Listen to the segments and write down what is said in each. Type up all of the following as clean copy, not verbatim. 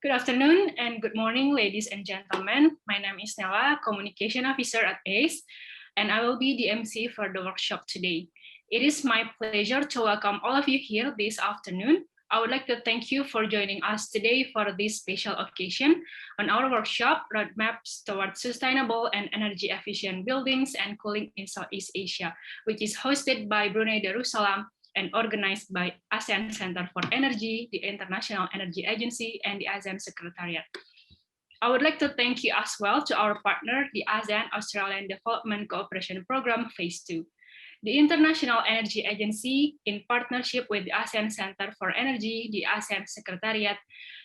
Good afternoon and good morning, ladies and gentlemen. My name is Nella, Communication Officer at ACE, and I will be the MC for the workshop today. It is my pleasure to welcome all of you here this afternoon. I would like to thank you for joining us today for this special occasion on our workshop, Roadmaps Towards Sustainable and Energy Efficient Buildings and Cooling in Southeast Asia, which is hosted by Brunei Darussalam and organized by ASEAN Center for Energy, the International Energy Agency, and the ASEAN Secretariat. I would like to thank you as well to our partner, the ASEAN-Australian Development Cooperation Program Phase 2. The International Energy Agency, in partnership with the ASEAN Center for Energy, the ASEAN Secretariat,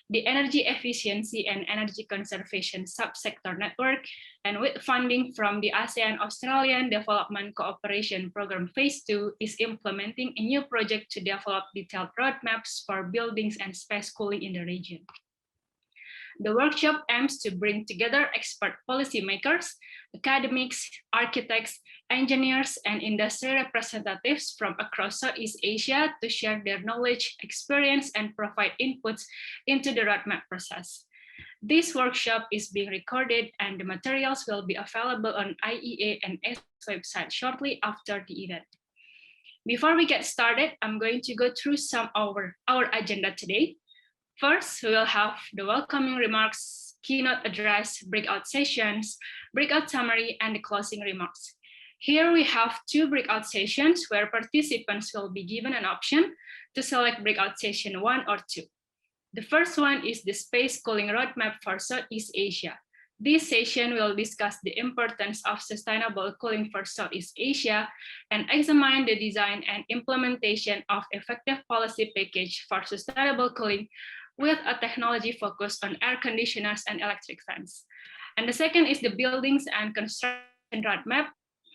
the Energy Efficiency and Energy Conservation Subsector Network, and with funding from the ASEAN-Australian Development Cooperation Program Phase 2, is implementing a new project to develop detailed roadmaps for buildings and space cooling in the region. The workshop aims to bring together expert policymakers, academics, architects, engineers, and industry representatives from across Southeast Asia to share their knowledge, experience, and provide inputs into the roadmap process. This workshop is being recorded and the materials will be available on IEA and ACE website shortly after the event. Before we get started, I'm going to go through some of our agenda today. First, we will have the welcoming remarks, keynote address, breakout sessions, breakout summary, and the closing remarks. Here we have two breakout sessions where participants will be given an option to select breakout session 1 or 2. The first one is the Space Cooling Roadmap for Southeast Asia. This session will discuss the importance of sustainable cooling for Southeast Asia and examine the design and implementation of effective policy package for sustainable cooling with a technology focused on air conditioners and electric fans. And the second is the Buildings and Construction Roadmap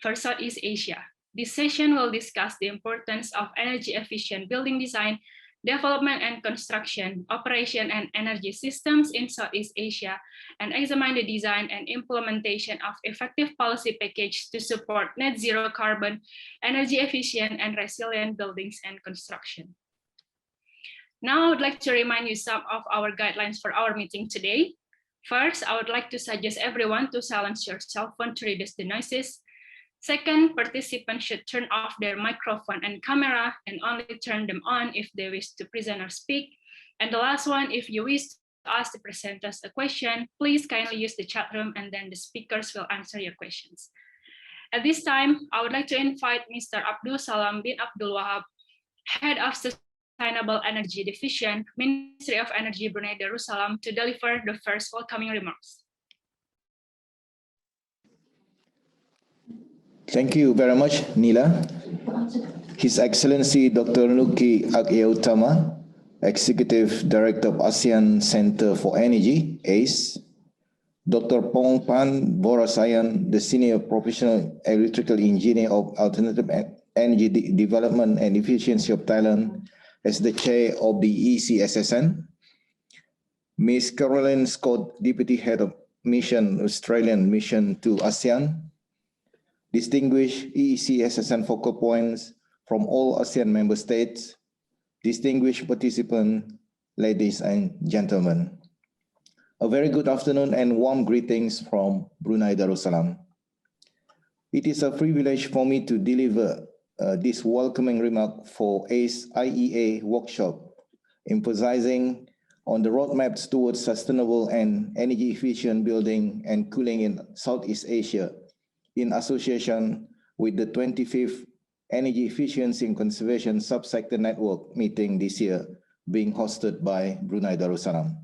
for Southeast Asia. This session will discuss the importance of energy efficient building design, development and construction, operation and energy systems in Southeast Asia, and examine the design and implementation of effective policy package to support net zero carbon, energy efficient and resilient buildings and construction. Now I would like to remind you some of our guidelines for our meeting today. First, I would like to suggest everyone to silence your cell phone to reduce the noises. Second, participants should turn off their microphone and camera and only turn them on if they wish to present or speak. And the last one, if you wish to ask the presenters a question, please kindly use the chat room and then the speakers will answer your questions. At this time, I would like to invite Mr. Abdul Salam bin Abdul Wahab, Head of Sustainable Energy Division, Ministry of Energy, Brunei Darussalam, to deliver the first welcoming remarks. Thank you very much, Nila. His Excellency Dr. Nuki Agyautama, Executive Director of ASEAN Center for Energy, ACE, Dr. Pong Pan Borasayan, the Senior Professional Electrical Engineer of Alternative Energy Development and Efficiency of Thailand, as the Chair of the ECSSN, Ms. Caroline Scott, Deputy Head of Mission, Australian Mission to ASEAN, distinguished ECSSN focal points from all ASEAN member states, distinguished participants, ladies and gentlemen. A very good afternoon and warm greetings from Brunei Darussalam. It is a privilege for me to deliver this welcoming remark for ACE IEA workshop, emphasizing on the roadmaps towards sustainable and energy efficient building and cooling in Southeast Asia, in association with the 25th Energy Efficiency and Conservation Subsector Network meeting this year, being hosted by Brunei Darussalam.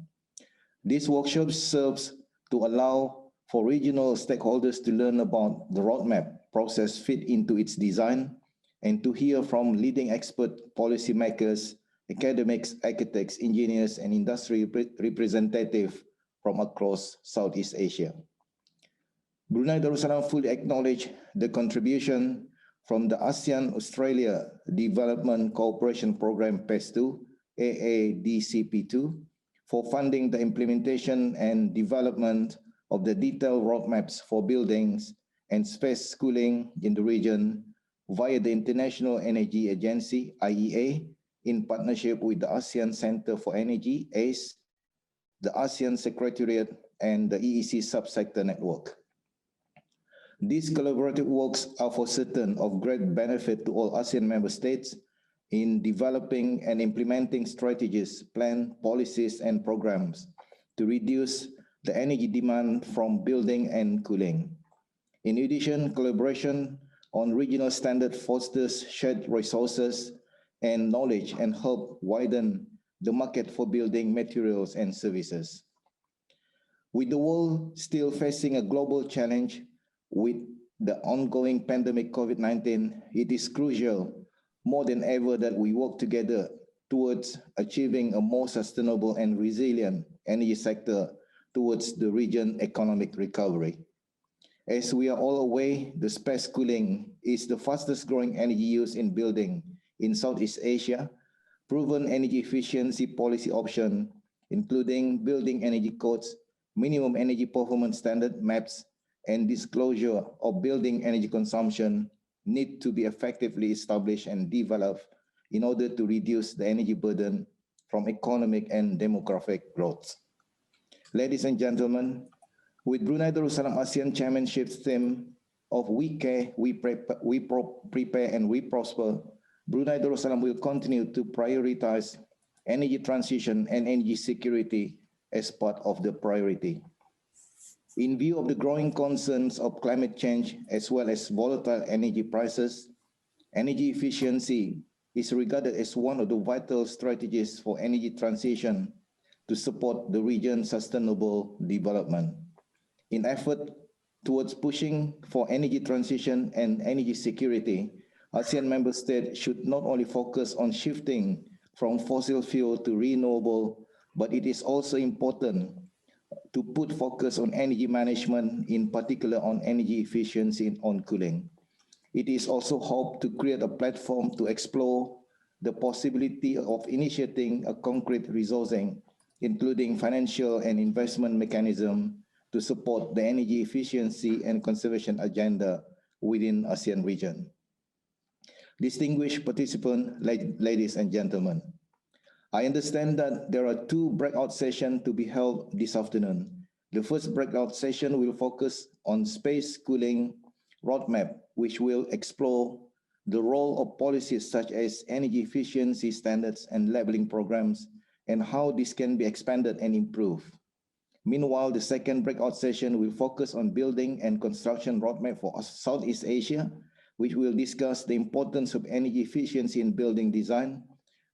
This workshop serves to allow for regional stakeholders to learn about the roadmap process fit into its design and to hear from leading expert policymakers, academics, architects, engineers, and industry representatives from across Southeast Asia. Brunei Darussalam fully acknowledge the contribution from the ASEAN-Australia Development Cooperation Program Phase 2, AADCP2, for funding the implementation and development of the detailed roadmaps for buildings and space cooling in the region via the International Energy Agency, IEA, in partnership with the ASEAN Center for Energy, ACE, the ASEAN Secretariat, and the EEC subsector network. These collaborative works are for certain of great benefit to all ASEAN member states in developing and implementing strategies, plans, policies, and programs to reduce the energy demand from building and cooling. In addition, collaboration on regional standards fosters shared resources and knowledge and help widen the market for building materials and services. With the world still facing a global challenge with the ongoing pandemic COVID-19, it is crucial more than ever that we work together towards achieving a more sustainable and resilient energy sector towards the region economic recovery. As we are all aware, the space cooling is the fastest growing energy use in building in Southeast Asia. Proven energy efficiency policy option, including building energy codes, minimum energy performance standard maps, and disclosure of building energy consumption need to be effectively established and developed in order to reduce the energy burden from economic and demographic growth. Ladies and gentlemen, with Brunei Darussalam ASEAN Chairmanship theme of We Care, we prepare and we prosper, Brunei Darussalam will continue to prioritize energy transition and energy security as part of the priority. In view of the growing concerns of climate change as well as volatile energy prices, energy efficiency is regarded as one of the vital strategies for energy transition to support the region's sustainable development. In effort towards pushing for energy transition and energy security, ASEAN member states should not only focus on shifting from fossil fuel to renewable, but it is also important to put focus on energy management, in particular on energy efficiency and on cooling. It is also hoped to create a platform to explore the possibility of initiating a concrete resourcing, including financial and investment mechanism to support the energy efficiency and conservation agenda within ASEAN region. Distinguished participants, ladies and gentlemen, I understand that there are two breakout sessions to be held this afternoon. The first breakout session will focus on space cooling roadmap, which will explore the role of policies such as energy efficiency standards and labeling programs and how this can be expanded and improved. Meanwhile, the second breakout session will focus on building and construction roadmap for Southeast Asia, which will discuss the importance of energy efficiency in building design,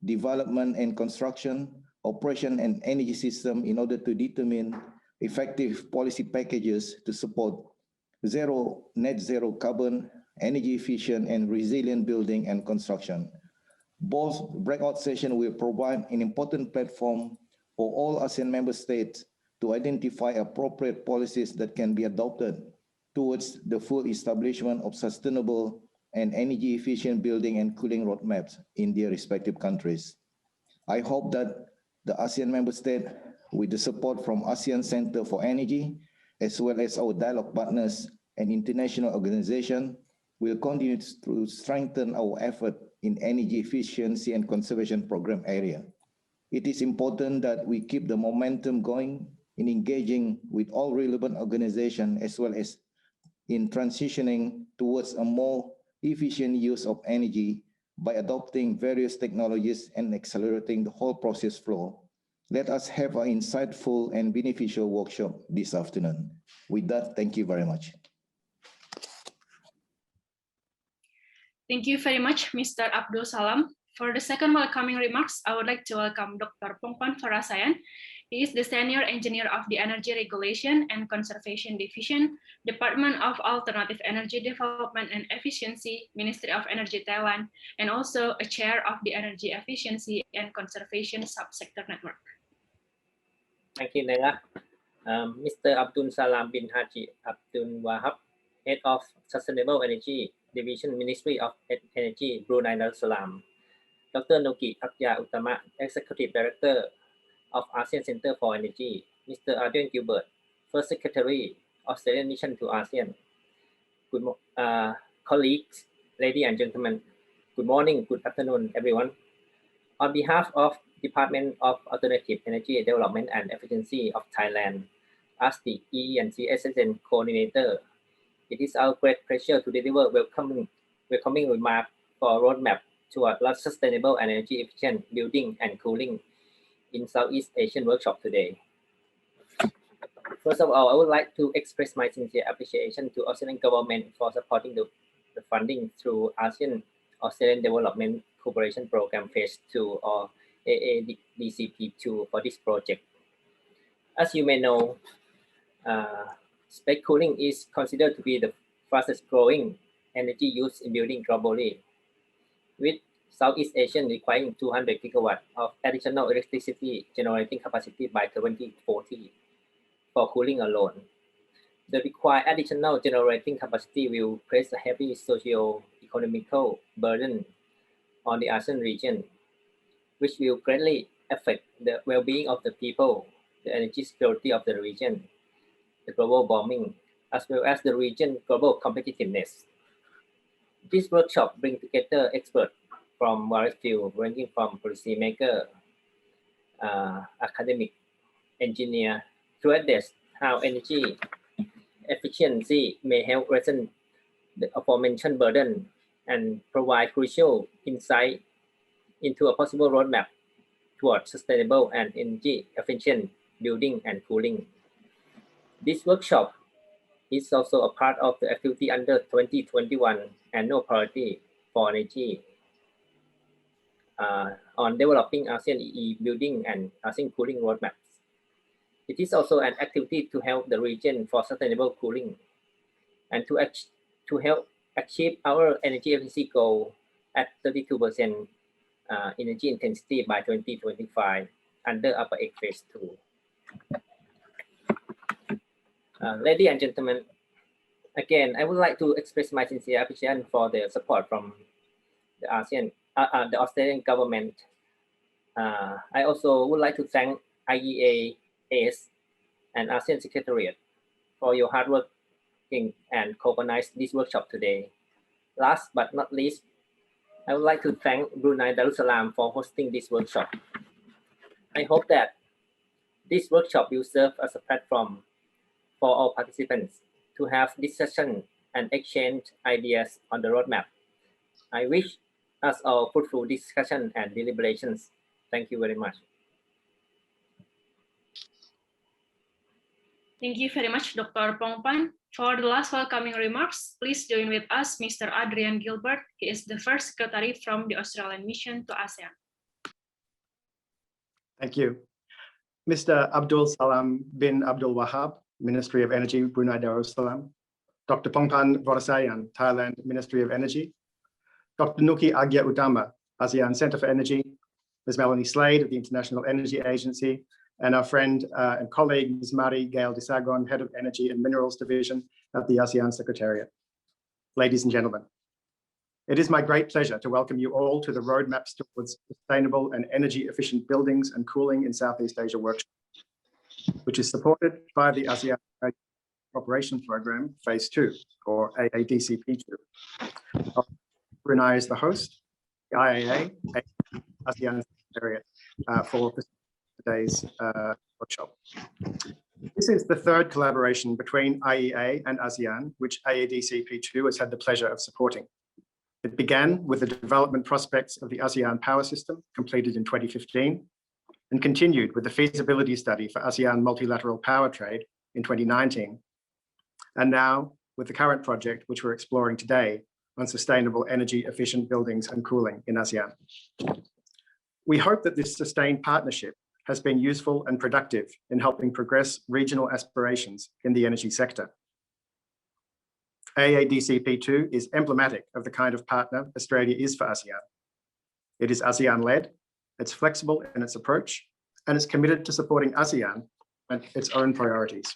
development and construction, operation and energy system in order to determine effective policy packages to support net zero carbon, energy efficient and resilient building and construction. Both breakout sessions will provide an important platform for all ASEAN member states to identify appropriate policies that can be adopted towards the full establishment of sustainable and energy efficient building and cooling roadmaps in their respective countries. I hope that the ASEAN member state, with the support from ASEAN Center for Energy, as well as our dialogue partners and international organizations, will continue to strengthen our effort in energy efficiency and conservation program area. It is important that we keep the momentum going in engaging with all relevant organizations as well as in transitioning towards a more efficient use of energy by adopting various technologies and accelerating the whole process flow. Let us have an insightful and beneficial workshop this afternoon. With that, thank you very much. Thank you very much, Mr. Abdul Salam. For the second welcoming remarks, I would like to welcome Dr. Pongpan Farasayan. He is the Senior Engineer of the Energy Regulation and Conservation Division, Department of Alternative Energy Development and Efficiency, Ministry of Energy Thailand, and also a Chair of the Energy Efficiency and Conservation Subsector Network. Thank you, Nela. Mr. Abdul Salam bin Haji Abdul Wahab, Head of Sustainable Energy Division, Ministry of Energy, Brunei Darussalam. Dr. Nuki Akya Uttama, Executive Director of ASEAN Center for Energy. Mr. Adrian Gilbert, First Secretary, Australian Mission to ASEAN. Good colleagues, ladies and gentlemen, good morning, good afternoon, everyone. On behalf of Department of Alternative Energy Development and Efficiency of Thailand as the EE&C Assistant Coordinator. It is our great pleasure to deliver welcoming remarks for a roadmap toward sustainable and energy efficient building and cooling in Southeast Asian workshop today. First of all, I would like to express my sincere appreciation to Australian government for supporting the funding through ASEAN-Australian Development Cooperation Program Phase 2 or AADCP2 for this project. As you may know, space cooling is considered to be the fastest growing energy used in building globally, with Southeast Asia requiring 200 gigawatts of additional electricity generating capacity by 2040 for cooling alone. The required additional generating capacity will place a heavy socio-economical burden on the ASEAN region, which will greatly affect the well-being of the people, the energy security of the region, the global warming, as well as the region's global competitiveness. This workshop brings together experts from various fields, ranging from policymaker, academic, engineer, to address how energy efficiency may help lessen the aforementioned burden and provide crucial insight into a possible roadmap towards sustainable and energy efficient building and cooling. This workshop is also a part of the activity under 2021 annual priority for energy on developing ASEAN EE building and ASEAN cooling roadmaps. It is also an activity to help the region for sustainable cooling and to help achieve our energy efficiency goal at 32% energy intensity by 2025 under Upper Egg Phase 2. Ladies and gentlemen, again, I would like to express my sincere appreciation for the support from the the Australian government. I also would like to thank IEA, ACE, and ASEAN Secretariat for your hard work and co-organize this workshop today. Last but not least, I would like to thank Brunei Darussalam for hosting this workshop. I hope that this workshop will serve as a platform for all participants to have discussion and exchange ideas on the roadmap. I wish us all fruitful discussion and deliberations. Thank you very much. Thank you very much, Dr. Pongpan. For the last welcoming remarks, please join with us Mr. Adrian Gilbert. He is the first secretary from the Australian mission to ASEAN. Thank you. Mr. Abdul Salam bin Abdul Wahab, Ministry of Energy, Brunei Darussalam. Dr. Pongpan Vorosayan, Thailand Ministry of Energy. Dr. Nuki Agya Utama, ASEAN Centre for Energy. Ms. Melanie Slade of the International Energy Agency, and our friend and colleague, Ms. Mari Gail Disagon, Head of Energy and Minerals Division at the ASEAN Secretariat. Ladies and gentlemen, it is my great pleasure to welcome you all to the Roadmaps Towards Sustainable and Energy Efficient Buildings and Cooling in Southeast Asia workshop, which is supported by the ASEAN Cooperation Program Phase 2, or AADCP2. Brunei is the host, the IAA, ASEAN Secretariat for today's workshop. This is the third collaboration between IEA and ASEAN, which AADCP2 has had the pleasure of supporting. It began with the development prospects of the ASEAN power system, completed in 2015, and continued with the feasibility study for ASEAN multilateral power trade in 2019, and now with the current project, which we're exploring today, on sustainable energy efficient buildings and cooling in ASEAN. We hope that this sustained partnership has been useful and productive in helping progress regional aspirations in the energy sector. AADCP2 is emblematic of the kind of partner Australia is for ASEAN. It is ASEAN-led, it's flexible in its approach, and it's committed to supporting ASEAN and its own priorities.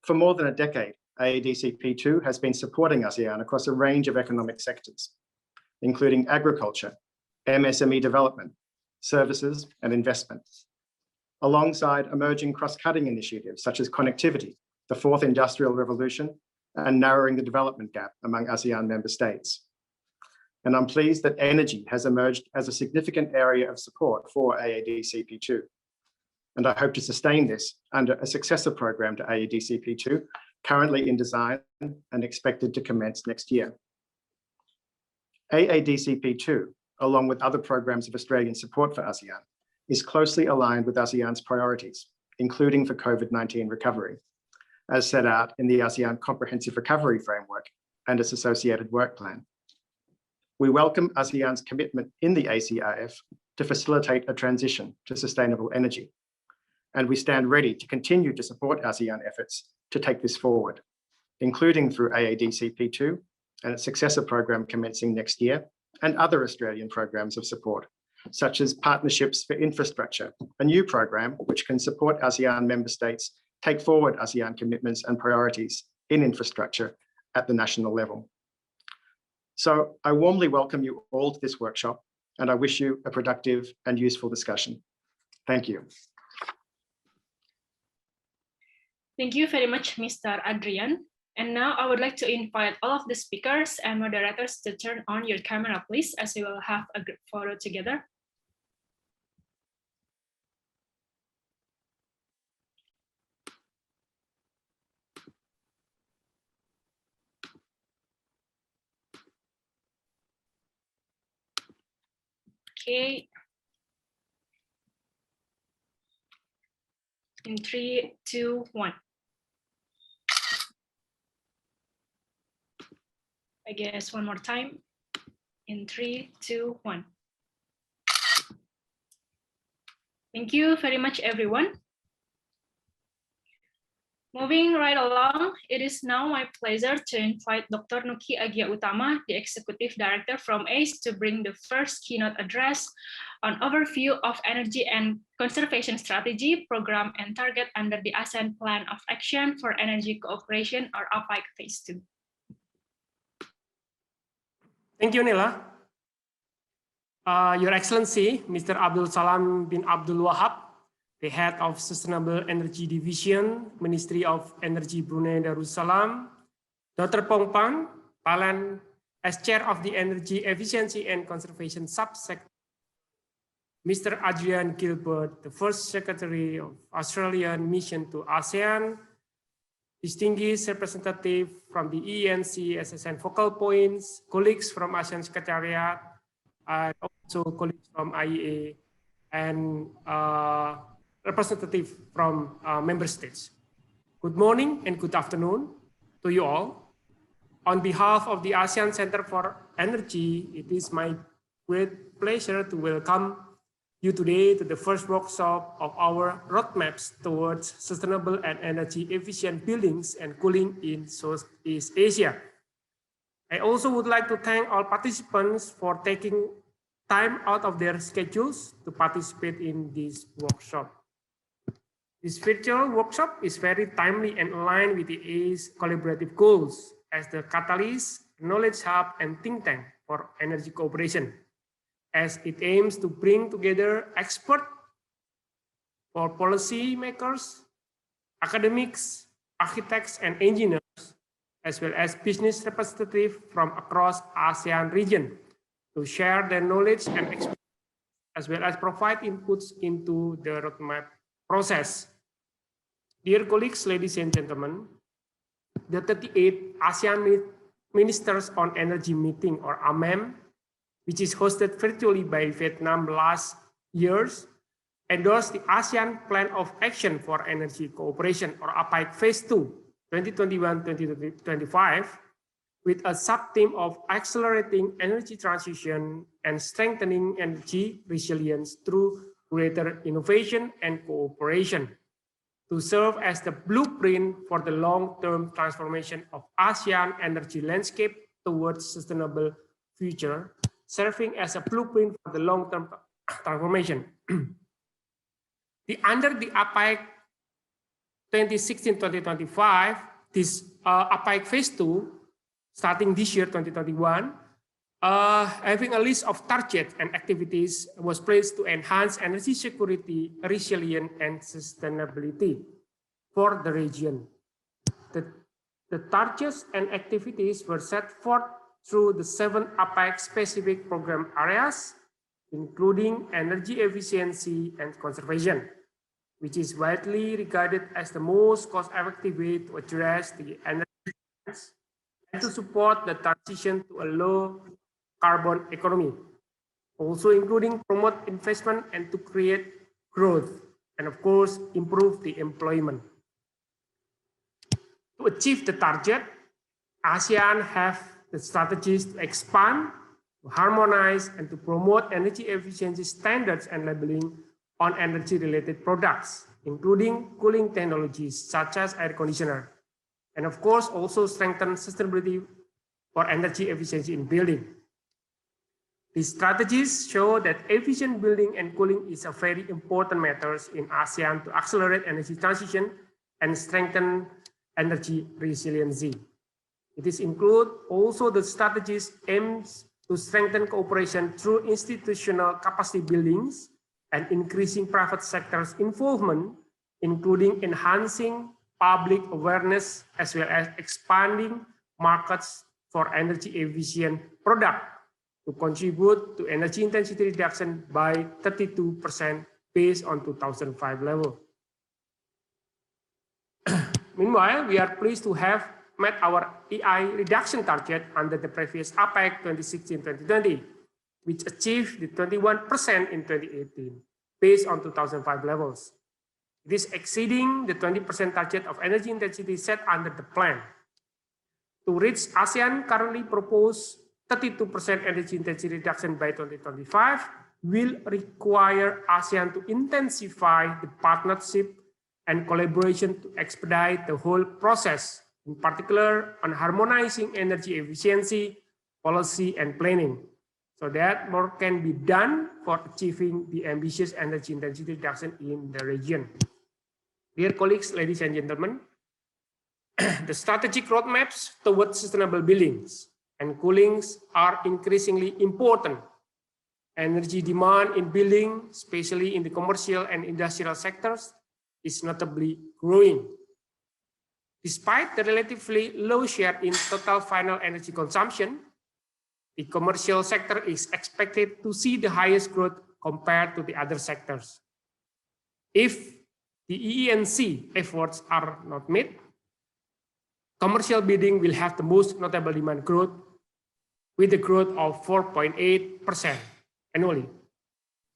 For more than a decade, AADCP2 has been supporting ASEAN across a range of economic sectors, including agriculture, MSME development, services, and investment, alongside emerging cross-cutting initiatives such as connectivity, the fourth industrial revolution, and narrowing the development gap among ASEAN member states. and I'm pleased that energy has emerged as a significant area of support for AADCP2. And I hope to sustain this under a successor program to AADCP2, currently in design and expected to commence next year. AADCP2, along with other programs of Australian support for ASEAN, is closely aligned with ASEAN's priorities, including for COVID-19 recovery, as set out in the ASEAN Comprehensive Recovery Framework and its associated work plan. We welcome ASEAN's commitment in the ACRF to facilitate a transition to sustainable energy, and we stand ready to continue to support ASEAN efforts to take this forward, including through AADCP2 and its successor program commencing next year, and other Australian programs of support, such as Partnerships for Infrastructure, a new program which can support ASEAN member states take forward ASEAN commitments and priorities in infrastructure at the national level. So I warmly welcome you all to this workshop, and I wish you a productive and useful discussion. Thank you. Thank you very much, Mr. Adrian. And now I would like to invite all of the speakers and moderators to turn on your camera, please, as we will have a group photo together. Okay. In 3, 2, 1. I guess one more time. In 3, 2, 1. Thank you very much, everyone. Moving right along, it is now my pleasure to invite Dr. Nuki Agia-Utama, the Executive Director from ACE, to bring the first keynote address on overview of energy and conservation strategy, program, and target under the ASEAN Plan of Action for Energy Cooperation, or APAC Phase 2. Thank you, Nila. Your Excellency, Mr. Abdul Salam bin Abdul Wahab, the Head of Sustainable Energy Division, Ministry of Energy Brunei Darussalam, Dr. Pong Pan, Thailand, as Chair of the Energy Efficiency and Conservation Subsector, Mr. Adrian Gilbert, the First Secretary of Australian Mission to ASEAN, distinguished representative from the ENC SSN focal points, colleagues from ASEAN Secretariat, and also colleagues from IEA, and representative from member states. Good morning and good afternoon to you all. On behalf of the ASEAN Center for Energy, it is my great pleasure to welcome you today to the first workshop of our roadmaps towards sustainable and energy efficient buildings and cooling in Southeast Asia. I also would like to thank all participants for taking time out of their schedules to participate in this workshop. This virtual workshop is very timely and aligned with the ACE collaborative goals as the catalyst, knowledge hub, and think tank for energy cooperation, as it aims to bring together experts for policy makers, academics, architects, and engineers, as well as business representatives from across ASEAN region to share their knowledge and experience, as well as provide inputs into the roadmap process. Dear colleagues, ladies and gentlemen, the 38th ASEAN Ministers on Energy meeting, or AMEM, which is hosted virtually by Vietnam last year, endorsed the ASEAN Plan of Action for Energy Cooperation, or APAC Phase 2, 2021-2025, with a sub-theme of accelerating energy transition and strengthening energy resilience through greater innovation and cooperation, to serve as the blueprint for the long-term transformation of ASEAN energy landscape towards sustainable future, serving as a blueprint for the long-term transformation. Under the APAC 2016-2025, this APAC Phase 2, starting this year, 2021, having a list of targets and activities was placed to enhance energy security, resilience, and sustainability for the region. The targets and activities were set forth through the 7 APEC-specific program areas, including energy efficiency and conservation, which is widely regarded as the most cost-effective way to address the energy demands and to support the transition to a low-carbon economy. Also including promote investment and to create growth, and of course, improve the employment. To achieve the target, ASEAN have the strategies to expand, to harmonize, and to promote energy efficiency standards and labeling on energy-related products, including cooling technologies such as air conditioner, and of course, also strengthen sustainability for energy efficiency in building. These strategies show that efficient building and cooling is a very important matter in ASEAN to accelerate energy transition and strengthen energy resiliency. It is include also the strategies aims to strengthen cooperation through institutional capacity buildings and increasing private sector's involvement, including enhancing public awareness as well as expanding markets for energy efficient products to contribute to energy intensity reduction by 32% based on 2005 level. Meanwhile, we are pleased to have met our EI reduction target under the previous APEC 2016-2020, which achieved the 21% in 2018 based on 2005 levels. It is exceeding the 20% target of energy intensity set under the plan. To reach ASEAN currently proposed 32% energy intensity reduction by 2025 will require ASEAN to intensify the partnership and collaboration to expedite the whole process, in particular on harmonizing energy efficiency, policy, and planning, so that more can be done for achieving the ambitious energy intensity reduction in the region. Dear colleagues, ladies and gentlemen, the strategic roadmaps towards sustainable buildings and coolings are increasingly important. Energy demand in building, especially in the commercial and industrial sectors, is notably growing. Despite the relatively low share in total final energy consumption, the commercial sector is expected to see the highest growth compared to the other sectors. If the EE&C efforts are not met, commercial building will have the most notable demand growth, with a growth of 4.8% annually.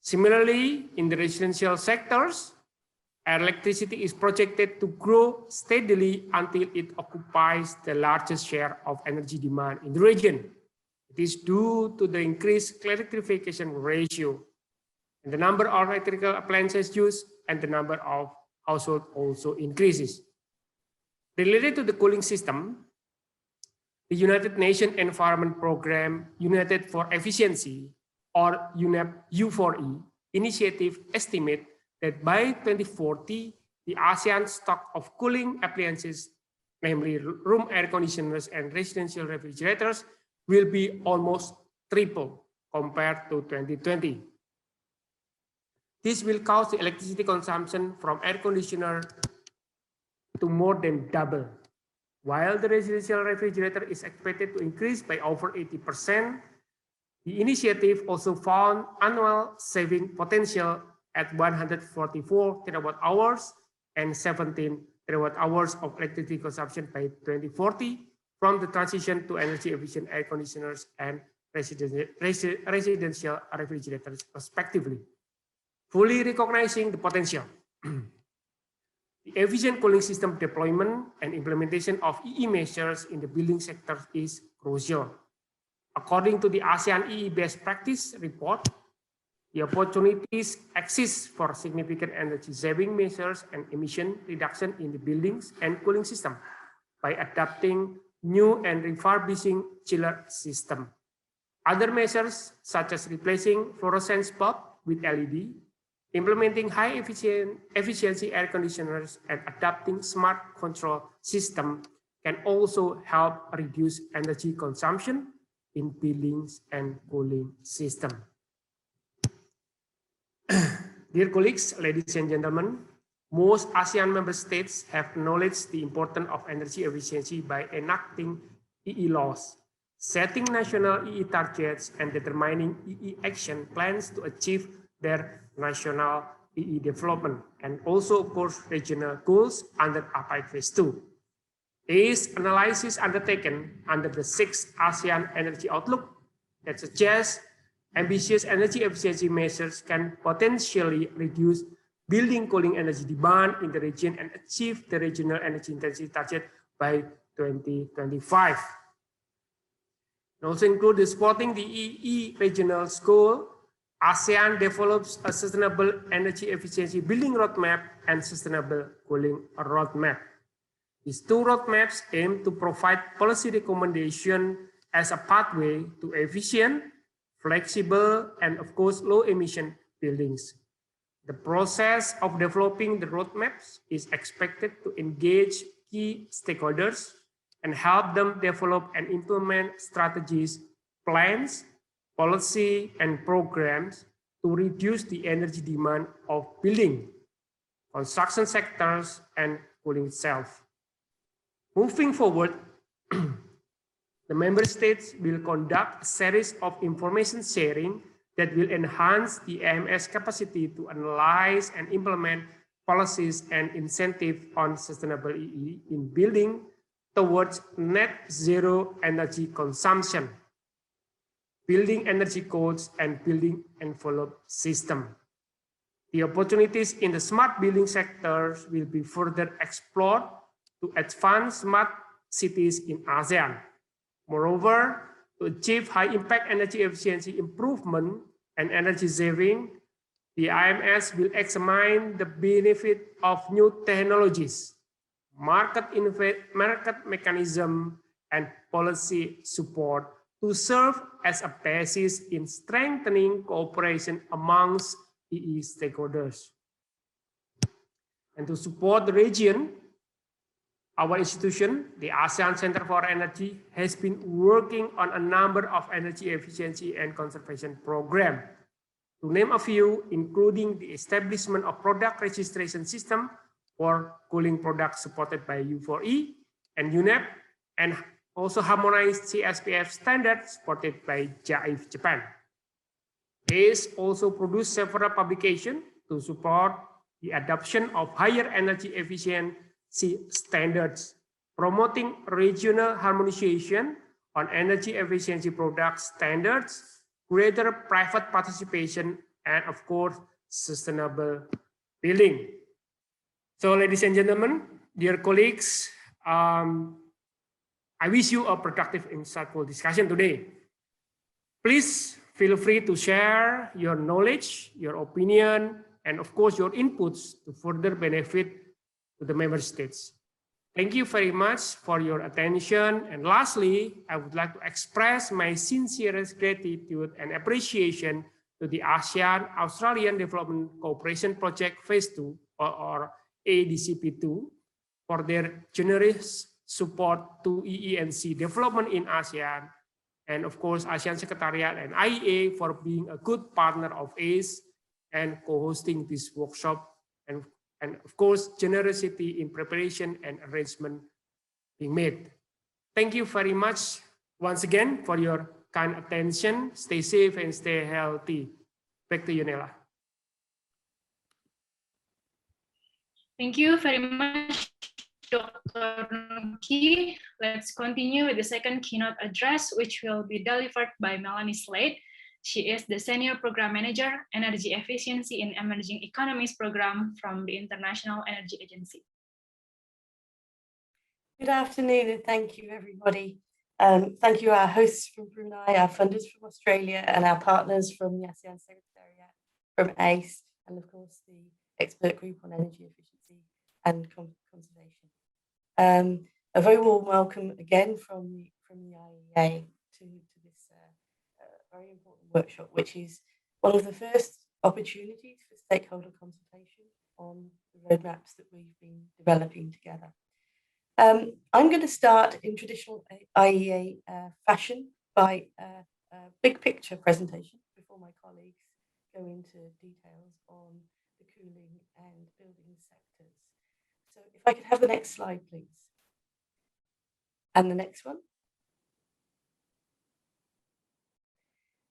Similarly, in the residential sectors, electricity is projected to grow steadily until it occupies the largest share of energy demand in the region. It is due to the increased electrification ratio, and the number of electrical appliances used and the number of households also increases. Related to the cooling system, the United Nations Environment Programme United for Efficiency, or UNEP U4E initiative estimate that by 2040, the ASEAN stock of cooling appliances, namely room air conditioners and residential refrigerators, will be almost triple compared to 2020. This will cause the electricity consumption from air conditioner to more than double. While the residential refrigerator is expected to increase by over 80%, the initiative also found annual saving potential at 144 terawatt hours and 17 terawatt hours of electricity consumption by 2040 from the transition to energy efficient air conditioners and residential refrigerators respectively, fully recognizing the potential. The efficient cooling system deployment and implementation of EE measures in the building sector is crucial. According to the ASEAN EE best practice report, the opportunities exist for significant energy saving measures and emission reduction in the buildings and cooling system by adapting new and refurbishing chiller system. Other measures such as replacing fluorescent bulb with LED, implementing high efficiency air conditioners, and adapting smart control system can also help reduce energy consumption in buildings and cooling system. Dear colleagues, ladies and gentlemen, most ASEAN member states have acknowledged the importance of energy efficiency by enacting EE laws, setting national EE targets, and determining EE action plans to achieve their national EE development, and also, of course, regional goals under APEC Phase 2. This analysis undertaken under the 6th ASEAN Energy Outlook that suggests ambitious energy efficiency measures can potentially reduce building cooling energy demand in the region and achieve the regional energy intensity target by 2025. It also includes supporting the EE regional goal. ASEAN develops a sustainable energy efficiency building roadmap and sustainable cooling roadmap. These two roadmaps aim to provide policy recommendation as a pathway to efficient, flexible, and of course, low emission buildings. The process of developing the roadmaps is expected to engage key stakeholders and help them develop and implement strategies, plans, policy, and programs to reduce the energy demand of building, construction sectors, and cooling itself. Moving forward, the member states will conduct a series of information sharing that will enhance the AMS capacity to analyze and implement policies and incentives on sustainable EE in building towards net zero energy consumption, building energy codes, and building envelope system. The opportunities in the smart building sectors will be further explored to advance smart cities in ASEAN. Moreover, to achieve high impact energy efficiency improvement and energy saving, the IMS will examine the benefit of new technologies, market mechanism, and policy support to serve as a basis in strengthening cooperation amongst EE stakeholders. And to support the region, our institution, the ASEAN Center for Energy, has been working on a number of energy efficiency and conservation programs. To name a few, including the establishment of product registration system for cooling products supported by U4E and UNEP, and also harmonized CSPF standards supported by JAIF Japan. ACE also produced several publications to support the adoption of higher energy efficiency standards, promoting regional harmonization on energy efficiency product standards, greater private participation, and of course, sustainable building. So ladies and gentlemen, dear colleagues, I wish you a productive, insightful discussion today. Please feel free to share your knowledge, your opinion, and of course, your inputs to further benefit to the member states. Thank you very much for your attention. And lastly, I would like to express my sincerest gratitude and appreciation to the ASEAN-Australian Development Cooperation Project Phase 2, or ADCP2, for their generous support to EENC development in ASEAN, and of course, ASEAN Secretariat and IEA for being a good partner of ACE and co-hosting this workshop, and of course, generosity in preparation and arrangement being made. Thank you very much once again for your kind attention. Stay safe and stay healthy. Back to you, Nela. Thank you very much, Dr. Nuki. Let's continue with the second keynote address, which will be delivered by Melanie Slade. She is the Senior Program Manager, Energy Efficiency in Emerging Economies Program from the International Energy Agency. Good afternoon, and thank you, everybody. Thank you, our hosts from Brunei, our funders from Australia, and our partners from the ASEAN Secretariat, from ACE, and of course, the expert group on energy efficiency and conservation. A very warm welcome again from the IEA to this very important workshop, which is one of the first opportunities for stakeholder consultation on the roadmaps that we've been developing together. I'm going to start in traditional IEA fashion by a big picture presentation before my colleagues go into details on the cooling and building sectors. So if I could have the next slide, please. And the next one.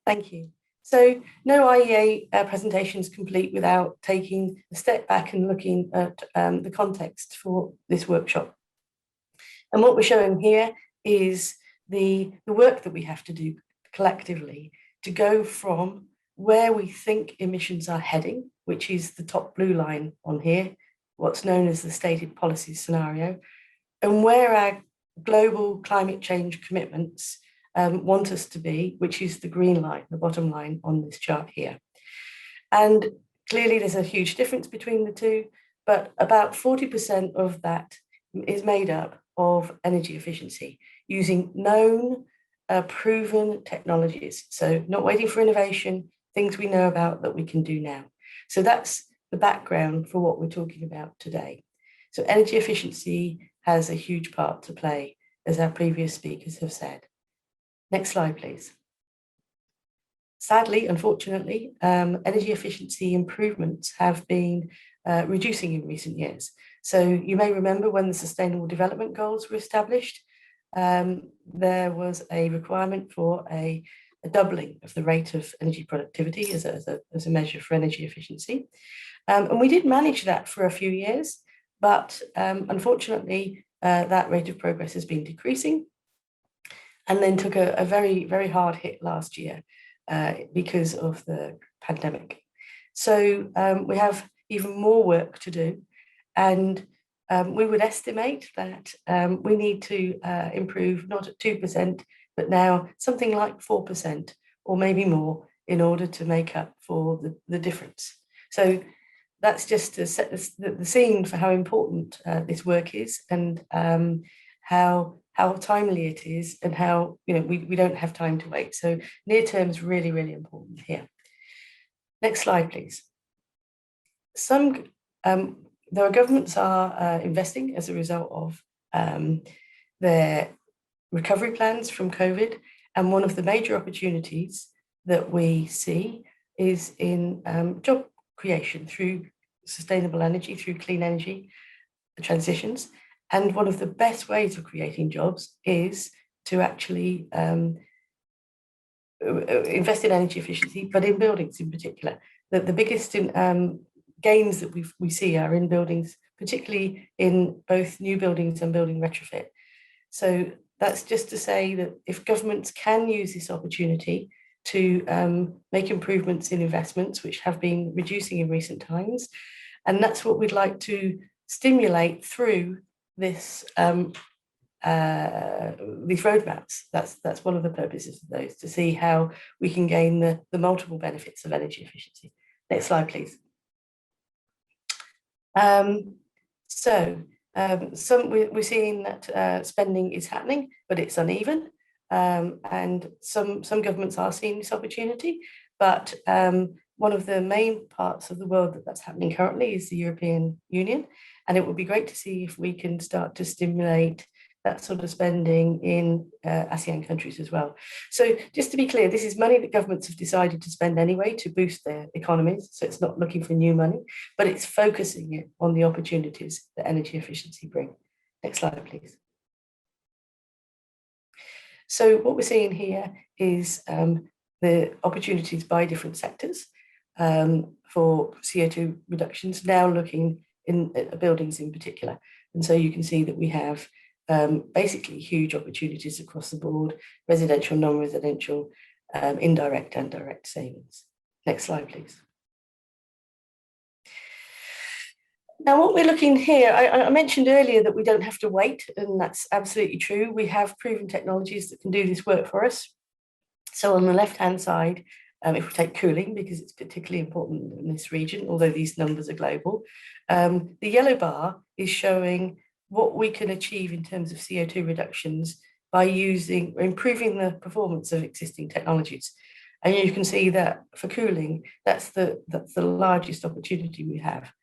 Thank you. So no IEA presentation is complete without taking a step back and looking at the context for this workshop. And what we're showing here is the work that we have to do collectively to go from where we think emissions are heading, which is the top blue line on here, what's known as the stated policy scenario, and where our global climate change commitments want us to be, which is the green line, the bottom line on this chart here. And clearly there's a huge difference between the two, but about 40% of that is made up of energy efficiency using known, proven technologies. So not waiting for innovation, things we know about that we can do now. So that's the background for what we're talking about today. So energy efficiency has a huge part to play, as our previous speakers have said. Next slide, please. Sadly, unfortunately, energy efficiency improvements have been reducing in recent years. So you may remember when the Sustainable Development Goals were established, there was a requirement for a doubling of the rate of energy productivity as a measure for energy efficiency. And we did manage that for a few years, but unfortunately, that rate of progress has been decreasing and then took a very, very hard hit last year because of the pandemic. So we have even more work to do. And we would estimate that we need to improve not at 2%, but now something like 4% or maybe more in order to make up for the difference. So that's just to set the scene for how important this work is and how timely it is and how we don't have time to wait. So near term is really, really important here. Next slide, please. There are governments are investing as a result of their recovery plans from COVID. And one of the major opportunities that we see is in job creation through sustainable energy, through clean energy transitions. And one of the best ways of creating jobs is to actually invest in energy efficiency, but in buildings in particular. The biggest gains that we see are in buildings, particularly in both new buildings and building retrofit. So that's just to say that if governments can use this opportunity to make improvements in investments, which have been reducing in recent times, and that's what we'd like to stimulate through this these roadmaps. That's one of the purposes of those, to see how we can gain the multiple benefits of energy efficiency. Next slide, please. We're seeing that spending is happening, but it's uneven, and some governments are seeing this opportunity. But one of the main parts of the world that's happening currently is the European Union, and it would be great to see if we can start to stimulate that sort of spending in ASEAN countries as well. So just to be clear, this is money that governments have decided to spend anyway to boost their economies. So it's not looking for new money, but it's focusing it on the opportunities that energy efficiency bring. Next slide, please. So what we're seeing here is the opportunities by different sectors for CO2 reductions, now looking in buildings in particular. And so you can see that we have basically huge opportunities across the board: residential, non-residential, indirect and direct savings. Next slide, please. Now, what we're looking here, I mentioned earlier that we don't have to wait, and that's absolutely true. We have proven technologies that can do this work for us. So on the left-hand side, if we take cooling, because it's particularly important in this region, although these numbers are global, the yellow bar is showing what we can achieve in terms of CO2 reductions by improving the performance of existing technologies. And you can see that for cooling, that's the largest opportunity we have.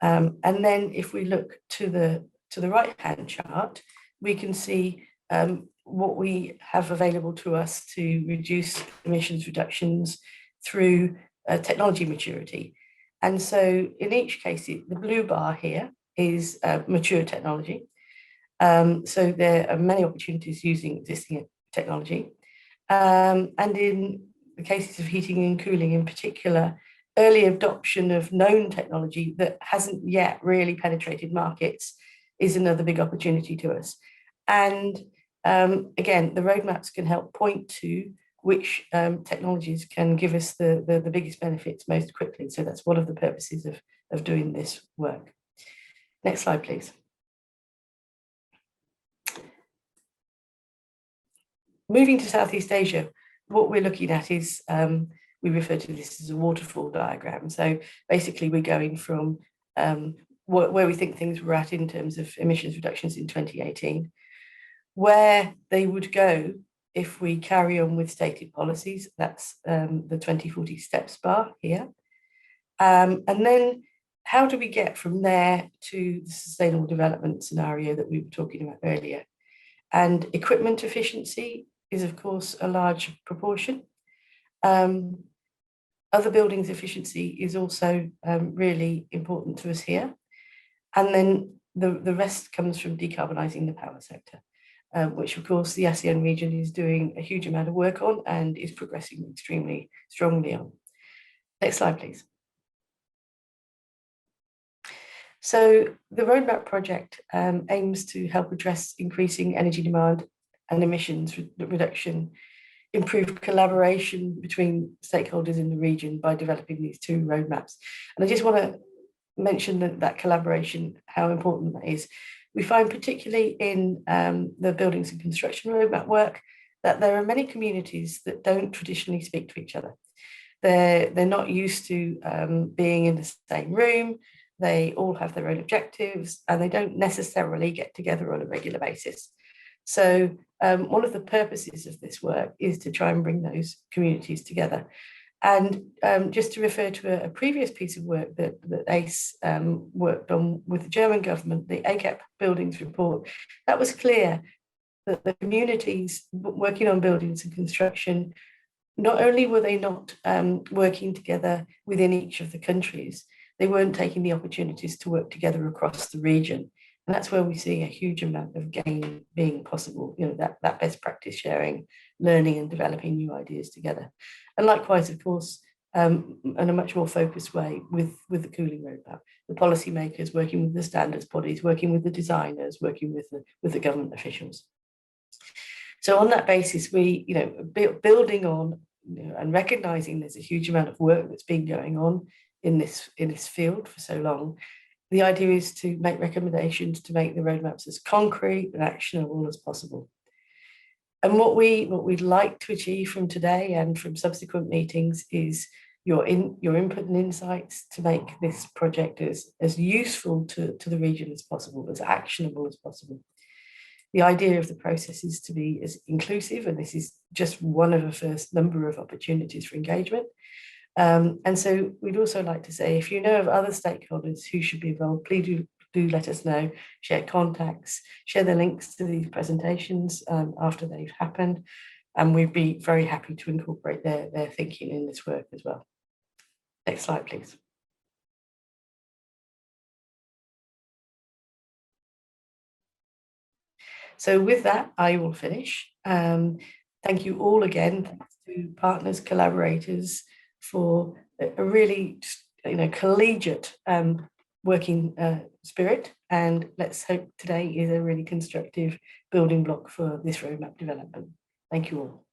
And then if we look to the right-hand chart, we can see what we have available to us to reduce emissions reductions through technology maturity. And so in each case, the blue bar here is mature technology. So there are many opportunities using existing technology. And in the cases of heating and cooling in particular, early adoption of known technology that hasn't yet really penetrated markets is another big opportunity to us. And again, the roadmaps can help point to which technologies can give us the biggest benefits most quickly. So that's one of the purposes of doing this work. Next slide, please. Moving to Southeast Asia, what we're looking at is, we refer to this as a waterfall diagram. So basically we're going from where we think things were at in terms of emissions reductions in 2018, where they would go if we carry on with stated policies. That's the 2040 steps bar here. And then how do we get from there to the sustainable development scenario that we were talking about earlier? And equipment efficiency is, of course, a large proportion. Other buildings efficiency is also really important to us here. And then the rest comes from decarbonising the power sector, which, of course, the ASEAN region is doing a huge amount of work on and is progressing extremely strongly on. Next slide, please. So the Roadmap project aims to help address increasing energy demand and emissions reduction, improve collaboration between stakeholders in the region by developing these two roadmaps. And I just want to mention that collaboration, how important that is. We find particularly in the buildings and construction roadmap work that there are many communities that don't traditionally speak to each other. They're not used to being in the same room. They all have their own objectives and they don't necessarily get together on a regular basis. So one of the purposes of this work is to try and bring those communities together. And just to refer to a previous piece of work that ACE worked on with the German government, the ACAP buildings report, that was clear that the communities working on buildings and construction, not only were they not working together within each of the countries, they weren't taking the opportunities to work together across the region. And that's where we see a huge amount of gain being possible, you know, that best practice sharing, learning and developing new ideas together. And likewise, of course, in a much more focused way with the cooling roadmap, the policymakers working with the standards bodies, working with the designers, working with the government officials. So on that basis, we, you know, building on, you know, and recognizing there's a huge amount of work that's been going on in this field for so long. The idea is to make recommendations to make the roadmaps as concrete and actionable as possible. And what we'd like to achieve from today and from subsequent meetings is your input and insights to make this project as useful to the region as possible, as actionable as possible. The idea of the process is to be as inclusive, and this is just one of the first number of opportunities for engagement. And so we'd also like to say, if you know of other stakeholders who should be involved, please do let us know, share contacts, share the links to these presentations after they've happened. And we'd be very happy to incorporate their thinking in this work as well. Next slide, please. So with that, I will finish. Thank you all again. Thanks to partners, collaborators, for a really, you know, collegiate working spirit. And let's hope today is a really constructive building block for this roadmap development. Thank you all.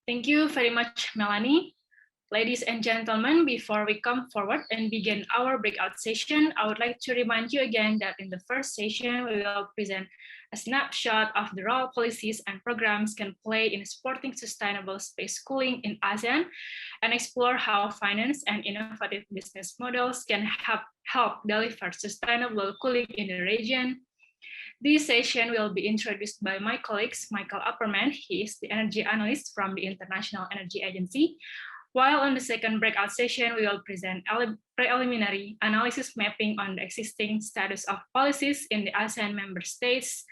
Thank you very much, Melanie. Ladies and gentlemen, before we come forward and begin our breakout session, I would like to remind you again that in the first session, we will present a snapshot of the role policies and programs can play in supporting sustainable space cooling in ASEAN and explore how finance and innovative business models can help deliver sustainable cooling in the region. This session will be introduced by my colleagues, Michael Upperman. He is the energy analyst from the International Energy Agency. While on the second breakout session, we will present preliminary analysis mapping on the existing status of policies in the ASEAN member states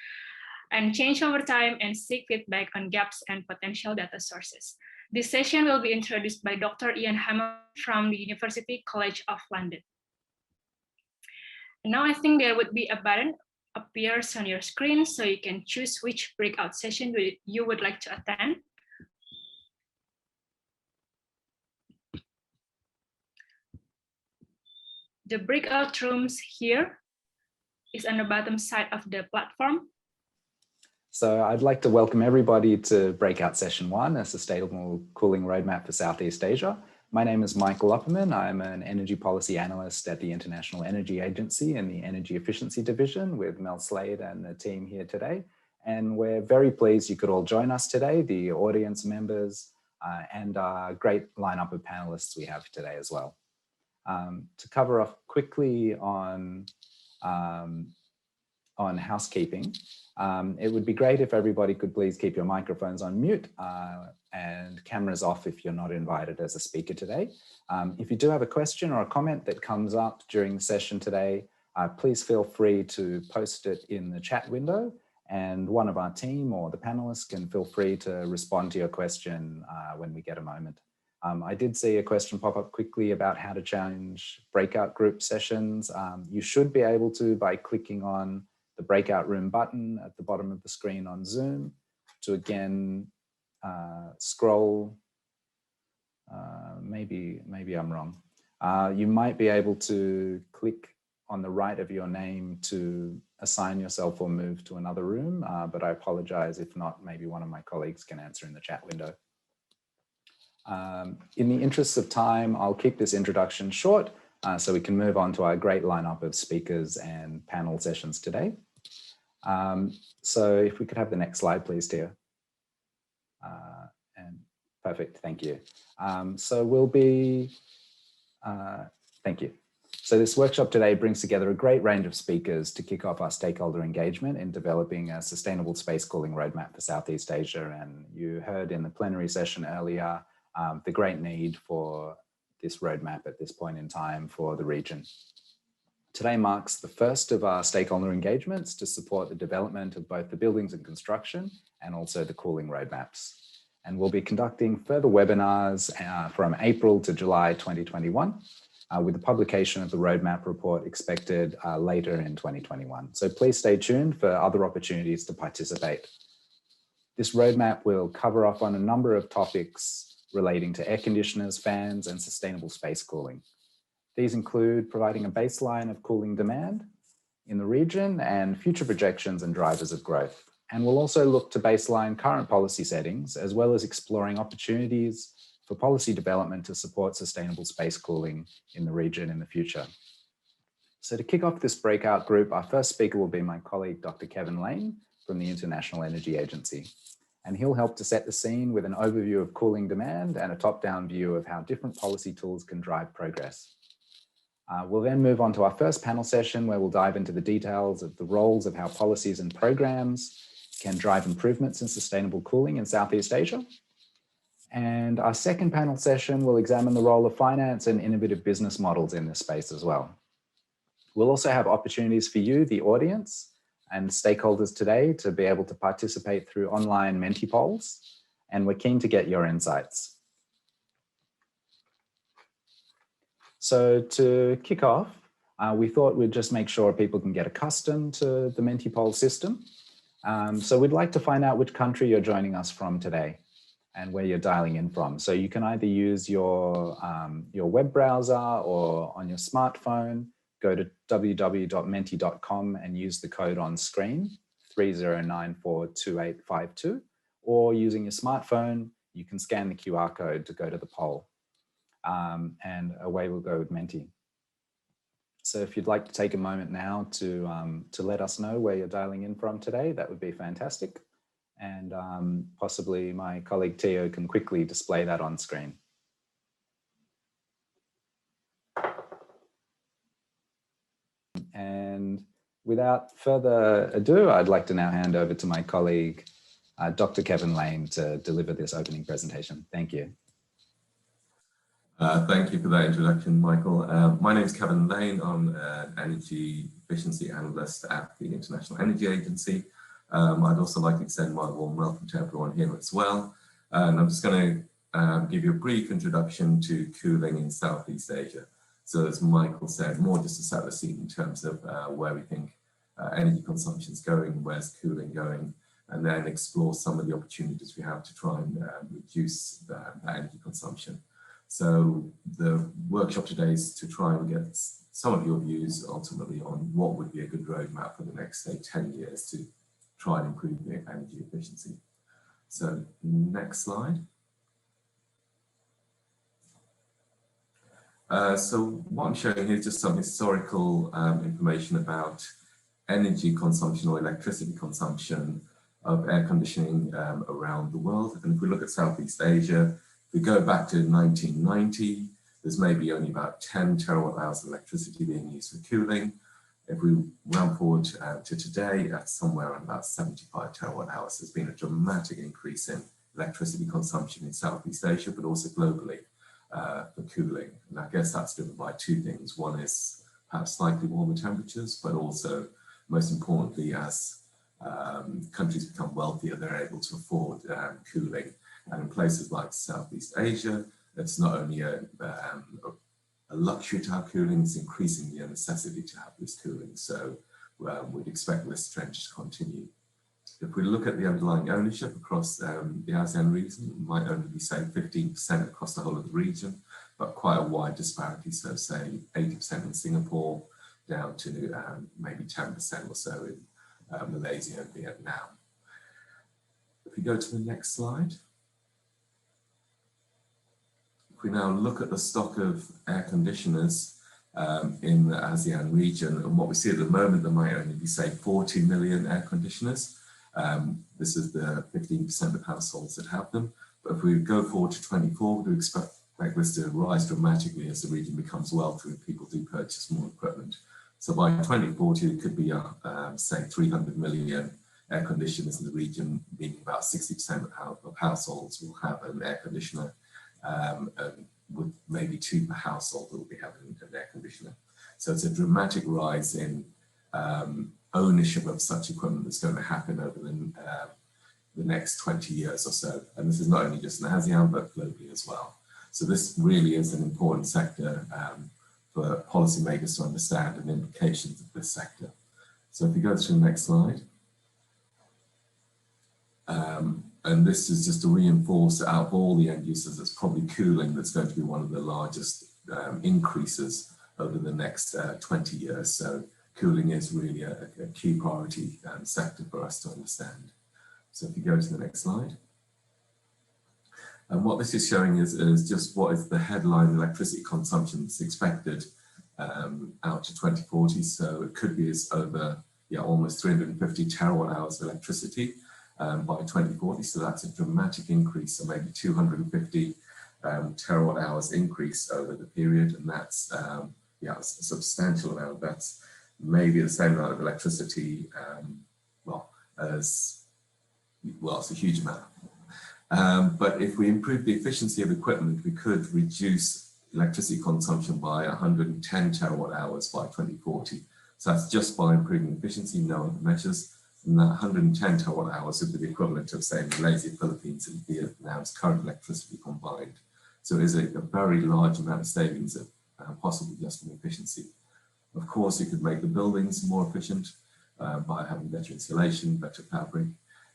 and change over time and seek feedback on gaps and potential data sources. This session will be introduced by Dr. Ian Hamilton from the University College of London. And now I think there would be a button appears on your screen, so you can choose which breakout session you would like to attend. The breakout rooms here is on the bottom side of the platform. So I'd like to welcome everybody to Breakout Session 1, a Sustainable Cooling Roadmap for Southeast Asia. My name is Michael Upperman. I'm an energy policy analyst at the International Energy Agency in the Energy Efficiency Division with Mel Slade and the team here today. And we're very pleased you could all join us today, the audience members and our great lineup of panelists we have today as well. To cover off quickly on housekeeping, it would be great if everybody could please keep your microphones on mute and cameras off if you're not invited as a speaker today. If you do have a question or a comment that comes up during the session today, please feel free to post it in the chat window, and one of our team or the panelists can feel free to respond to your question when we get a moment. I did see a question pop up quickly about how to change breakout group sessions. You should be able to by clicking on the breakout room button at the bottom of the screen on Zoom to again scroll. Maybe I'm wrong. You might be able to click on the right of your name to assign yourself or move to another room, but I apologize if not, maybe one of my colleagues can answer in the chat window. In the interest of time, I'll keep this introduction short so we can move on to our great lineup of speakers and panel sessions today. So if we could have the next slide, please, Tia. And perfect, thank you. So we'll be, thank you. So this workshop today brings together a great range of speakers to kick off our stakeholder engagement in developing a sustainable space cooling roadmap for Southeast Asia. And you heard in the plenary session earlier, the great need for this roadmap at this point in time for the region. Today marks the first of our stakeholder engagements to support the development of both the buildings and construction and also the cooling roadmaps. And we'll be conducting further webinars from April to July 2021 with the publication of the roadmap report expected later in 2021. So please stay tuned for other opportunities to participate. This roadmap will cover off on a number of topics relating to air conditioners, fans, and sustainable space cooling. These include providing a baseline of cooling demand in the region and future projections and drivers of growth. And we'll also look to baseline current policy settings, as well as exploring opportunities for policy development to support sustainable space cooling in the region in the future. So to kick off this breakout group, our first speaker will be my colleague, Dr. Kevin Lane from the International Energy Agency. And he'll help to set the scene with an overview of cooling demand and a top-down view of how different policy tools can drive progress. We'll then move on to our first panel session where we'll dive into the details of the roles of how policies and programs can drive improvements in sustainable cooling in Southeast Asia. And our second panel session will examine the role of finance and innovative business models in this space as well. We'll also have opportunities for you, the audience, and stakeholders today to be able to participate through online Menti polls, and we're keen to get your insights. So to kick off, we thought we'd just make sure people can get accustomed to the Menti poll system. So we'd like to find out which country you're joining us from today and where you're dialing in from. So you can either use your web browser or on your smartphone, go to www.menti.com and use the code on screen, 30942852, or using your smartphone, you can scan the QR code to go to the poll. And away we'll go with Menti. So if you'd like to take a moment now to let us know where you're dialing in from today, that would be fantastic. And possibly my colleague Theo can quickly display that on screen. And without further ado, I'd like to now hand over to my colleague, Dr. Kevin Lane, to deliver this opening presentation. Thank you. Thank you for that introduction, Michael. My name is Kevin Lane. I'm an energy efficiency analyst at the International Energy Agency. I'd also like to extend my warm welcome to everyone here as well. And I'm just going to give you a brief introduction to cooling in Southeast Asia. So as Michael said, more just to set the scene in terms of where we think energy consumption is going, where's cooling going, and then explore some of the opportunities we have to try and reduce that energy consumption. So the workshop today is to try and get some of your views ultimately on what would be a good roadmap for the next, say, 10 years to try and improve the energy efficiency. So next slide. So what I'm showing here is just some historical information about energy consumption or electricity consumption of air conditioning around the world. And if we look at Southeast Asia, if we go back to 1990, there's maybe only about 10 terawatt hours of electricity being used for cooling. If we run forward to today, that's somewhere around about 75 terawatt hours. There's been a dramatic increase in electricity consumption in Southeast Asia, but also globally for cooling. And I guess that's driven by two things. One is perhaps slightly warmer temperatures, but also, most importantly, as countries become wealthier, they're able to afford cooling. And in places like Southeast Asia, it's not only a luxury to have cooling, it's increasingly a necessity to have this cooling. So we'd expect this trend to continue. If we look at the underlying ownership across the ASEAN region, it might only be, say, 15% across the whole of the region, but quite a wide disparity. So say 80% in Singapore, down to maybe 10% or so in Malaysia and Vietnam. If we go to the next slide. If we now look at the stock of air conditioners in the ASEAN region, and what we see at the moment, there might only be, say, 40 million air conditioners. This is the 15% of households that have them. But if we go forward to 24, we expect this to rise dramatically as the region becomes wealthier and people do purchase more equipment. So by 2040, it could be, say, 300 million air conditioners in the region, meaning about 60% of households will have an air conditioner, with maybe 2 per household that will be having an air conditioner. So it's a dramatic rise in ownership of such equipment that's going to happen over the next 20 years or so. And this is not only just in ASEAN, but globally as well. So this really is an important sector for policymakers to understand and implications of this sector. So if you go to the next slide. And this is just to reinforce that out of all the end users, it's probably cooling that's going to be one of the largest increases over the next 20 years. So cooling is really a key priority sector for us to understand. So if you go to the next slide. And what this is showing is just what is the headline electricity consumption that's expected out to 2040. So it could be as over almost 350 terawatt hours of electricity by 2040. So that's a dramatic increase, so maybe 250 terawatt hours increase over the period. And that's a substantial amount. That's maybe the same amount of electricity, it's a huge amount. But if we improve the efficiency of equipment, we could reduce electricity consumption by 110 terawatt hours by 2040. So that's just by improving efficiency, no other measures. And that 110 terawatt hours would be the equivalent of, say, Malaysia, Philippines, and Vietnam's current electricity combined. So it is a very large amount of savings possible just from efficiency. Of course, you could make the buildings more efficient by having better insulation, better fabric.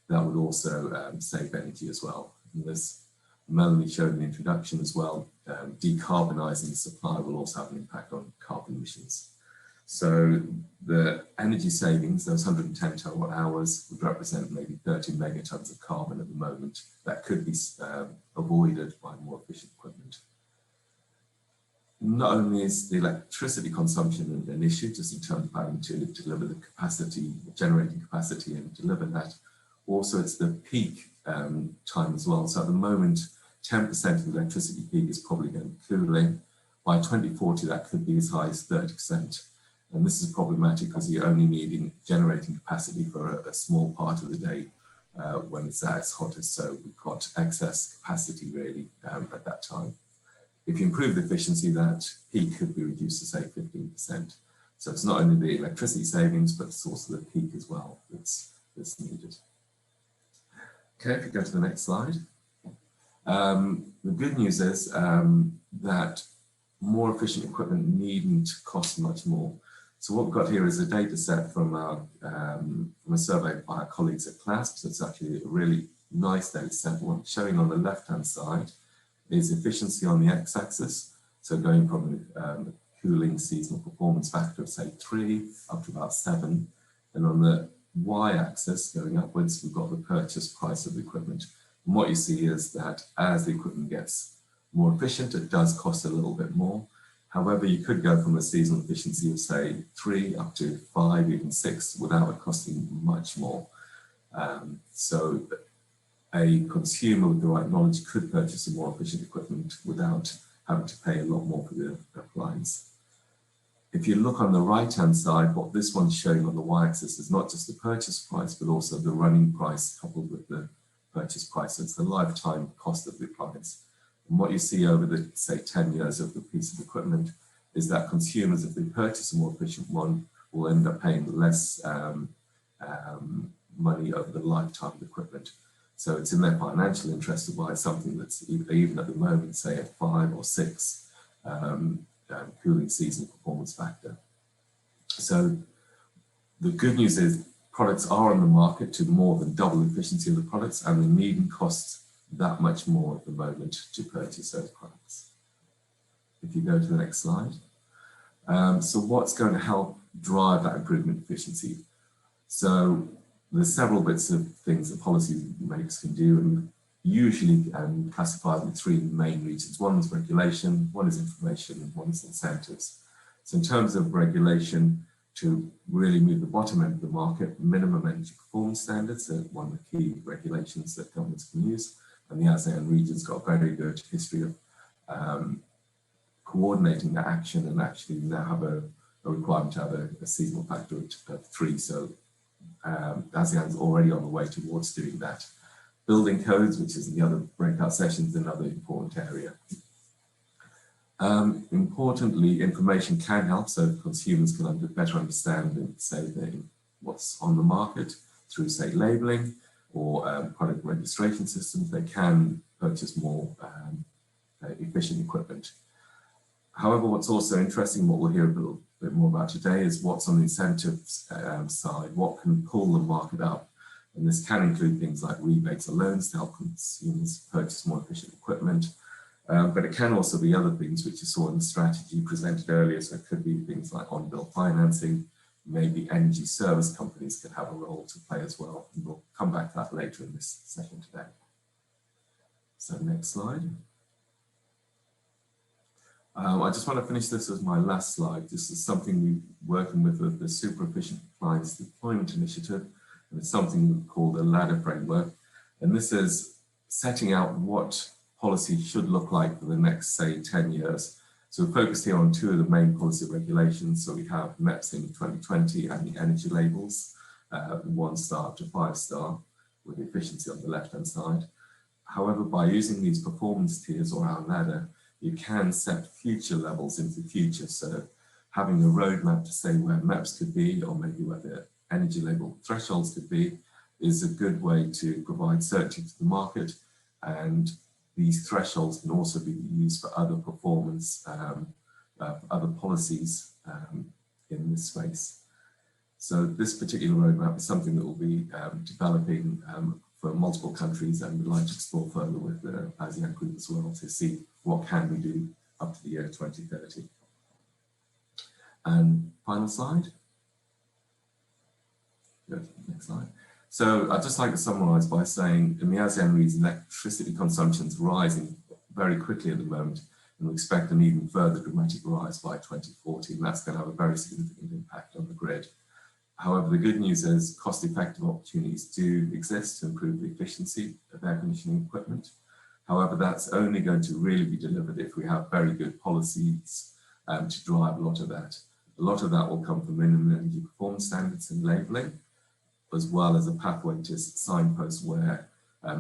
That would also save energy as well. And as Melanie showed in the introduction as well, decarbonising the supply will also have an impact on carbon emissions. So the energy savings, those 110 terawatt hours, would represent maybe 30 megatons of carbon at the moment that could be avoided by more efficient equipment. Not only is the electricity consumption an issue, just in terms of having to deliver the capacity, generating capacity and deliver that, also it's the peak time as well. So at the moment, 10% of the electricity peak is probably going to be cooling. By 2040, that could be as high as 30%. And this is problematic because you're only needing generating capacity for a small part of the day when it's at its hottest. So we've got excess capacity really at that time. If you improve the efficiency, that peak could be reduced to, say, 15%. So it's not only the electricity savings, but it's also the peak as well that's needed. Okay, if you go to the next slide. The good news is that more efficient equipment needn't cost much more. So what we've got here is a data set from a survey by our colleagues at CLASP. So it's actually a really nice data set. What showing on the left-hand side is efficiency on the x-axis. So going from cooling seasonal performance factor of say 3 up to about 7. And on the y-axis going upwards, we've got the purchase price of the equipment. And what you see is that as the equipment gets more efficient, it does cost a little bit more. However, you could go from a seasonal efficiency of say 3 up to 5, even 6 without it costing much more. So a consumer with the right knowledge could purchase a more efficient equipment without having to pay a lot more for the appliance. If you look on the right-hand side, what this one's showing on the y-axis is not just the purchase price, but also the running price coupled with the purchase price. So it's the lifetime cost of the appliance. And what you see over the, say, 10 years of the piece of equipment is that consumers, if they purchase a more efficient one, will end up paying less money over the lifetime of the equipment. So it's in their financial interest to buy something that's even at the moment, say, at 5 or 6 cooling season performance factor. So the good news is products are on the market to more than double the efficiency of the products, and they needn't cost that much more at the moment to purchase those products. If you go to the next slide. So what's going to help drive that improvement in efficiency? So there's several bits of things that policymakers can do, and usually classified in 3 main regions. One is regulation, one is information, and one is incentives. So in terms of regulation, to really move the bottom end of the market, minimum energy performance standards are one of the key regulations that governments can use. And the ASEAN region's got a very good history of coordinating that action, and actually now have a requirement to have a seasonal factor of 3. So ASEAN's already on the way towards doing that. Building codes, which is in the other breakout sessions, another important area. Importantly, information can help, so consumers can better understand and say what's on the market through, say, labeling or product registration systems. They can purchase more efficient equipment. However, what's also interesting, what we'll hear a little bit more about today, is what's on the incentives side, what can pull the market up. And this can include things like rebates or loans to help consumers purchase more efficient equipment. But it can also be other things which you saw in the strategy presented earlier. So it could be things like on-bill financing, maybe energy service companies could have a role to play as well. And we'll come back to that later in this session today. So next slide. I just want to finish this as my last slide. This is something we're working with the Super Efficient Appliance Deployment Initiative, and it's something called a ladder framework. And this is setting out what policy should look like for the next, say, 10 years. So we're focused here on 2 of the main policy regulations. So we have MEPS in 2020 and the energy labels, 1-star to 5-star, with efficiency on the left-hand side. However, by using these performance tiers or our ladder, you can set future levels into the future. So having a roadmap to say where MEPS could be, or maybe where the energy label thresholds could be, is a good way to provide certainty to the market. And these thresholds can also be used for other performance, other policies in this space. So this particular roadmap is something that will be developing for multiple countries, and we'd like to explore further with the ASEAN group as well to see what can we do up to the year 2030. And final slide. Good, next slide. So I'd just like to summarize by saying in the ASEAN region, electricity consumption is rising very quickly at the moment, and we expect an even further dramatic rise by 2040, and that's going to have a very significant impact on the grid. However, the good news is cost-effective opportunities do exist to improve the efficiency of air conditioning equipment. However, that's only going to really be delivered if we have very good policies to drive a lot of that. A lot of that will come from minimum energy performance standards and labeling, as well as a pathway to signpost where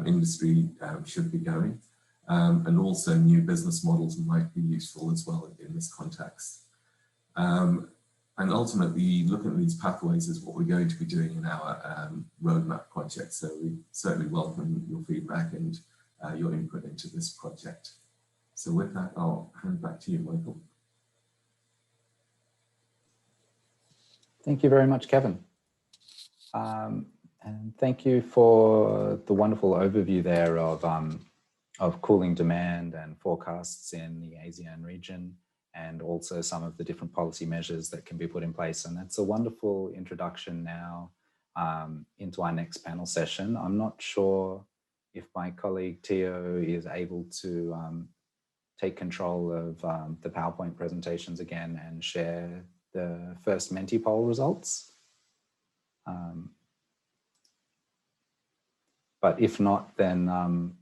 industry should be going. And also new business models might be useful as well in this context. And ultimately, looking at these pathways is what we're going to be doing in our roadmap project. So we certainly welcome your feedback and your input into this project. So with that, I'll hand back to you, Michael. Thank you very much, Kevin. And thank you for the wonderful overview there of cooling demand and forecasts in the ASEAN region, and also some of the different policy measures that can be put in place. And that's a wonderful introduction now into our next panel session. I'm not sure if my colleague Tio is able to take control of the PowerPoint presentations again and share the first Menti poll results. But if not, then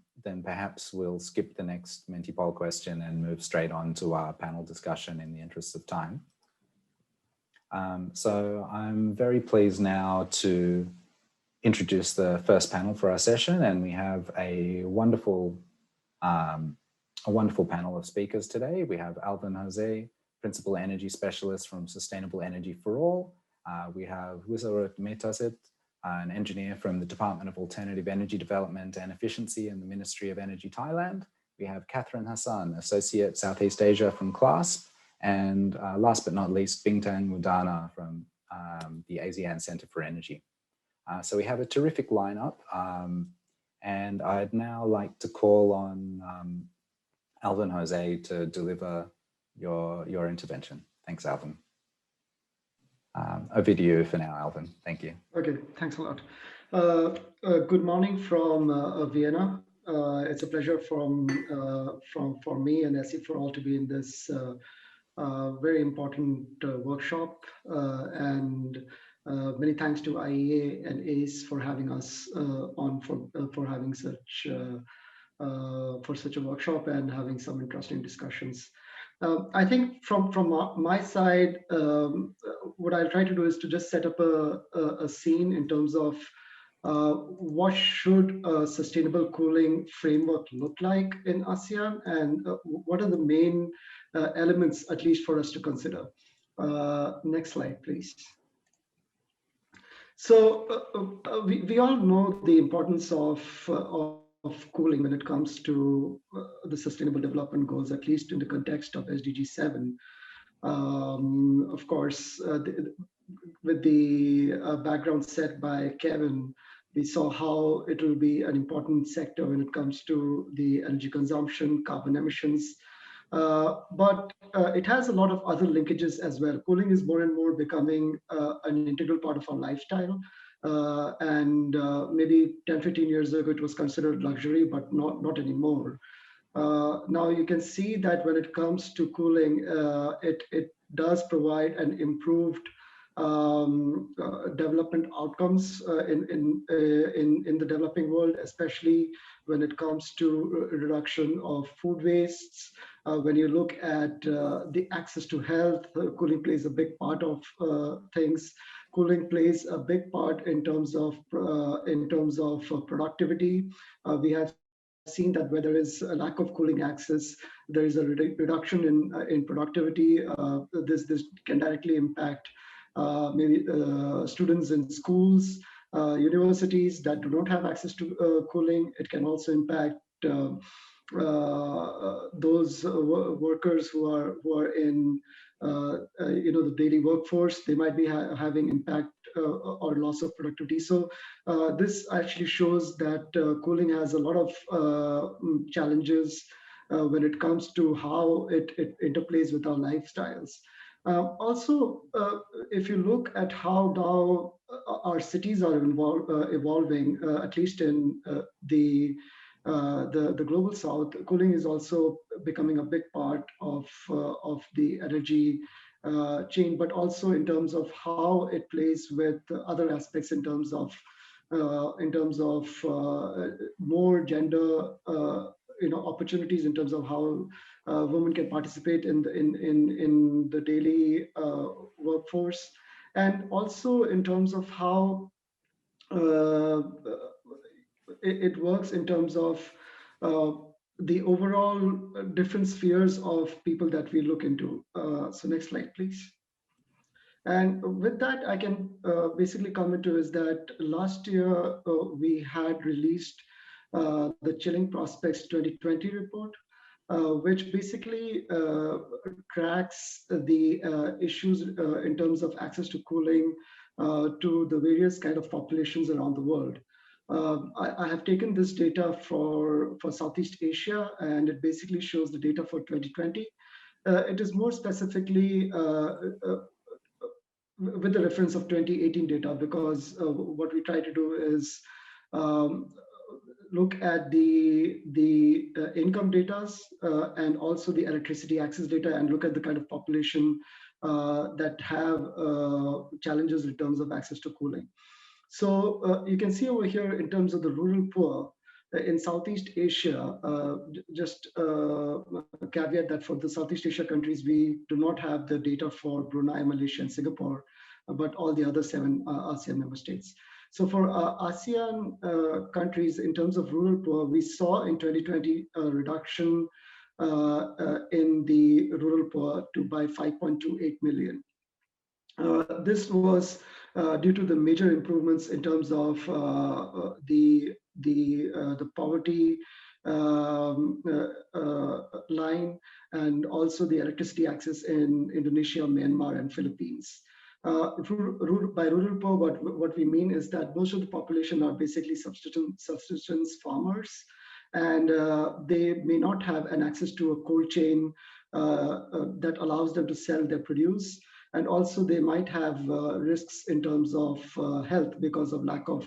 perhaps we'll skip the next Menti poll question and move straight on to our panel discussion in the interest of time. So I'm very pleased now to introduce the first panel for our session, and we have a wonderful panel of speakers today. We have Alvin Jose, Principal Energy Specialist from Sustainable Energy for All. We have Wisarut Metasit, an engineer from the Department of Alternative Energy Development and Efficiency in the Ministry of Energy, Thailand. We have Catherine Hassan, Associate Southeast Asia from CLASP. And last but not least, Bingtang Mudana from the ASEAN Center for Energy. So we have a terrific lineup. And I'd now like to call on Alvin Jose to deliver your intervention. Thanks, Alvin. Over to you for now, Alvin. Thank you. Okay, thanks a lot. Good morning from Vienna. It's a pleasure for me and SE for all to be in this very important workshop, and many thanks to IEA and ACE for having us on for having such a workshop and having some interesting discussions. I think from my side, what I'll try to do is to just set up a scene in terms of what should a sustainable cooling framework look like in ASEAN, and what are the main elements, at least for us to consider. Next slide, please. So we all know the importance of cooling when it comes to the Sustainable Development Goals, at least in the context of SDG 7. Of course, with the background set by Kevin, we saw how it will be an important sector when it comes to the energy consumption, carbon emissions. But it has a lot of other linkages as well. Cooling is more and more becoming an integral part of our lifestyle. And maybe 10, 15 years ago, it was considered luxury, but not anymore. Now you can see that when it comes to cooling, it does provide an improved development outcomes in the developing world, especially when it comes to reduction of food wastes. When you look at the access to health, cooling plays a big part of things. Cooling plays a big part in terms of productivity. We have seen that where there is a lack of cooling access, there is a reduction in productivity. This can directly impact maybe students in schools, universities that do not have access to cooling. It can also impact those workers who are in the daily workforce. They might be having impact or loss of productivity. So this actually shows that cooling has a lot of challenges when it comes to how it interplays with our lifestyles. Also, if you look at how now our cities are evolving, at least in the global south, cooling is also becoming a big part of the energy chain, but also in terms of how it plays with other aspects in terms of more gender opportunities, in terms of how women can participate in the daily workforce, and also in terms of how it works in terms of the overall different spheres of people that we look into. So next slide, please. And with that, I can basically comment to is that last year we had released the Chilling Prospects 2020 report. which basically tracks the issues in terms of access to cooling to the various kind of populations around the world. I have taken this data for Southeast Asia, and it basically shows the data for 2020. It is more specifically with the reference of 2018 data, because what we try to do is look at the income data and also the electricity access data, and look at the kind of population that have challenges in terms of access to cooling. So you can see over here in terms of the rural poor in Southeast Asia, just a caveat that for the Southeast Asia countries, we do not have the data for Brunei, Malaysia, and Singapore, but all the other 7 ASEAN member states. So for ASEAN countries, in terms of rural poor, we saw in 2020 a reduction in the rural poor to by 5.28 million. This was due to the major improvements in terms of the poverty line, and also the electricity access in Indonesia, Myanmar, and Philippines. By rural poor, what we mean is that most of the population are basically subsistence farmers, and they may not have an access to a cold chain that allows them to sell their produce. And also they might have risks in terms of health because of lack of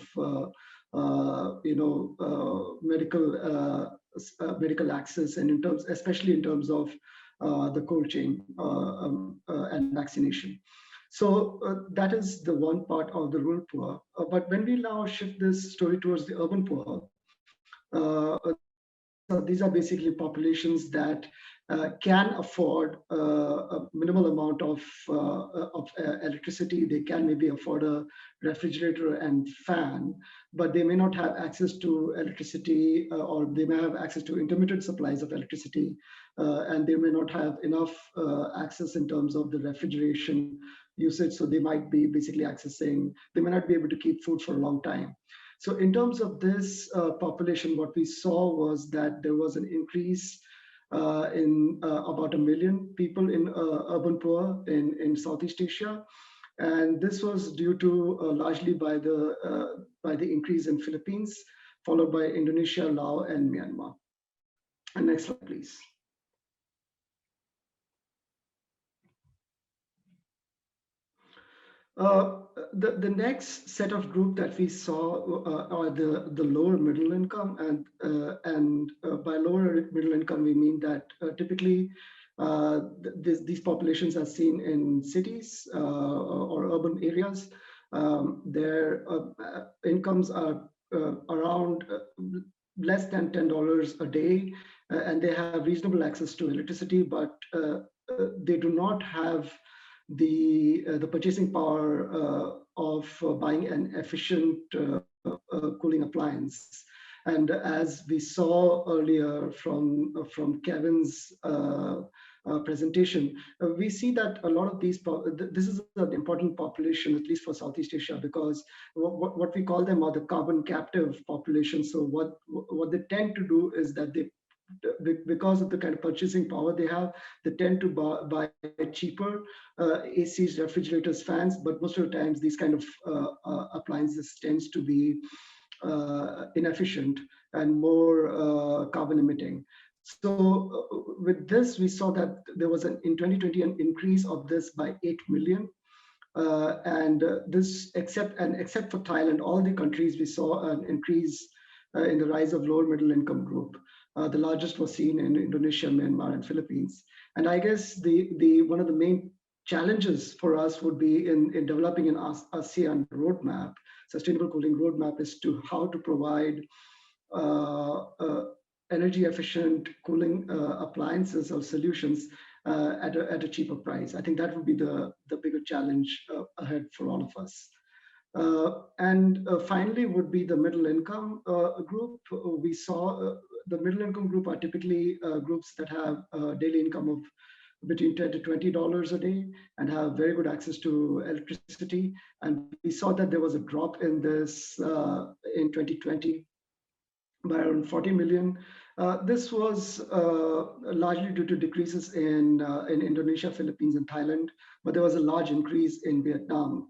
medical access, and in terms, especially in terms of the cold chain and vaccination. So that is the one part of the rural poor. But when we now shift this story towards the urban poor, these are basically populations that can afford a minimal amount of electricity. They can maybe afford a refrigerator and fan, but they may not have access to electricity, or they may have access to intermittent supplies of electricity, and they may not have enough access in terms of the refrigeration usage. So they might be basically they may not be able to keep food for a long time. So in terms of this population, what we saw was that there was an increase in about 1 million people in urban poor in Southeast Asia. And this was due to largely by the increase in Philippines, followed by Indonesia, Laos, and Myanmar. And next slide, please. The next set of group that we saw are the lower middle income, and by lower middle income we mean that typically these populations are seen in cities or urban areas. Their incomes are around less than $10 a day, and they have reasonable access to electricity, but they do not have the purchasing power of buying an efficient cooling appliance. And as we saw earlier from Kevin's presentation, we see that a lot of these, this is an important population, at least for Southeast Asia, because what we call them are the carbon captive population. So what they tend to do is that they, because of the kind of purchasing power they have, they tend to buy cheaper ACs, refrigerators, fans, but most of the times these kind of appliances tends to be inefficient and more carbon emitting. So with this, we saw that there was in 2020 an increase of this by 8 million. This, except for Thailand, all the countries we saw an increase in the rise of lower middle income group. The largest was seen in Indonesia, Myanmar, and Philippines. And I guess one of the main challenges for us would be in developing an ASEAN roadmap, sustainable cooling roadmap, is to how to provide energy efficient cooling appliances or solutions at a cheaper price. I think that would be the bigger challenge ahead for all of us. Finally would be the middle income group. We saw the middle income group are typically groups that have a daily income of between $10 to $20 a day and have very good access to electricity. And we saw that there was a drop in this in 2020 by around 40 million. This was largely due to decreases in Indonesia, Philippines, and Thailand, but there was a large increase in Vietnam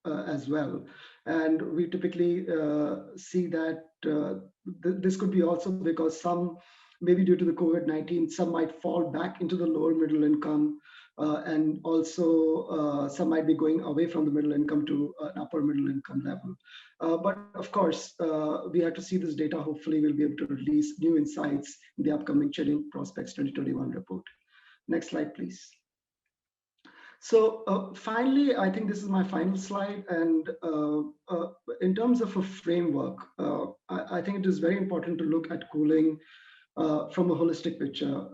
as well. And we typically see that this could be also because some, maybe due to the COVID-19, some might fall back into the lower middle income, and also some might be going away from the middle income to an upper middle income level. But of course, we have to see this data. Hopefully, we'll be able to release new insights in the upcoming Changing Prospects 2021 report. Next slide, please. So finally, I think this is my final slide. And in terms of a framework, I think it is very important to look at cooling from a holistic picture.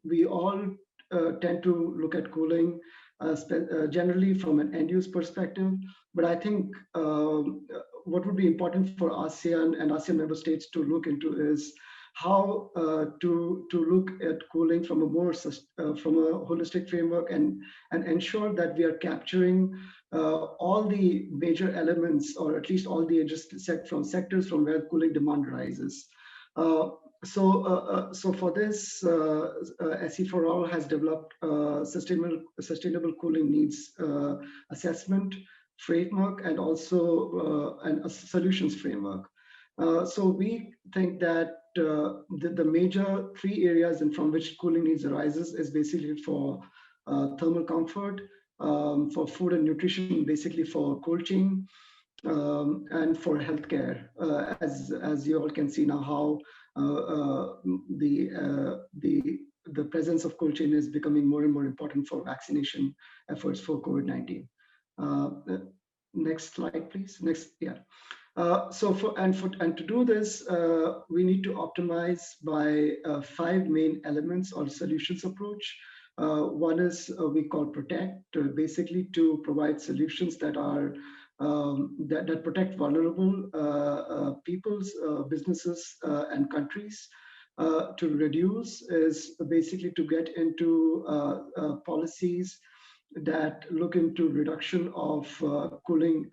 We all tend to look at cooling generally from an end-use perspective, but I think what would be important for ASEAN and ASEAN member states to look into is how to look at cooling from a more from a holistic framework and ensure that we are capturing all the major elements, or at least all the from sectors from where cooling demand rises. So for this, SE for All has developed sustainable cooling needs assessment framework, and also a solutions framework. So we think that the major three areas and from which cooling needs arises is basically for thermal comfort, for food and nutrition, basically for cold chain, and for healthcare, as you all can see now how the presence of cold chain is becoming more and more important for vaccination efforts for COVID-19. Next slide, please. Next, yeah. So to do this, we need to optimize by 5 main elements or solutions approach. One is we call protect, basically to provide solutions that are that protect vulnerable peoples, businesses, and countries. To reduce is basically to get into policies that look into reduction of cooling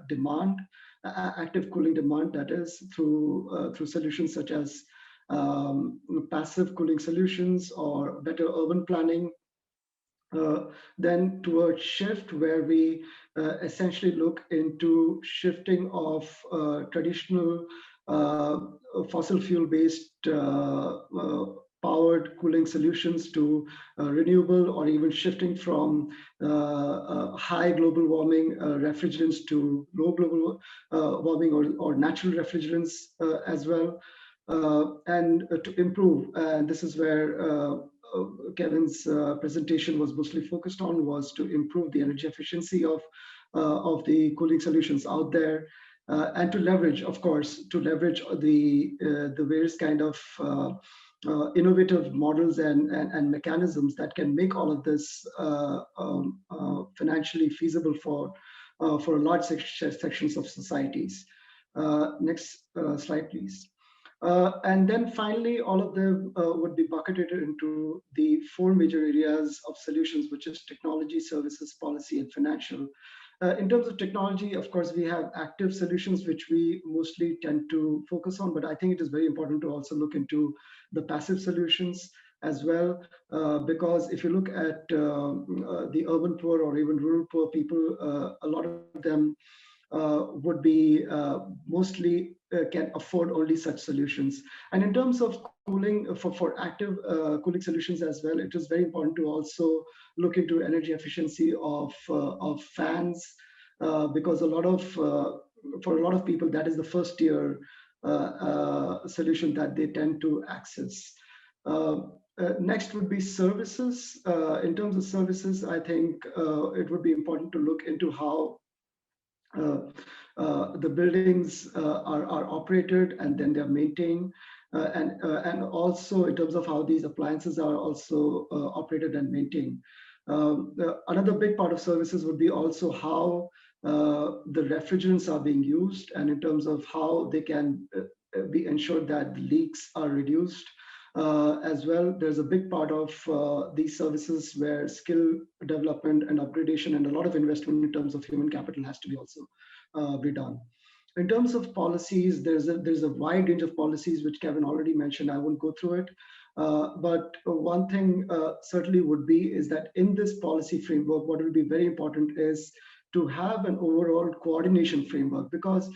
demand, active cooling demand, that is through solutions such as passive cooling solutions or better urban planning. Then towards shift, where we essentially look into shifting of traditional fossil fuel based powered cooling solutions to renewable, or even shifting from high global warming refrigerants to low global warming or natural refrigerants as well. And to improve, and this is where Kevin's presentation was mostly focused on, was to improve the energy efficiency of the cooling solutions out there, and to leverage, of course, the various kind of innovative models and mechanisms that can make all of this financially feasible for large sections of societies. Next slide, please. And then finally, all of them would be bucketed into the 4 major areas of solutions, which is technology, services, policy, and financial. In terms of technology, of course, we have active solutions, which we mostly tend to focus on, but I think it is very important to also look into the passive solutions as well, because if you look at the urban poor or even rural poor people, a lot of them would be mostly can afford only such solutions. And in terms of cooling, for active cooling solutions as well, it is very important to also look into energy efficiency of fans, because for a lot of people, that is the first tier solution that they tend to access. Next would be services. In terms of services, I think it would be important to look into how the buildings are operated and then they're maintained, and also in terms of how these appliances are also operated and maintained. Another big part of services would be also how the refrigerants are being used, and in terms of how they can be ensured that the leaks are reduced. As well, there's a big part of these services where skill development and upgradation and a lot of investment in terms of human capital has to be also be done. In terms of policies, there's a wide range of policies which Kevin already mentioned. I won't go through it. But one thing certainly would be is that in this policy framework, what will be very important is to have an overall coordination framework, because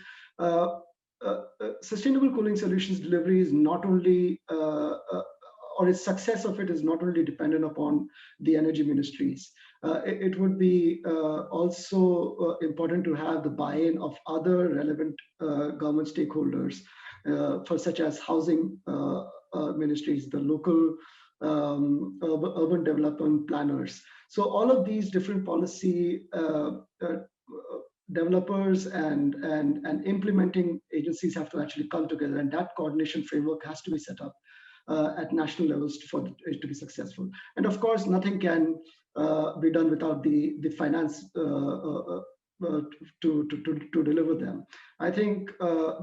sustainable cooling solutions delivery is not only or its success of it is not only dependent upon the energy ministries. It would be also important to have the buy-in of other relevant government stakeholders, for such as housing ministries, the local urban development planners. So all of these different policy developers and implementing agencies have to actually come together, and that coordination framework has to be set up at national levels for it to be successful. And of course, nothing can be done without the finance to deliver them. I think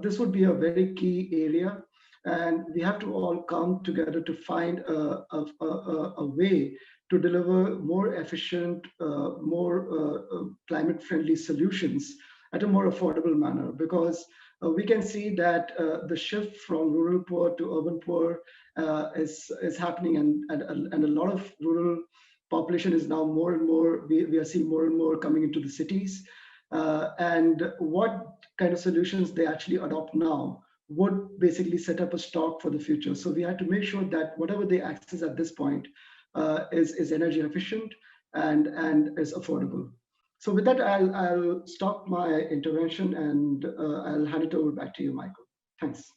this would be a very key area, and we have to all come together to find a way to deliver more efficient, more climate-friendly solutions at a more affordable manner, because we can see that the shift from rural poor to urban poor is happening, and a lot of rural population is now more and more, we are seeing more and more coming into the cities. And what kind of solutions they actually adopt now would basically set up a stock for the future. So we have to make sure that whatever they access at this point is energy efficient and is affordable. So with that, I'll stop my intervention, and I'll hand it over back to you, Michael. Thanks.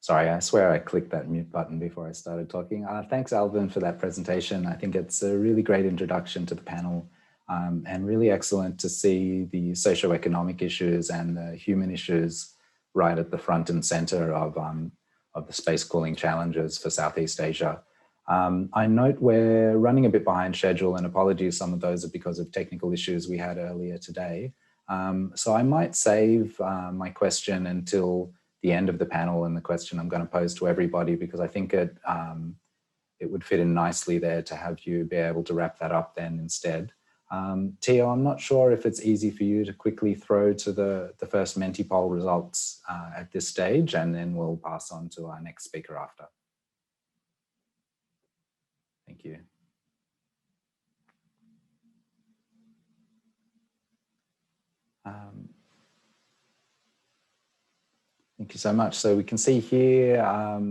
Sorry, I swear I clicked that mute button before I started talking. Thanks, Alvin, for that presentation. I think it's a really great introduction to the panel, and really excellent to see the socioeconomic issues and the human issues right at the front and center of the space cooling challenges for Southeast Asia. I note we're running a bit behind schedule, and apologies, some of those are because of technical issues we had earlier today. So I might save my question until the end of the panel and the question I'm going to pose to everybody, because I think it would fit in nicely there to have you be able to wrap that up then instead. Tio, I'm not sure if it's easy for you to quickly throw to the first Menti poll results at this stage, and then we'll pass on to our next speaker after. Thank you. Thank you so much. So we can see here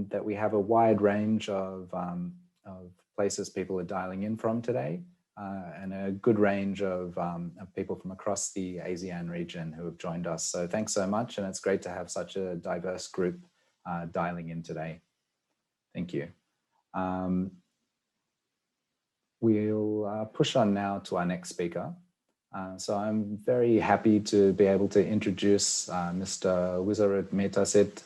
that we have a wide range of places people are dialing in from today, and a good range of people from across the ASEAN region who have joined us. So thanks so much, and it's great to have such a diverse group dialing in today. Thank you. We'll push on now to our next speaker. So I'm very happy to be able to introduce Mr. Wisarut Metasit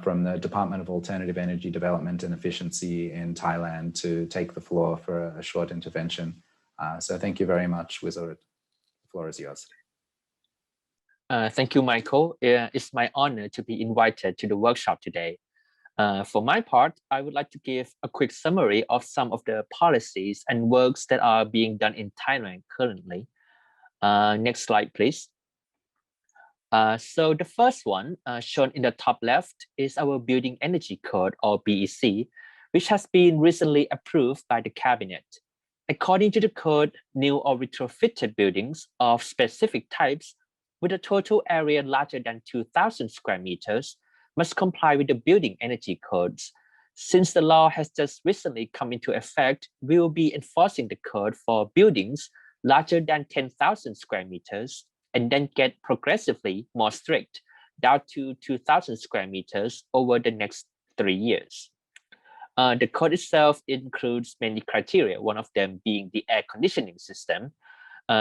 from the Department of Alternative Energy Development and Efficiency in Thailand to take the floor for a short intervention. So thank you very much, Wisarut. The floor is yours. Thank you, Michael. It's my honor to be invited to the workshop today. For my part, I would like to give a quick summary of some of the policies and works that are being done in Thailand currently. Next slide, please. So the first one shown in the top left is our Building Energy Code, or BEC, which has been recently approved by the cabinet. According to the code, new or retrofitted buildings of specific types with a total area larger than 2,000 square meters must comply with the building energy codes. Since the law has just recently come into effect, we will be enforcing the code for buildings larger than 10,000 square meters, and then get progressively more strict down to 2,000 square meters over the next 3 years. The code itself includes many criteria, one of them being the air conditioning system.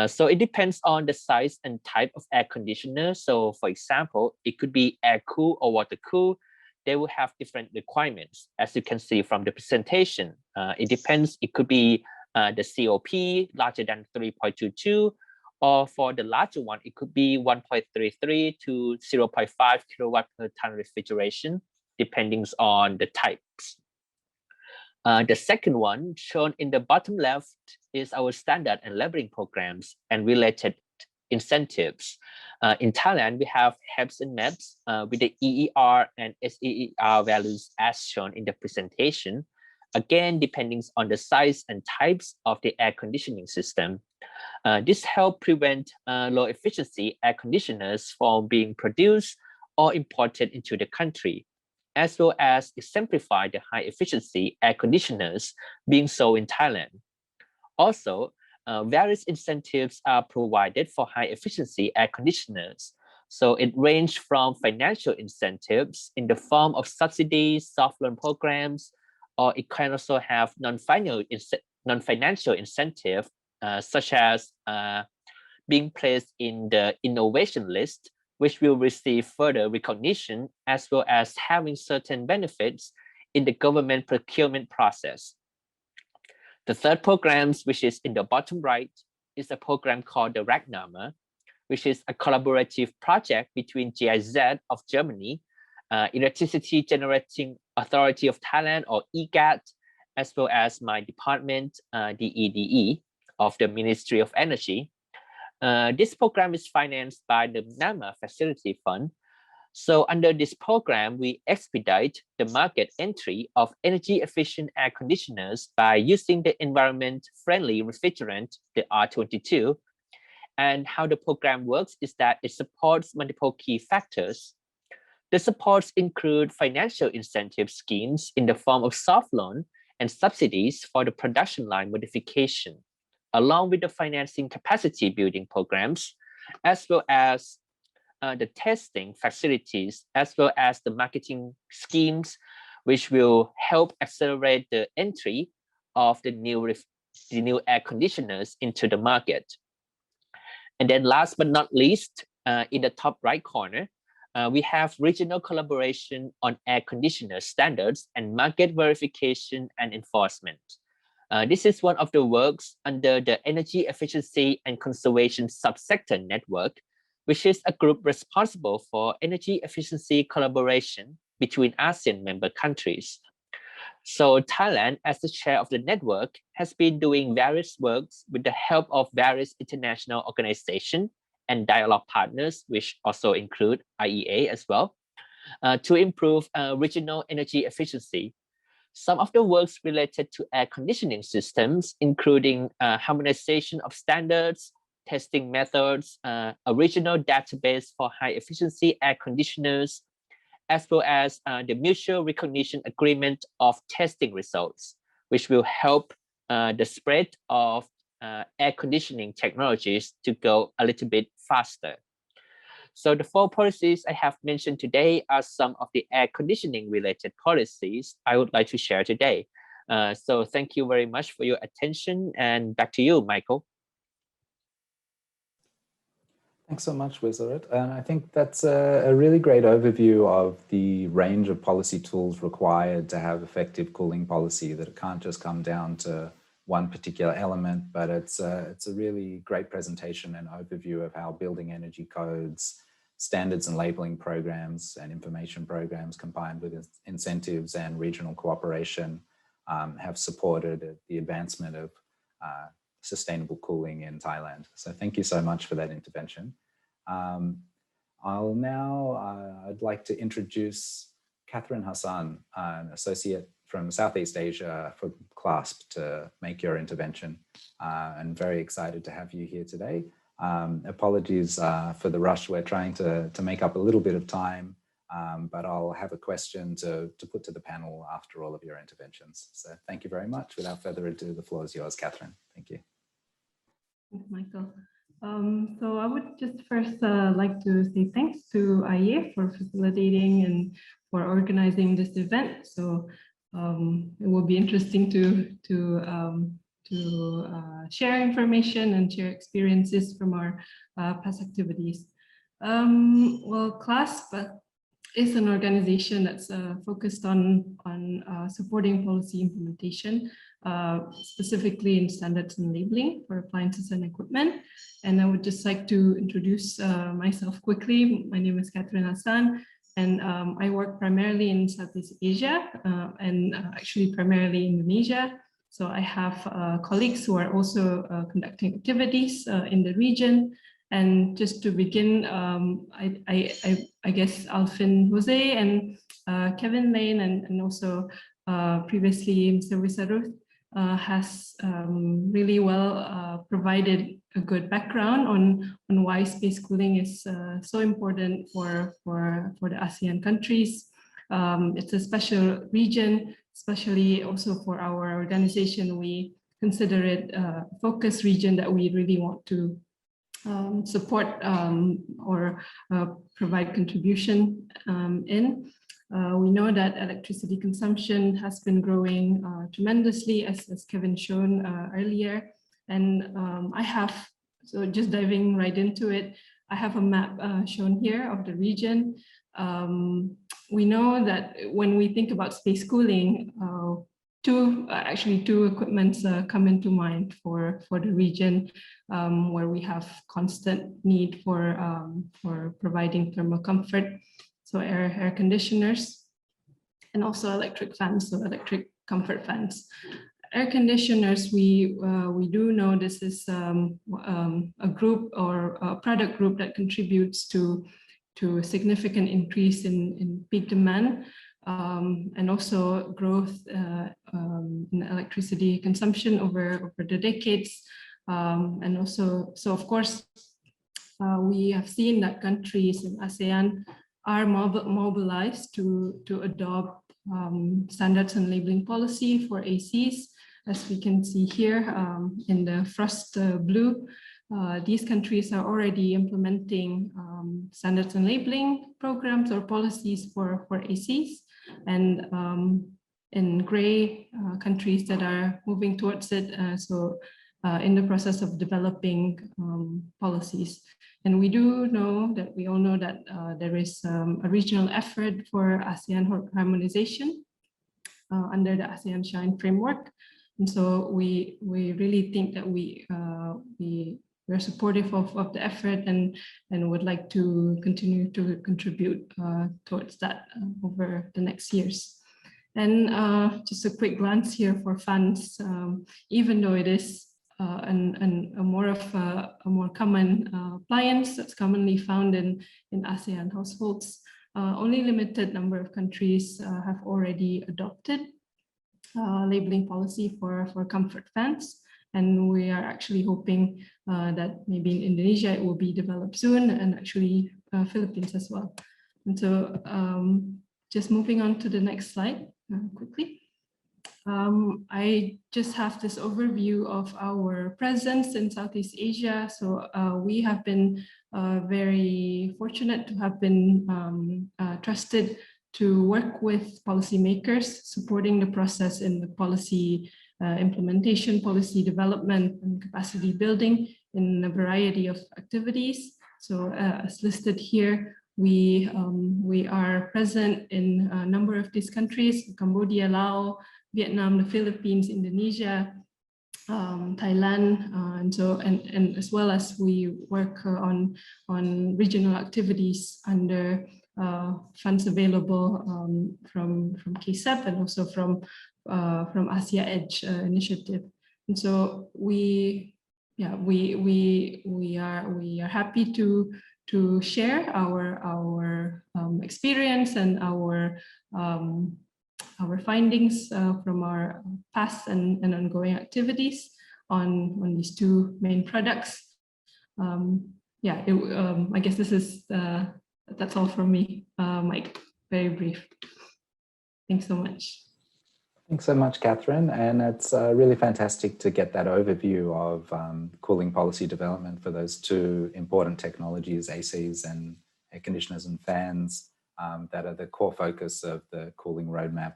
So it depends on the size and type of air conditioner. So for example, it could be air cool or water cool. They will have different requirements. As you can see from the presentation, it depends. It could be the COP larger than 3.22, or for the larger one, it could be 1.33 to 0.5 kilowatt per ton refrigeration, depending on the types. The second one, shown in the bottom left, is our standard and labeling programs and related incentives. In Thailand, we have HEPS and MEPS with the EER and SEER values as shown in the presentation. Again, depending on the size and types of the air conditioning system. This helps prevent low efficiency air conditioners from being produced or imported into the country, as well as exemplify the high efficiency air conditioners being sold in Thailand. Also, various incentives are provided for high efficiency air conditioners. So it ranges from financial incentives in the form of subsidies, soft loan programs, or it can also have non-financial incentive, such as being placed in the innovation list, which will receive further recognition, as well as having certain benefits in the government procurement process. The third program, which is in the bottom right, is a program called the Ragnama, which is a collaborative project between GIZ of Germany, Electricity Generating Authority of Thailand, or EGAT, as well as my department, the EDE of the Ministry of Energy. This program is financed by the NAMA Facility Fund. So under this program, we expedite the market entry of energy efficient air conditioners by using the environment-friendly refrigerant, the R22. And how the program works is that it supports multiple key factors. The supports include financial incentive schemes in the form of soft loan and subsidies for the production line modification, along with the financing capacity building programs, as well as the testing facilities, as well as the marketing schemes, which will help accelerate the entry of the new air conditioners into the market. And then last but not least, in the top right corner, we have regional collaboration on air conditioner standards and market verification and enforcement. This is one of the works under the Energy Efficiency and Conservation Subsector Network, which is a group responsible for energy efficiency collaboration between ASEAN member countries. So Thailand, as the chair of the network, has been doing various works with the help of various international organizations and dialogue partners, which also include IEA as well, to improve regional energy efficiency. Some of the works related to air conditioning systems, including harmonization of standards, testing methods, a regional database for high efficiency air conditioners, as well as the mutual recognition agreement of testing results, which will help the spread of air conditioning technologies to go a little bit faster. So the 4 policies I have mentioned today are some of the air conditioning related policies I would like to share today. So thank you very much for your attention, and back to you, Michael. Thanks so much, Wizard. And I think that's a really great overview of the range of policy tools required to have effective cooling policy, that it can't just come down to one particular element, but it's a really great presentation and overview of how building energy codes, standards and labeling programs and information programs combined with incentives and regional cooperation have supported the advancement of sustainable cooling in Thailand. So thank you so much for that intervention. I'd like to introduce Catherine Hassan, an associate from Southeast Asia for CLASP, to make your intervention. And very excited to have you here today. Apologies for the rush. We're trying to make up a little bit of time, but I'll have a question to put to the panel after all of your interventions. So thank you very much. Without further ado, the floor is yours, Catherine. Thank you. Thanks, Michael. So I would just first like to say thanks to IEA for facilitating and for organizing this event. So it will be interesting to share information and share experiences from our past activities. Well, CLASP is an organization that's focused on supporting policy implementation, specifically in standards and labeling for appliances and equipment. And I would just like to introduce myself quickly. My name is Catherine Hassan. And I work primarily in Southeast Asia and actually primarily Indonesia. So I have colleagues who are also conducting activities in the region. And just to begin, I guess Alvin Jose and Kevin Lane and also previously Mr. Wisaruth has really well provided a good background on why space cooling is so important for the ASEAN countries. It's a special region, especially also for our organization. We consider it a focus region that we really want to support or provide contribution in. We know that electricity consumption has been growing tremendously, as Kevin shown earlier. And I have, so just diving right into it, I have a map shown here of the region. We know that when we think about space cooling, actually two equipments come into mind for the region, where we have constant need for providing thermal comfort. So air conditioners and also electric fans, so electric comfort fans. Air conditioners, we do know this is a group or a product group that contributes to a significant increase in peak demand and also growth in electricity consumption over the decades. And also, so of course, we have seen that countries in ASEAN are mobilized to adopt standards and labeling policy for ACs. As we can see here in the frost blue, these countries are already implementing standards and labeling programs or policies for ACs. And in gray, countries that are moving towards it, in the process of developing policies. And we do know that, we all know that there is a regional effort for ASEAN harmonization under the ASEAN Shine framework. And so we really think that we're supportive of the effort and would like to continue to contribute towards that over the next years. And just a quick glance here for funds, even though it is a more common appliance that's commonly found in ASEAN households, only limited number of countries have already adopted labeling policy for comfort fans. And we are actually hoping that maybe in Indonesia it will be developed soon, and actually Philippines as well. And so just moving on to the next slide quickly. I just have this overview of our presence in Southeast Asia. So we have been very fortunate to have been trusted to work with policymakers, supporting the process in the policy implementation, policy development, and capacity building in a variety of activities. So as listed here, we are present in a number of these countries: Cambodia, Laos, Vietnam, the Philippines, Indonesia, Thailand, and as well as we work on regional activities under funds available from KSEP and also from Asia Edge initiative. And so we are happy to share our experience and our findings from our past and ongoing activities on these two main products. I guess this is that's all from me, Mike. Very brief. Thanks so much. Thanks so much, Catherine. And it's really fantastic to get that overview of cooling policy development for those two important technologies, ACs and air conditioners and fans, that are the core focus of the cooling roadmap,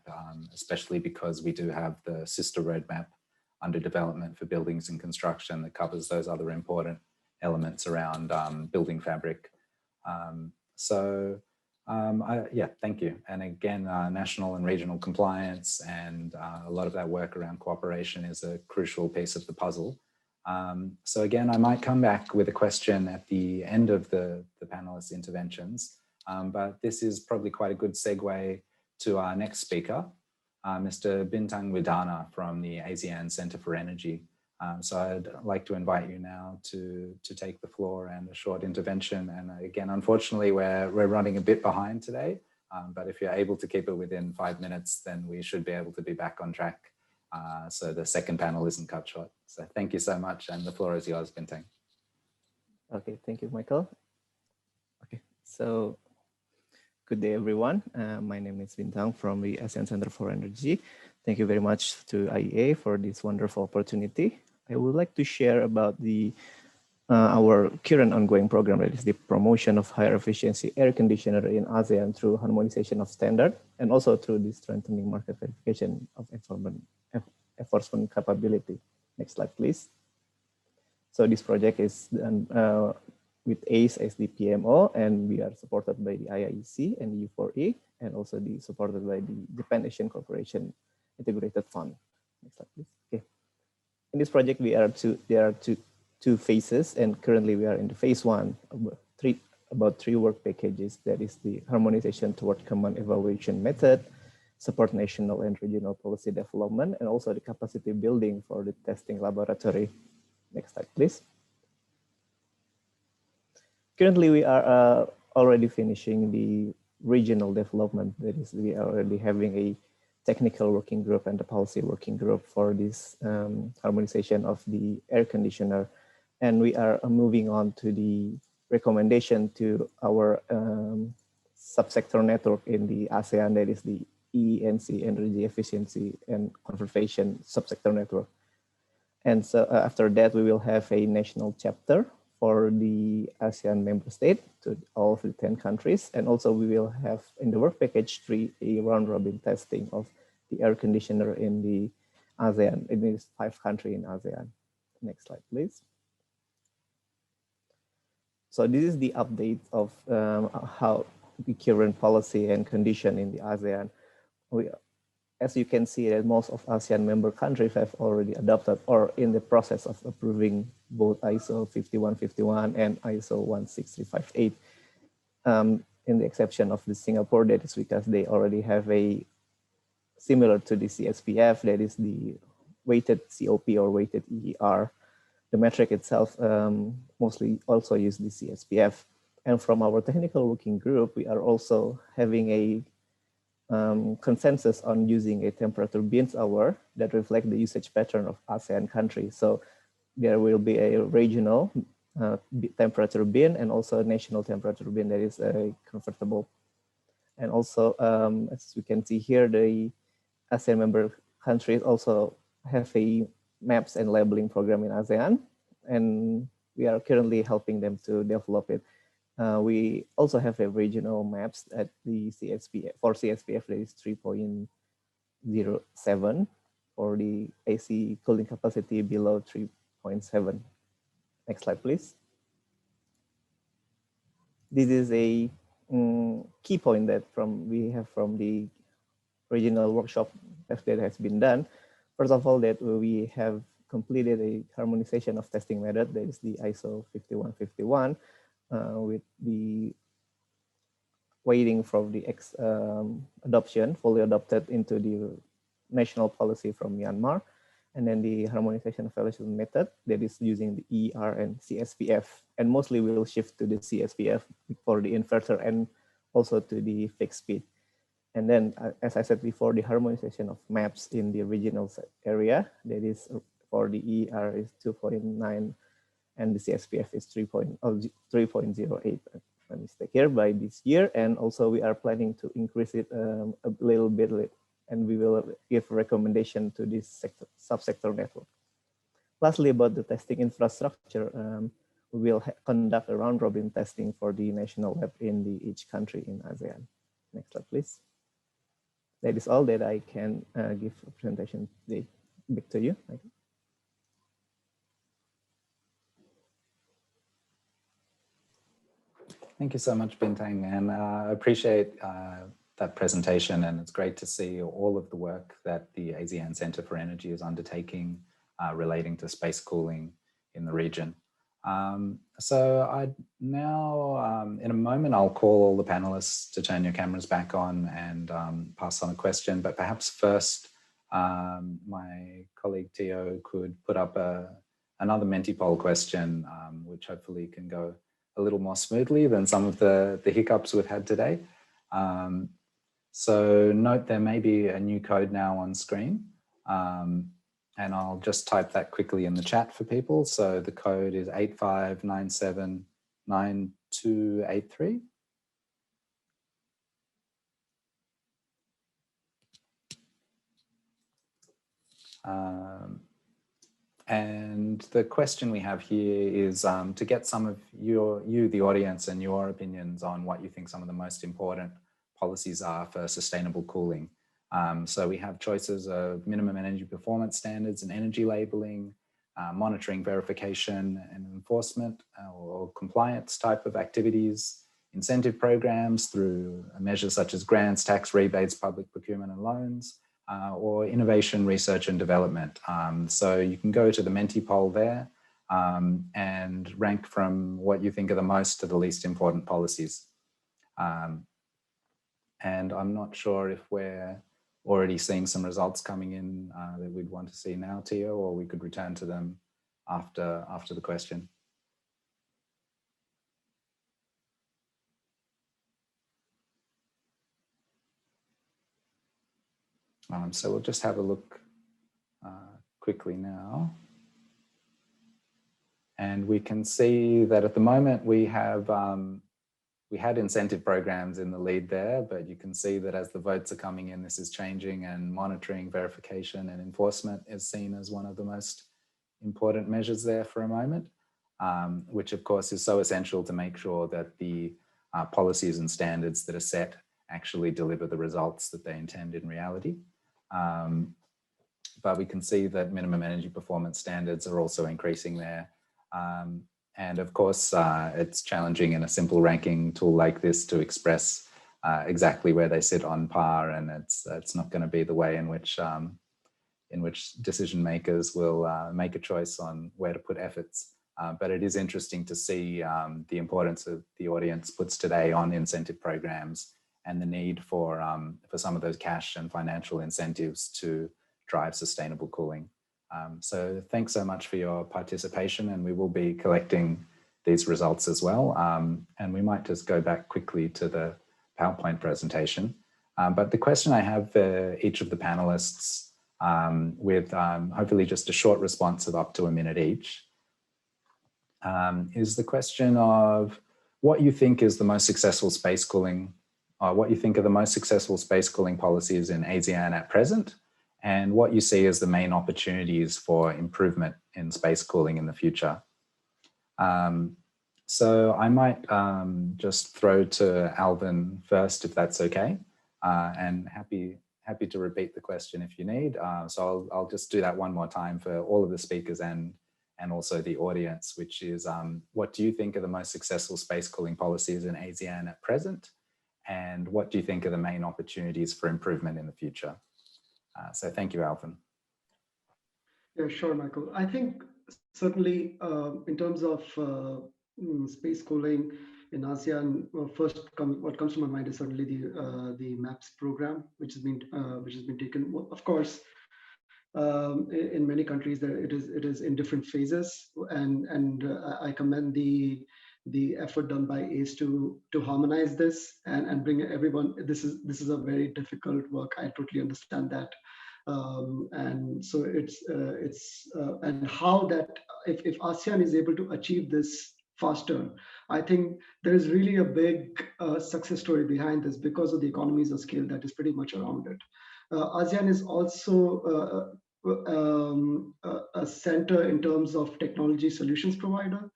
especially because we do have the sister roadmap under development for buildings and construction that covers those other important elements around building fabric. Thank you. And again, national and regional compliance and a lot of that work around cooperation is a crucial piece of the puzzle. So again, I might come back with a question at the end of the panelists' interventions. but this is probably quite a good segue to our next speaker, Mr. Bintang Widana from the ASEAN Center for Energy. So I'd like to invite you now to take the floor and a short intervention. And again, unfortunately, we're running a bit behind today, but if you're able to keep it within 5 minutes, then we should be able to be back on track. So the second panel isn't cut short. So thank you so much. And the floor is yours, Bintang. Okay, thank you, Michael. Okay, so good day, everyone. My name is Bintang from the ASEAN Center for Energy. Thank you very much to IEA for this wonderful opportunity. I would like to share about our current ongoing program, that is the promotion of higher efficiency air conditioner in ASEAN through harmonization of standard and also through the strengthening market verification of enforcement capability. Next slide, please. So this project is done with ACE as the PMO, and we are supported by the IIEC and the U4E, and also supported by the Japan Asian Corporation Integrated Fund. Next slide, please. Okay. In this project, there are two phases, and currently we are in the phase one, about three work packages. That is the harmonization toward common evaluation method, support national and regional policy development, and also the capacity building for the testing laboratory. Next slide, please. Currently, we are already finishing the regional development. That is, we are already having a technical working group and the policy working group for this harmonization of the air conditioner. And we are moving on to the recommendation to our subsector network in the ASEAN, that is the EENC, Energy Efficiency and Conservation Subsector Network. And so after that, we will have a national chapter for the ASEAN member state to all of the 10 countries. And also we will have in the work package 3, a round robin testing of the air conditioner in the ASEAN, in these 5 countries in ASEAN. Next slide, please. So this is the update of how the current policy and condition in the ASEAN. As you can see, that most of ASEAN member countries have already adopted or in the process of approving both ISO 5151 and ISO 16358. In the exception of the Singapore, that is because they already have a similar to the CSPF, that is the weighted COP or weighted EER. The metric itself mostly also use the CSPF. And from our technical working group, we are also having a consensus on using a temperature bins hour that reflect the usage pattern of ASEAN countries. So there will be a regional temperature bin and also a national temperature bin that is convertible. And also, as you can see here, the ASEAN member countries also have a maps and labeling program in ASEAN, and we are currently helping them to develop it. We also have a regional maps at the CSPF. For CSPF, there is 3.07 for the AC cooling capacity below 3.7. Next slide, please. This is a key point that we have from the regional workshop that has been done. First of all, that we have completed a harmonization of testing method, that is the ISO 5151, with the waiting for the adoption, fully adopted into the national policy from Myanmar, and then the harmonization evaluation method that is using the EER and CSPF, and mostly we will shift to the CSPF for the inverter and also to the fixed speed. And then, as I said before, the harmonization of maps in the regional area, that is for the EER is 2.9 and the CSPF is 3.08. My mistake here, by this year. And also we are planning to increase it a little bit, and we will give recommendation to this subsector network. Lastly, about the testing infrastructure, we will conduct a round robin testing for the national lab in each country in ASEAN. Next slide, please. That is all that I can give a presentation today. Back to you. Thank you so much, Bintang, and I appreciate that presentation, and it's great to see all of the work that the ASEAN Center for Energy is undertaking relating to space cooling in the region. So I now, in a moment, I'll call all the panelists to turn your cameras back on and pass on a question. But perhaps first, my colleague Tio could put up another Mentipoll question, which hopefully can go a little more smoothly than some of the hiccups we've had today. So note there may be a new code now on screen. And I'll just type that quickly in the chat for people. So the code is 85979283. And the question we have here is to get some of you, the audience, and your opinions on what you think some of the most important policies are for sustainable cooling. So we have choices of minimum energy performance standards and energy labeling, monitoring, verification and enforcement or compliance type of activities, incentive programs through measures such as grants, tax rebates, public procurement and loans, or innovation, research and development. So you can go to the Mentipoll there and rank from what you think are the most to the least important policies. And I'm not sure if we're already seeing some results coming in that we'd want to see now, Tio, or we could return to them after the question. So we'll just have a look quickly now. And we can see that at the moment we have we had incentive programs in the lead there, but you can see that as the votes are coming in, this is changing, and monitoring, verification and enforcement is seen as one of the most important measures there for a moment, which of course is so essential to make sure that the policies and standards that are set actually deliver the results that they intend in reality. But we can see that minimum energy performance standards are also increasing there. And of course, it's challenging in a simple ranking tool like this to express exactly where they sit on par, and it's not going to be the way in which decision makers will make a choice on where to put efforts. But it is interesting to see the importance of the audience puts today on incentive programs and the need for some of those cash and financial incentives to drive sustainable cooling. So thanks so much for your participation, and we will be collecting these results as well. And we might just go back quickly to the PowerPoint presentation. But the question I have for each of the panelists, with hopefully just a short response of up to a minute each, is the question of what you think is the most successful space cooling, or what you think are the most successful space cooling policies in ASEAN at present, and what you see as the main opportunities for improvement in space cooling in the future. So I might just throw to Alvin first, if that's okay, and happy to repeat the question if you need. So I'll just do that one more time for all of the speakers and also the audience, which is what do you think are the most successful space cooling policies in ASEAN at present? And what do you think are the main opportunities for improvement in the future? So thank you, Alvin. Yeah, sure, Michael. I think certainly in terms of space cooling in ASEAN, what comes to my mind is certainly the MAPS program, which has been taken. Of course, in many countries, it is in different phases, and I commend the effort done by ACE to harmonize this and bring everyone. This is a very difficult work. I totally understand that. And so it's and how that if ASEAN is able to achieve this faster, I think there is really a big success story behind this because of the economies of scale that is pretty much around it. ASEAN is also a center in terms of technology solutions provider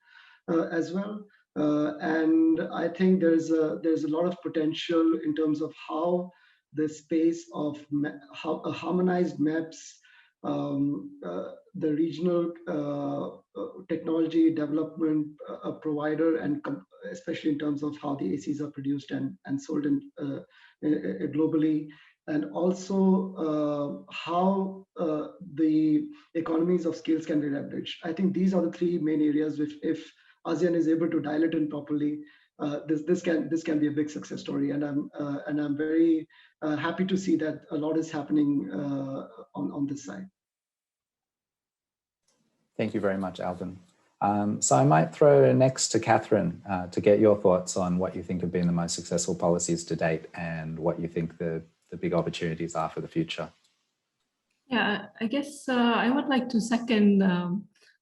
as well. And I think there's a lot of potential in terms of how the space of how a harmonized maps, the regional technology development provider, and especially in terms of how the ACs are produced and sold globally, and also how the economies of scales can be leveraged. I think these are the three main areas which, if ASEAN is able to dial it in properly, this can be a big success story. And I'm very happy to see that a lot is happening on this side. Thank you very much, Alvin. So I might throw next to Catherine to get your thoughts on what you think have been the most successful policies to date and what you think the big opportunities are for the future. Yeah, I guess I would like to second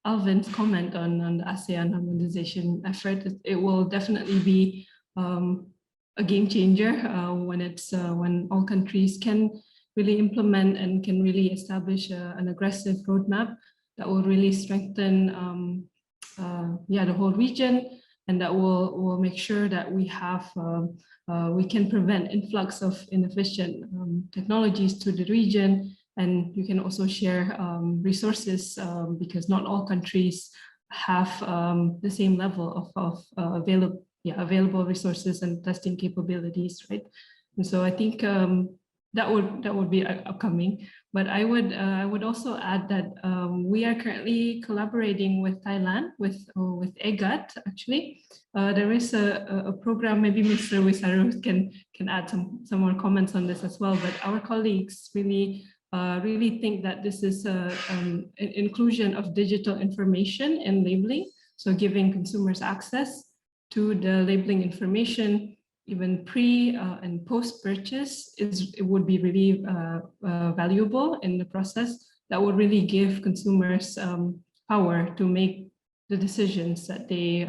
Alvin's comment on the ASEAN harmonization effort. It will definitely be a game changer when all countries can really implement and can really establish an aggressive roadmap that will really strengthen the whole region, and that will make sure that we can prevent influx of inefficient technologies to the region. And you can also share resources because not all countries have the same level of available resources and testing capabilities, right? And so I think that would be upcoming. But I would also add that we are currently collaborating with Thailand with EGAT. Actually, there is a program. Maybe Mr. Wisarus can add some more comments on this as well. But our colleagues really think that this is an inclusion of digital information and labeling. So giving consumers access to the labeling information, even pre and post purchase, it would be really valuable in the process. That would really give consumers power to make the decisions that they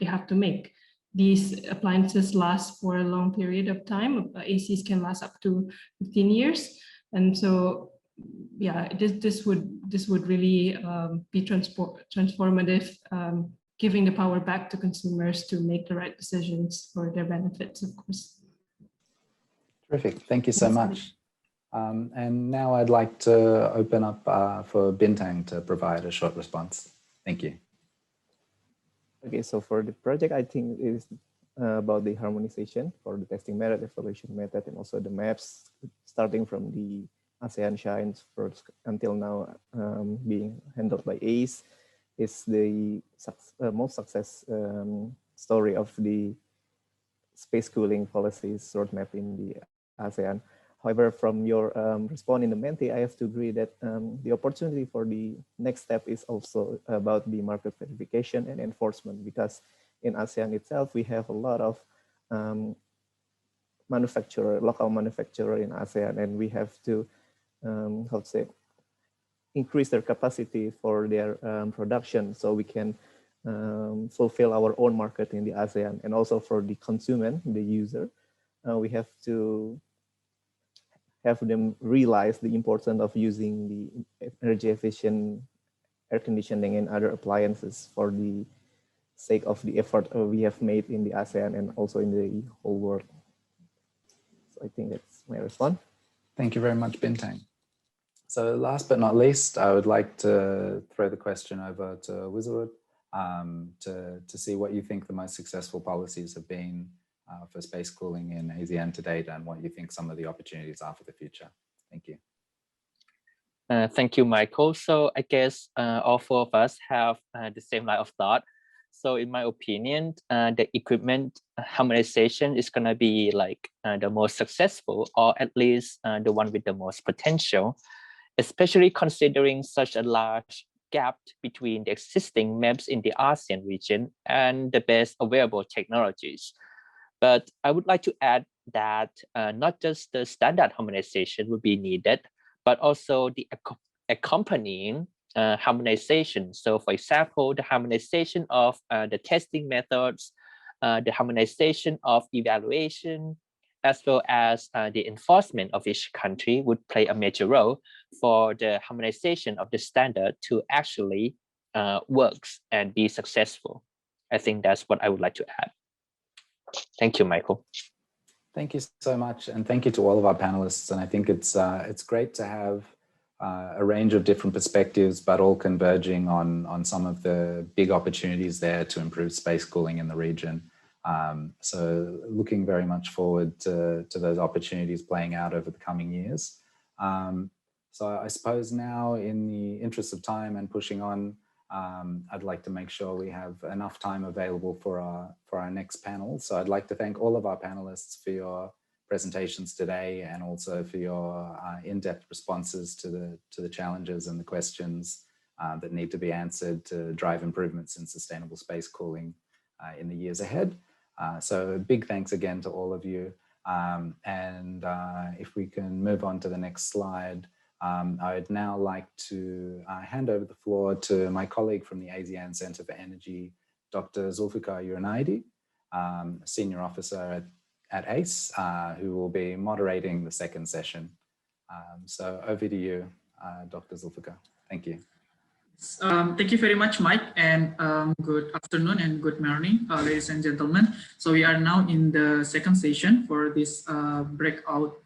have to make. These appliances last for a long period of time. ACs can last up to 15 years. And so, yeah, this would really be transformative, giving the power back to consumers to make the right decisions for their benefits, of course. Terrific, thank you so much. And now I'd like to open up for Bintang to provide a short response. Thank you. Okay, so for the project, I think it is about the harmonization for the testing method, evaluation method, and also the maps, starting from the ASEAN Shines first until now being handled by ACE, is the most success story of the space cooling policies roadmap in the ASEAN. However, from your response in the Menti, I have to agree that the opportunity for the next step is also about the market verification and enforcement, because in ASEAN itself, we have a lot of local manufacturer in ASEAN, and we have to, increase their capacity for their production so we can fulfill our own market in the ASEAN. And also for the consumer, the user, we have to have them realize the importance of using the energy efficient air conditioning and other appliances for the sake of the effort we have made in the ASEAN and also in the whole world. So I think that's my response. Thank you very much, Bintang. So last but not least, I would like to throw the question over to Wizarud to see what you think the most successful policies have been for space cooling in ASEAN to date, and what you think some of the opportunities are for the future. Thank you. Thank you, Michael. So I guess all four of us have the same line of thought. So in my opinion, the equipment harmonization is going to be like the most successful, or at least the one with the most potential, especially considering such a large gap between the existing maps in the ASEAN region and the best available technologies. But I would like to add that not just the standard harmonization would be needed, but also the accompanying harmonization. So for example, the harmonization of the testing methods, the harmonization of evaluation, as well as the enforcement of each country would play a major role for the harmonization of the standard to actually works and be successful. I think that's what I would like to add. Thank you, Michael. Thank you so much, and thank you to all of our panelists. And I think it's great to have a range of different perspectives, but all converging on some of the big opportunities there to improve space cooling in the region. So looking very much forward to those opportunities playing out over the coming years. So I suppose now, in the interest of time and pushing on, I'd like to make sure we have enough time available for our next panel. So I'd like to thank all of our panelists for your presentations today, and also for your in-depth responses to the challenges and the questions that need to be answered to drive improvements in sustainable space cooling in the years ahead. So big thanks again to all of you. And if we can move on to the next slide, I'd now like to hand over the floor to my colleague from the ASEAN Center for Energy, Dr. Zulfikar Yurnaidi, Senior Officer at ACE, who will be moderating the second session. So over to you, Dr. Zulfikar. Thank you. Thank you very much, Mike, and good afternoon and good morning, ladies and gentlemen. So we are now in the second session for this breakout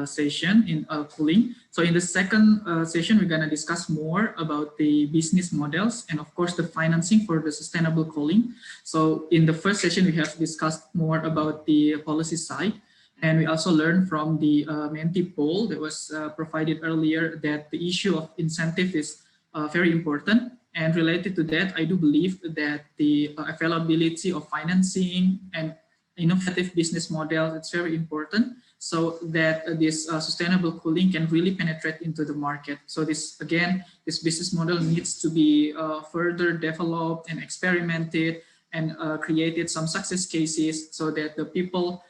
session in cooling. So in the second session, we're going to discuss more about the business models and of course the financing for the sustainable cooling. So in the first session, we have discussed more about the policy side. And we also learned from the Menti poll that was provided earlier that the issue of incentive is very important. And related to that, I do believe that the availability of financing and innovative business models, it's very important so that this sustainable cooling can really penetrate into the market. So this, again, this business model needs to be further developed and experimented and created some success cases so that the people,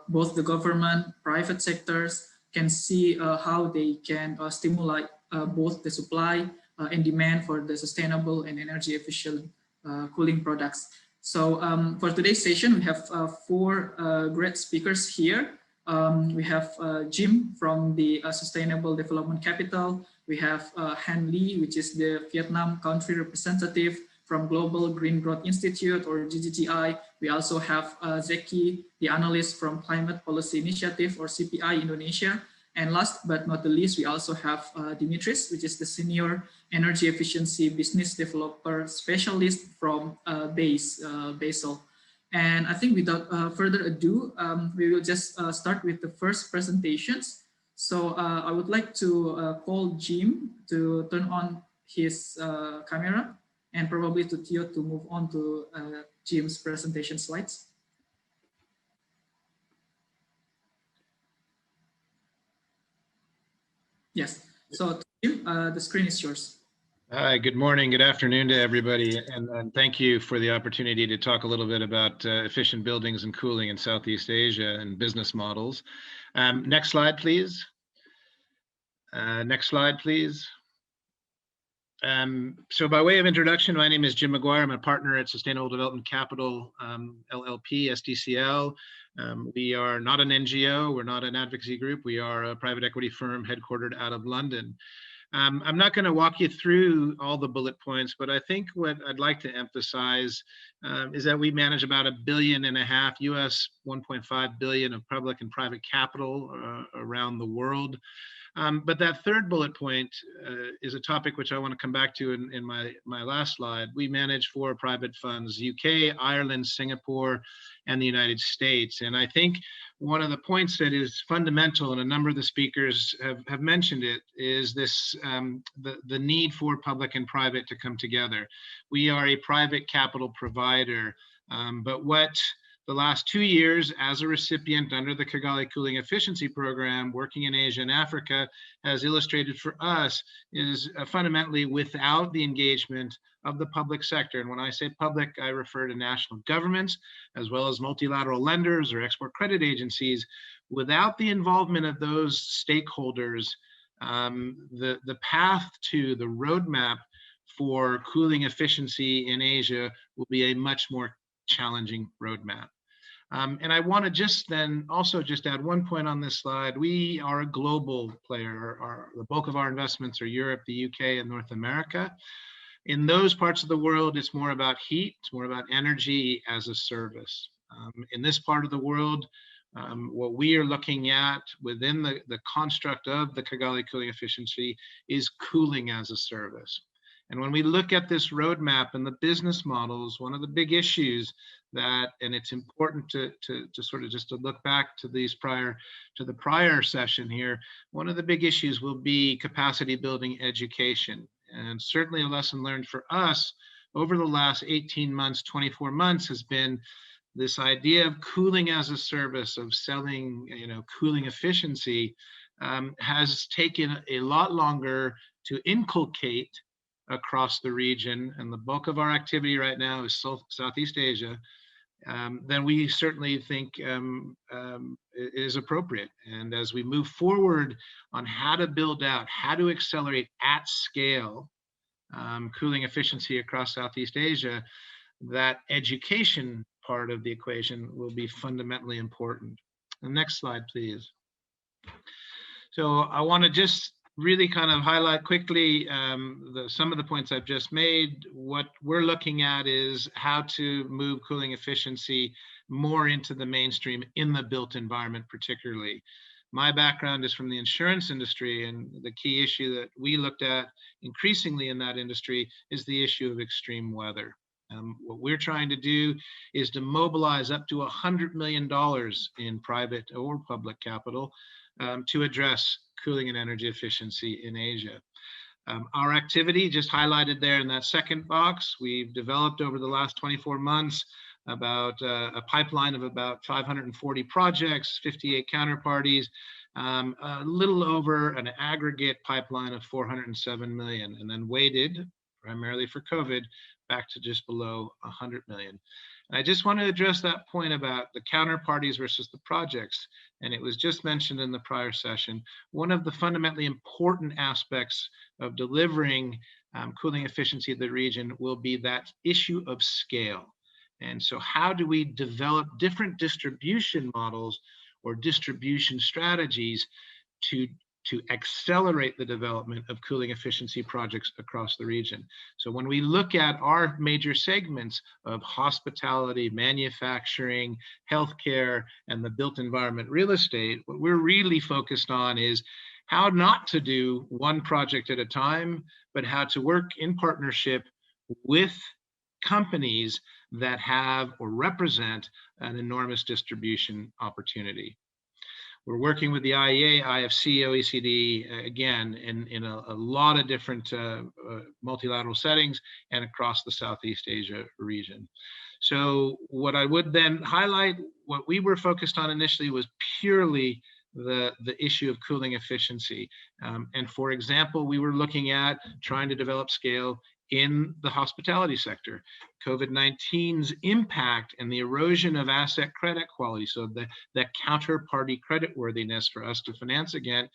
both the government, private sectors can see how they can stimulate both the supply and demand for the sustainable and energy efficient cooling products. So for today's session, we have four great speakers here. We have Jim from the Sustainable Development Capital. We have Han Lee, which is the Vietnam country representative from Global Green Growth Institute or GGGI. We also have Zeki, the analyst from Climate Policy Initiative or CPI Indonesia. And last but not the least, we also have Dimitris, which is the Senior Energy Efficiency Business Developer Specialist from Basel. And I think without further ado, we will just start with the first presentations. So I would like to call Jim to turn on his camera and probably to Theo to move on to Jim's presentation slides. Yes, so Jim, the screen is yours. Hi, good morning, good afternoon to everybody, and thank you for the opportunity to talk a little bit about efficient buildings and cooling in Southeast Asia and business models. Next slide, please. Next slide, please. So by way of introduction, my name is Jim McGuire. I'm a partner at Sustainable Development Capital, LLP, SDCL. We are not an NGO, we're not an advocacy group, we are a private equity firm headquartered out of London. I'm not going to walk you through all the bullet points, but I think what I'd like to emphasize is that we manage about $1.5 billion US, 1.5 billion of public and private capital around the world. But that third bullet point is a topic which I want to come back to in my last slide. We manage 4 private funds, UK, Ireland, Singapore, and the United States. And I think one of the points that is fundamental, and a number of the speakers have mentioned it, is this the need for public and private to come together. We are a private capital provider, but what the last 2 years as a recipient under the Kigali Cooling Efficiency Program, working in Asia and Africa, has illustrated for us is fundamentally without the engagement of the public sector. And when I say public, I refer to national governments, as well as multilateral lenders or export credit agencies. Without the involvement of those stakeholders, the path to the roadmap for cooling efficiency in Asia will be a much more challenging roadmap. And I want to just add one point on this slide. We are a global player. The bulk of our investments are Europe, the UK, and North America. In those parts of the world, it's more about heat, it's more about energy as a service. In this part of the world, what we are looking at within the construct of the Kigali Cooling Efficiency is cooling as a service. And when we look at this roadmap and the business models, one of the big issues that, and it's important to sort of just to look back to the prior session here, one of the big issues will be capacity building education. And certainly a lesson learned for us over the last 18 months, 24 months has been this idea of cooling as a service, of selling, cooling efficiency, has taken a lot longer to inculcate across the region. And the bulk of our activity right now is Southeast Asia. Then we certainly think is appropriate. And as we move forward on how to build out, how to accelerate at scale cooling efficiency across Southeast Asia, that education part of the equation will be fundamentally important. The next slide, please. So I want to just really kind of highlight quickly some of the points I've just made. What we're looking at is how to move cooling efficiency more into the mainstream in the built environment particularly. My background is from the insurance industry, and the key issue that we looked at increasingly in that industry is the issue of extreme weather. What we're trying to do is to mobilize up to $100 million in private or public capital to address cooling and energy efficiency in Asia. Our activity just highlighted there in that second box, we've developed over the last 24 months about a pipeline of about 540 projects, 58 counterparties, a little over an aggregate pipeline of 407 million, and then weighted primarily for COVID back to just below 100 million. And I just want to address that point about the counterparties versus the projects. And it was just mentioned in the prior session. One of the fundamentally important aspects of delivering cooling efficiency of the region will be that issue of scale. And so how do we develop different distribution models or distribution strategies to accelerate the development of cooling efficiency projects across the region? So when we look at our major segments of hospitality, manufacturing, healthcare, and the built environment real estate, what we're really focused on is how not to do one project at a time, but how to work in partnership with companies that have or represent an enormous distribution opportunity. We're working with the IEA, IFC, OECD, again, in a lot of different multilateral settings and across the Southeast Asia region. So what I would then highlight, what we were focused on initially was purely the issue of cooling efficiency. And for example, we were looking at trying to develop scale in the hospitality sector. COVID-19's impact and the erosion of asset credit quality, so the counterparty creditworthiness for us to finance again,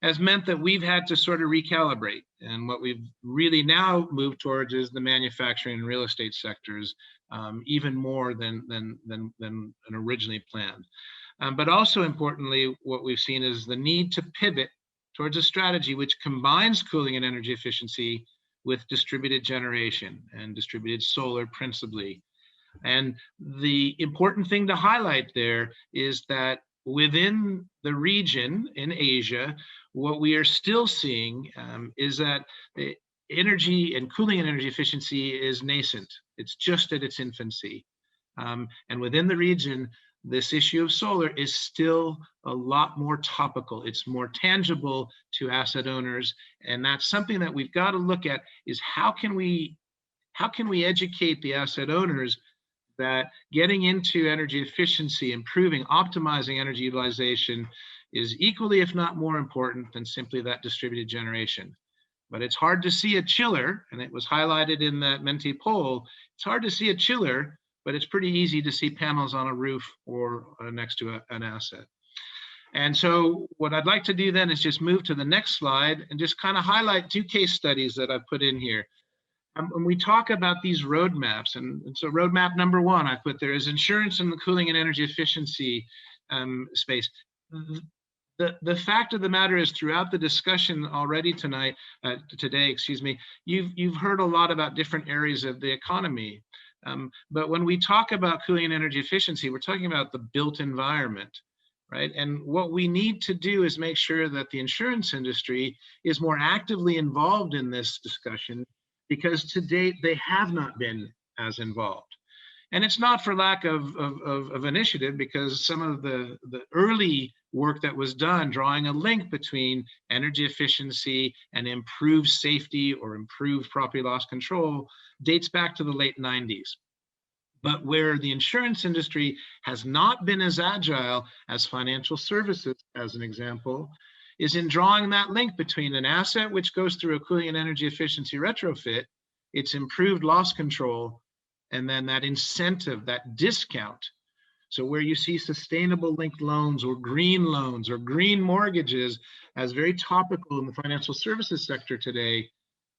has meant that we've had to sort of recalibrate. And what we've really now moved towards is the manufacturing and real estate sectors, even more than originally planned. But also importantly, what we've seen is the need to pivot towards a strategy which combines cooling and energy efficiency with distributed generation and distributed solar principally. And the important thing to highlight there is that within the region in Asia, what we are still seeing is that the energy and cooling and energy efficiency is nascent. It's just at its infancy. And within the region, this issue of solar is still a lot more topical. It's more tangible to asset owners. And that's something that we've got to look at is how can we educate the asset owners that getting into energy efficiency, improving, optimizing energy utilization is equally, if not more important than simply that distributed generation. But it's hard to see a chiller, and it was highlighted in that Menti poll, it's hard to see a chiller, but it's pretty easy to see panels on a roof or next to an asset. And so what I'd like to do then is just move to the next slide and just kind of highlight two case studies that I've put in here. When we talk about these roadmaps, and so roadmap number one I put there is insurance in the cooling and energy efficiency space. The fact of the matter is, throughout the discussion already today, you've heard a lot about different areas of the economy. But when we talk about cooling and energy efficiency, we're talking about the built environment, right? And what we need to do is make sure that the insurance industry is more actively involved in this discussion, because to date, they have not been as involved. And it's not for lack of initiative, because some of the early work that was done drawing a link between energy efficiency and improved safety or improved property loss control dates back to the late 90s. But where the insurance industry has not been as agile as financial services, as an example, is in drawing that link between an asset which goes through a cooling and energy efficiency retrofit, its improved loss control, and then that incentive, that discount. So where you see sustainable linked loans or green mortgages as very topical in the financial services sector today,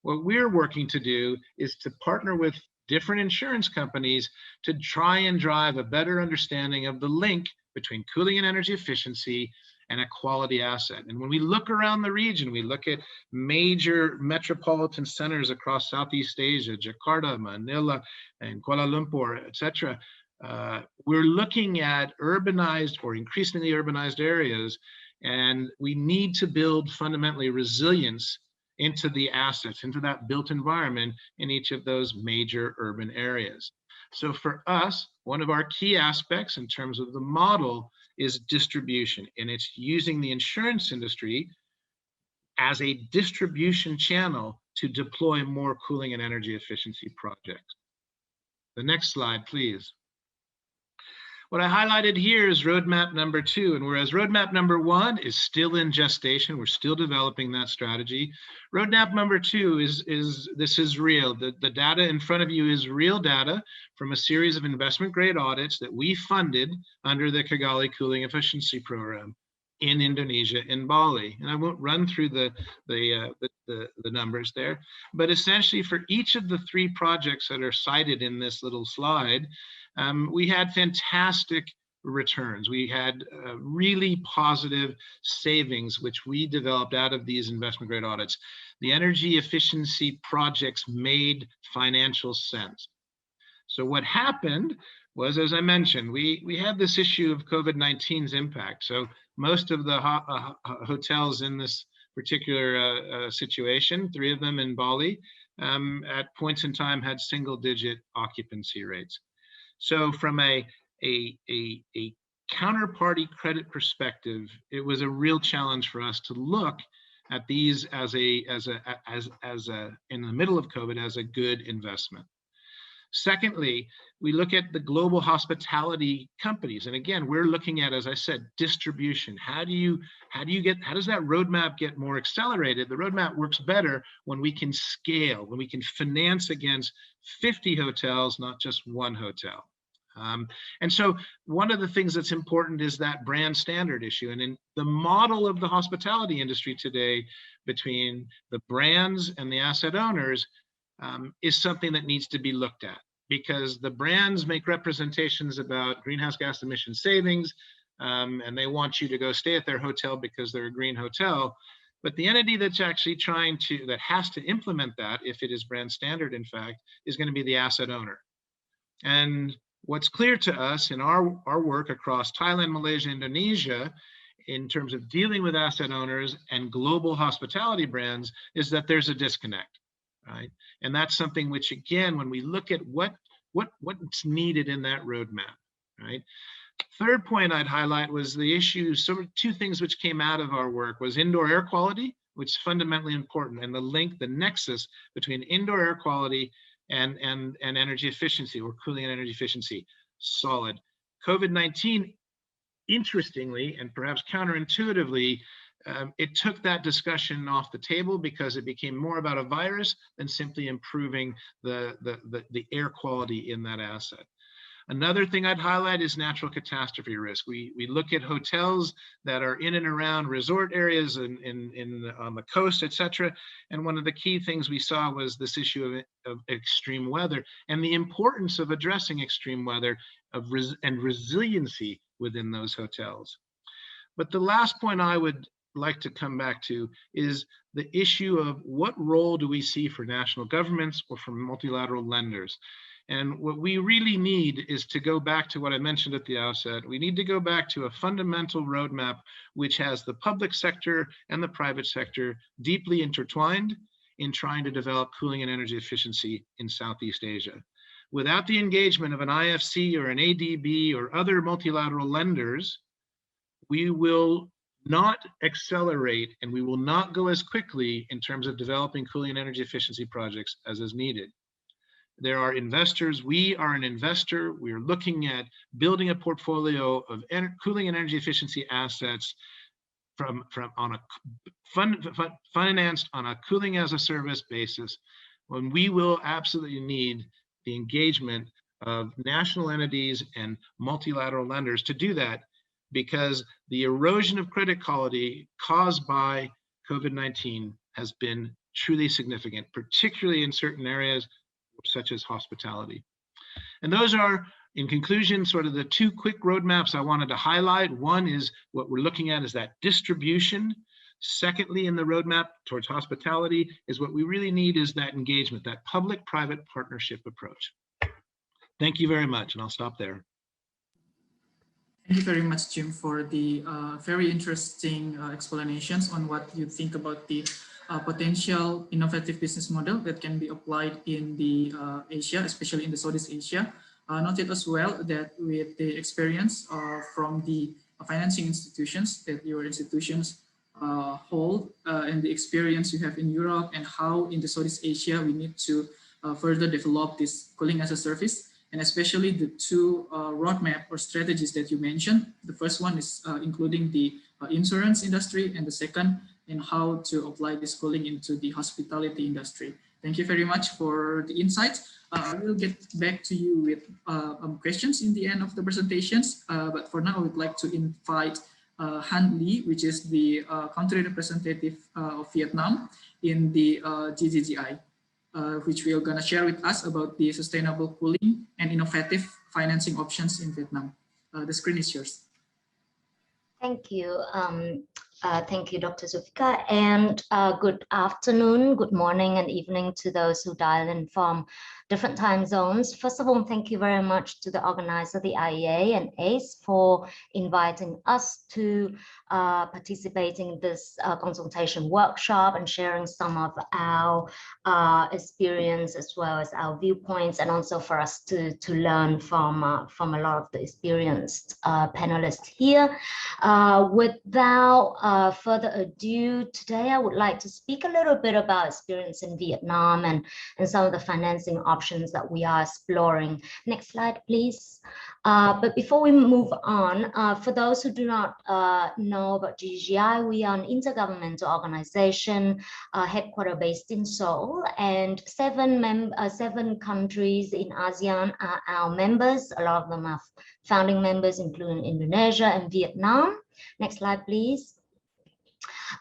what we're working to do is to partner with different insurance companies to try and drive a better understanding of the link between cooling and energy efficiency and a quality asset. And when we look around the region, we look at major metropolitan centers across Southeast Asia, Jakarta, Manila, and Kuala Lumpur, etc. We're looking at urbanized or increasingly urbanized areas, and we need to build fundamentally resilience into the assets, into that built environment in each of those major urban areas. So for us, one of our key aspects in terms of the model is distribution, and it's using the insurance industry as a distribution channel to deploy more cooling and energy efficiency projects. The next slide, please. What I highlighted here is roadmap number 2, and whereas roadmap number 1 is still in gestation, we're still developing that strategy. Roadmap number 2 is real. The data in front of you is real data from a series of investment grade audits that we funded under the Kigali Cooling Efficiency Program in Indonesia, in Bali. And I won't run through the numbers there, but essentially for each of the 3 projects that are cited in this little slide, we had fantastic returns. We had really positive savings, which we developed out of these investment grade audits. The energy efficiency projects made financial sense. So what happened was, as I mentioned, we had this issue of COVID-19's impact. So most of the hotels in this particular situation, 3 of them in Bali, at points in time had single-digit occupancy rates. So from a counterparty credit perspective, it was a real challenge for us to look at these as in the middle of COVID as a good investment. Secondly, we look at the global hospitality companies, and again, we're looking at, as I said, distribution. How does that roadmap get more accelerated? The roadmap works better when we can scale, when we can finance against 50 hotels, not just 1 hotel. And so one of the things that's important is that brand standard issue. And in the model of the hospitality industry today, between the brands and the asset owners, is something that needs to be looked at, because the brands make representations about greenhouse gas emission savings, and they want you to go stay at their hotel because they're a green hotel. But the entity that's actually that has to implement that, if it is brand standard, in fact, is going to be the asset owner. And what's clear to us in our work across Thailand, Malaysia, Indonesia, in terms of dealing with asset owners and global hospitality brands, is that there's a disconnect, right? And that's something which, again, when we look at what's needed in that roadmap, right? Third point I'd highlight was the issue, so 2 things which came out of our work was indoor air quality, which is fundamentally important, and the nexus between indoor air quality and energy efficiency, or cooling and energy efficiency, solid. COVID-19, interestingly, and perhaps counterintuitively, it took that discussion off the table because it became more about a virus than simply improving the air quality in that asset. Another thing I'd highlight is natural catastrophe risk. We look at hotels that are in and around resort areas and on the coast, etc. And one of the key things we saw was this issue of extreme weather and the importance of addressing extreme weather and resiliency within those hotels. But the last point I would like to come back to is the issue of what role do we see for national governments or for multilateral lenders? And what we really need is to go back to what I mentioned at the outset. We need to go back to a fundamental roadmap which has the public sector and the private sector deeply intertwined in trying to develop cooling and energy efficiency in Southeast Asia. Without the engagement of an IFC or an ADB or other multilateral lenders, we will not accelerate and we will not go as quickly in terms of developing cooling and energy efficiency projects as is needed. There are investors. We are an investor. We are looking at building a portfolio of cooling and energy efficiency assets financed on a cooling as a service basis, when we will absolutely need the engagement of national entities and multilateral lenders to do that, because the erosion of credit quality caused by COVID-19 has been truly significant, particularly in certain areas such as hospitality. And those are, in conclusion, sort of the two quick roadmaps I wanted to highlight. One is what we're looking at is that distribution. Secondly, in the roadmap towards hospitality is what we really need is that engagement, that public-private partnership approach. Thank you very much, and I'll stop there. Thank you very much, Jim, for the very interesting explanations on what you think about the potential innovative business model that can be applied in the Asia, especially in the Southeast Asia. Noted as well that with the experience from the financing institutions that your institutions hold and the experience you have in Europe and how in the Southeast Asia we need to further develop this cooling as a service, and especially the two roadmap or strategies that you mentioned. The first one is including the insurance industry, and the second in how to apply this cooling into the hospitality industry. Thank you very much for the insights. I will get back to you with questions in the end of the presentations, but for now I would like to invite Han Lee, which is the country representative of Vietnam in the GGGI. Which we are going to share with us about the sustainable cooling and innovative financing options in Vietnam. The screen is yours. Thank you. Thank you, Dr. Zulfikar, and good afternoon, good morning, and evening to those who dial in from different time zones. First of all, thank you very much to the organizer, the IEA and ACE, for inviting us to participate in this consultation workshop and sharing some of our experience as well as our viewpoints, and also for us to learn from a lot of the experienced panelists here. Without further ado, today I would like to speak a little bit about experience in Vietnam and some of the financing options that we are exploring. Next slide, please. But before we move on, for those who do not know about GGI, we are an intergovernmental organization headquartered based in Seoul, and seven countries in ASEAN are our members. A lot of them are founding members, including Indonesia and Vietnam. Next slide, please.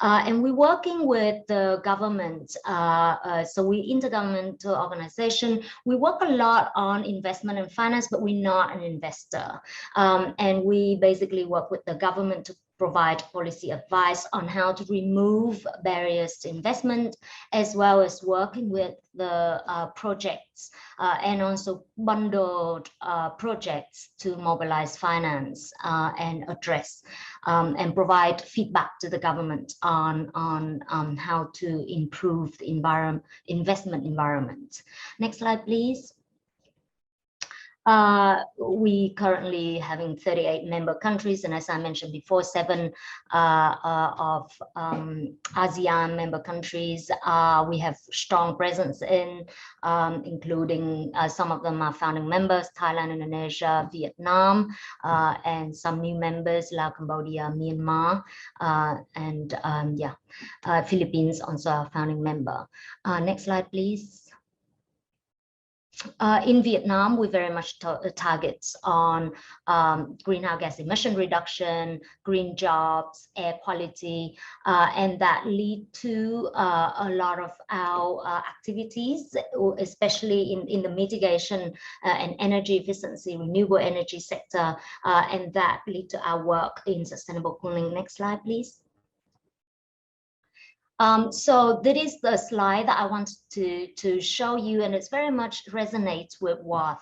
And we're working with the government. So we're intergovernmental organization. We work a lot on investment and finance, but we're not an investor. And we basically work with the government to provide policy advice on how to remove barriers to investment, as well as working with the projects and also bundled projects to mobilize finance and address and provide feedback to the government on how to improve the investment environment. Next slide, please. We currently having 38 member countries, and as I mentioned before, 7 of ASEAN member countries we have strong presence in, including some of them are founding members: Thailand, Indonesia, Vietnam, and some new members like Cambodia, Myanmar, and Philippines also a founding member. Next slide, please. In Vietnam, we very much targets on greenhouse gas emission reduction, green jobs, air quality, and that lead to a lot of our activities, especially in the mitigation and energy efficiency, renewable energy sector, and that lead to our work in sustainable cooling. Next slide, please. So that is the slide that I wanted to show you, and it's very much resonates with what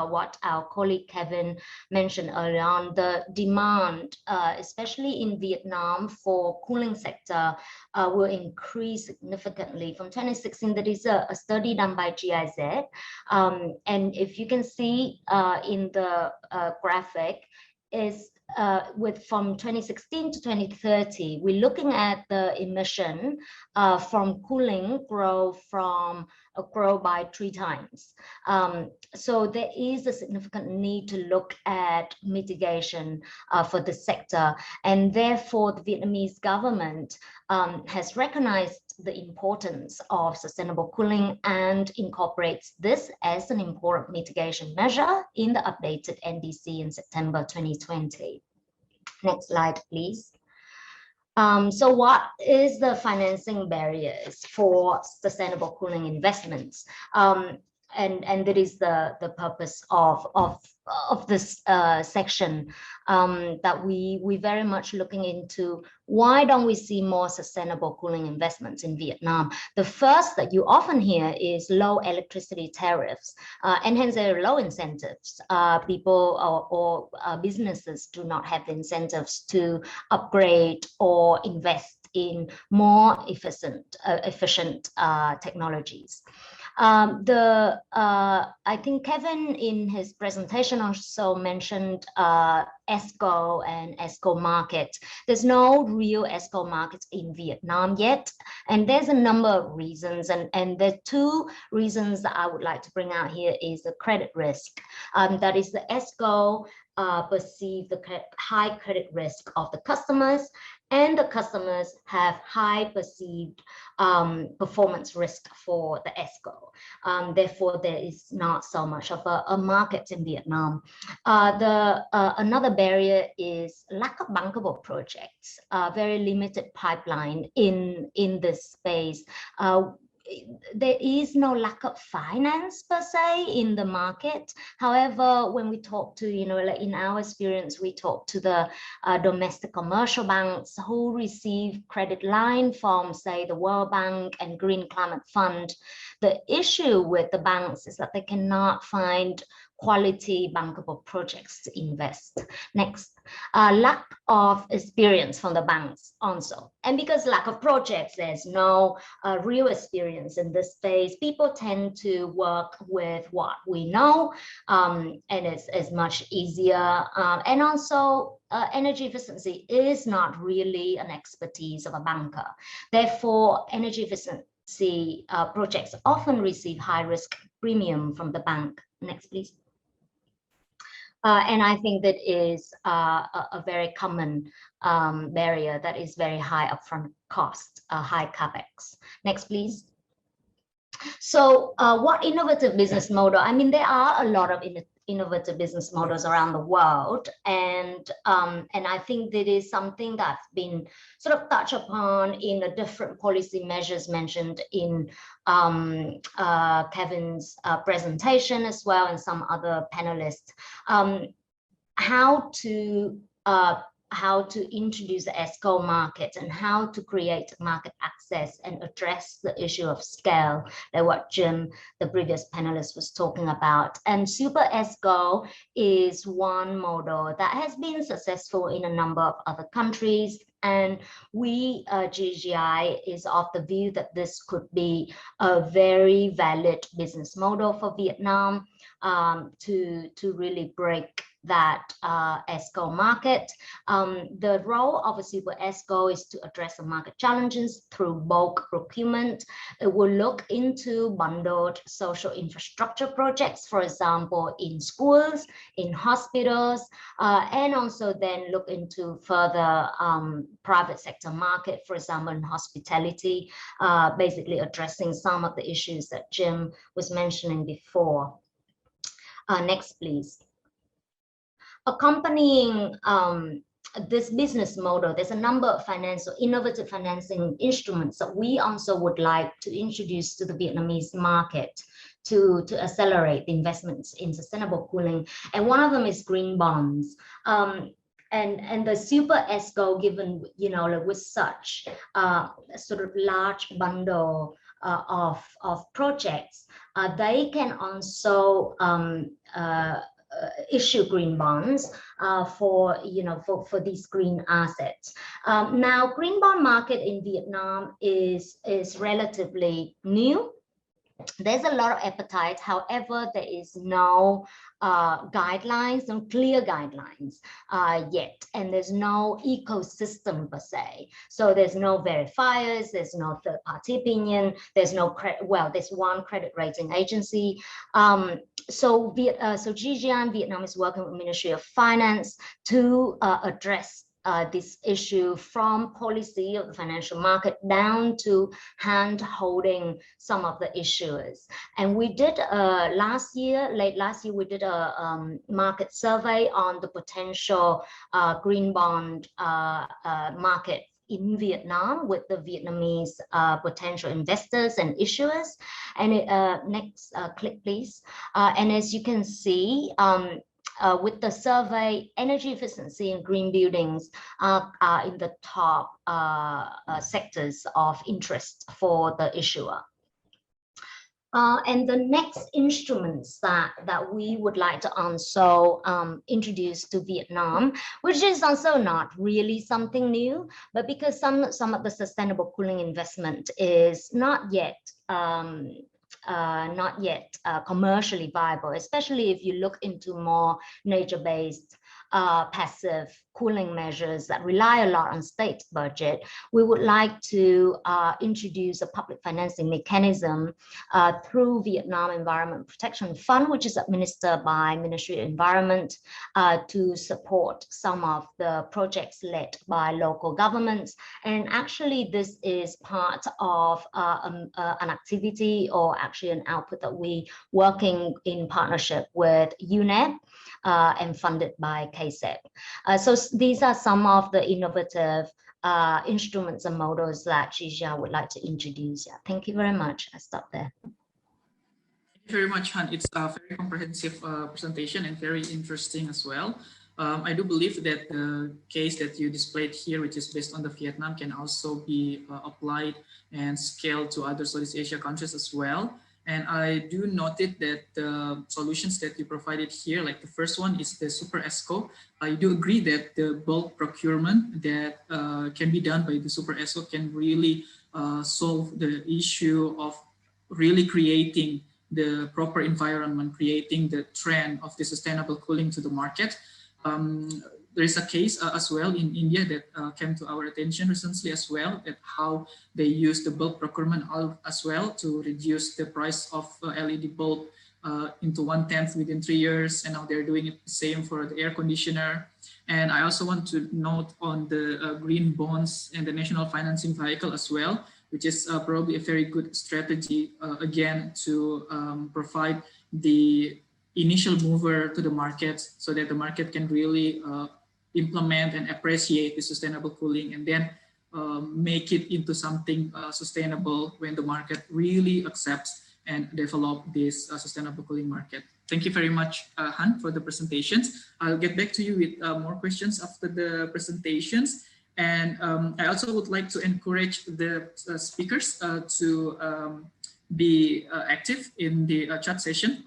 what our colleague Kevin mentioned earlier on, the demand, especially in Vietnam for cooling sector, will increase significantly. From 2016, there is a study done by GIZ. And if you can see in the graphic, is from 2016 to 2030, we're looking at the emission from cooling grow by 3 times. So there is a significant need to look at mitigation for the sector, and therefore the Vietnamese government has recognized the importance of sustainable cooling and incorporates this as an important mitigation measure in the updated NDC in September 2020. Next slide, please. So what is the financing barriers for sustainable cooling investments? And that is the purpose of this section, that we very much looking into why don't we see more sustainable cooling investments in Vietnam. The first that you often hear is low electricity tariffs, and hence there are low incentives. People or businesses do not have the incentives to upgrade or invest in more efficient technologies. I think Kevin in his presentation also mentioned ESCO and ESCO market. There's no real ESCO market in Vietnam yet, and there's a number of reasons, and the 2 reasons that I would like to bring out here is the credit risk. That is, the ESCO perceive the high credit risk of the customers, and the customers have high perceived performance risk for the ESCO. Therefore, there is not so much of a market in Vietnam. Another barrier is lack of bankable projects, very limited pipeline in this space. There is no lack of finance per se in the market. However, when we talk to, like in our experience, we talk to the domestic commercial banks who receive credit line from, say, the World Bank and Green Climate Fund. The issue with the banks is that they cannot find quality bankable projects to invest. Next, lack of experience from the banks also. And because lack of projects, there's no real experience in this space, people tend to work with what we know, and it's much easier. And also, energy efficiency is not really an expertise of a banker. Therefore, energy efficiency projects often receive high risk premium from the bank. Next, please. And I think that is a very common barrier, that is very high upfront cost, high capex. Next, please. So what innovative business model? I mean, there are a lot of innovative business models around the world, and I think that is something that's been sort of touched upon in the different policy measures mentioned in Kevin's presentation as well, and some other panelists. How to introduce the ESCO market and how to create market access and address the issue of scale, like what Jim, the previous panelist, was talking about. And Super ESCO is one model that has been successful in a number of other countries. And we, GGI, is of the view that this could be a very valid business model for Vietnam to really break that ESCO market. The role of a Super ESCO is to address the market challenges through bulk procurement. It will look into bundled social infrastructure projects, for example, in schools, in hospitals, and also then look into further private sector market, for example, in hospitality, basically addressing some of the issues that Jim was mentioning before. Next, please. Accompanying this business model, there's a number of innovative financing instruments that we also would like to introduce to the Vietnamese market to accelerate the investments in sustainable cooling. And one of them is green bonds. And the Super ESCO, given, like with such sort of large bundle of projects, they can also issue green bonds for these green assets. Now, green bond market in Vietnam is relatively new. There's a lot of appetite. However, there is no guidelines, no clear guidelines yet, and there's no ecosystem per se. So there's no verifiers, there's no third-party opinion, there's no there's one credit rating agency. So GGIAN Vietnam is working with Ministry of Finance to address this issue from policy of the financial market down to hand holding some of the issuers. And we did late last year, we did a market survey on the potential green bond market in Vietnam with the Vietnamese potential investors and issuers. And next click, please. And as you can see, with the survey, energy efficiency and green buildings are in the top sectors of interest for the issuer. And the next instruments that we would like to also introduce to Vietnam, which is also not really something new, but because some of the sustainable cooling investment is not yet commercially viable, especially if you look into more nature-based passive cooling measures that rely a lot on state budget. We would like to introduce a public financing mechanism through Vietnam Environment Protection Fund, which is administered by Ministry of Environment, to support some of the projects led by local governments. And actually, this is part of an activity, or actually an output that we working in partnership with UNEP and funded by KSEP. So these are some of the innovative instruments and models that GGIAN would like to introduce. Yeah, thank you very much. I stop there. Thank you very much, Han. It's a very comprehensive presentation and very interesting as well. I do believe that the case that you displayed here, which is based on the Vietnam, can also be applied and scaled to other Southeast Asia countries as well. And I do noted that the solutions that you provided here, like the first one is the Super ESCO. I do agree that the bulk procurement that can be done by the Super ESCO can really solve the issue of really creating the proper environment, creating the trend of the sustainable cooling to the market. There is a case as well in India that came to our attention recently as well, that how they use the bulk procurement as well to reduce the price of LED bulb into 1/10 within 3 years, and now they're doing it the same for the air conditioner. And I also want to note on the green bonds and the national financing vehicle as well, which is probably a very good strategy again to provide the initial mover to the market so that the market can really implement and appreciate the sustainable cooling, and then make it into something sustainable when the market really accepts and develop this sustainable cooling market. Thank you very much, Han, for the presentations. I'll get back to you with more questions after the presentations. And I also would like to encourage the speakers to be active in the chat session.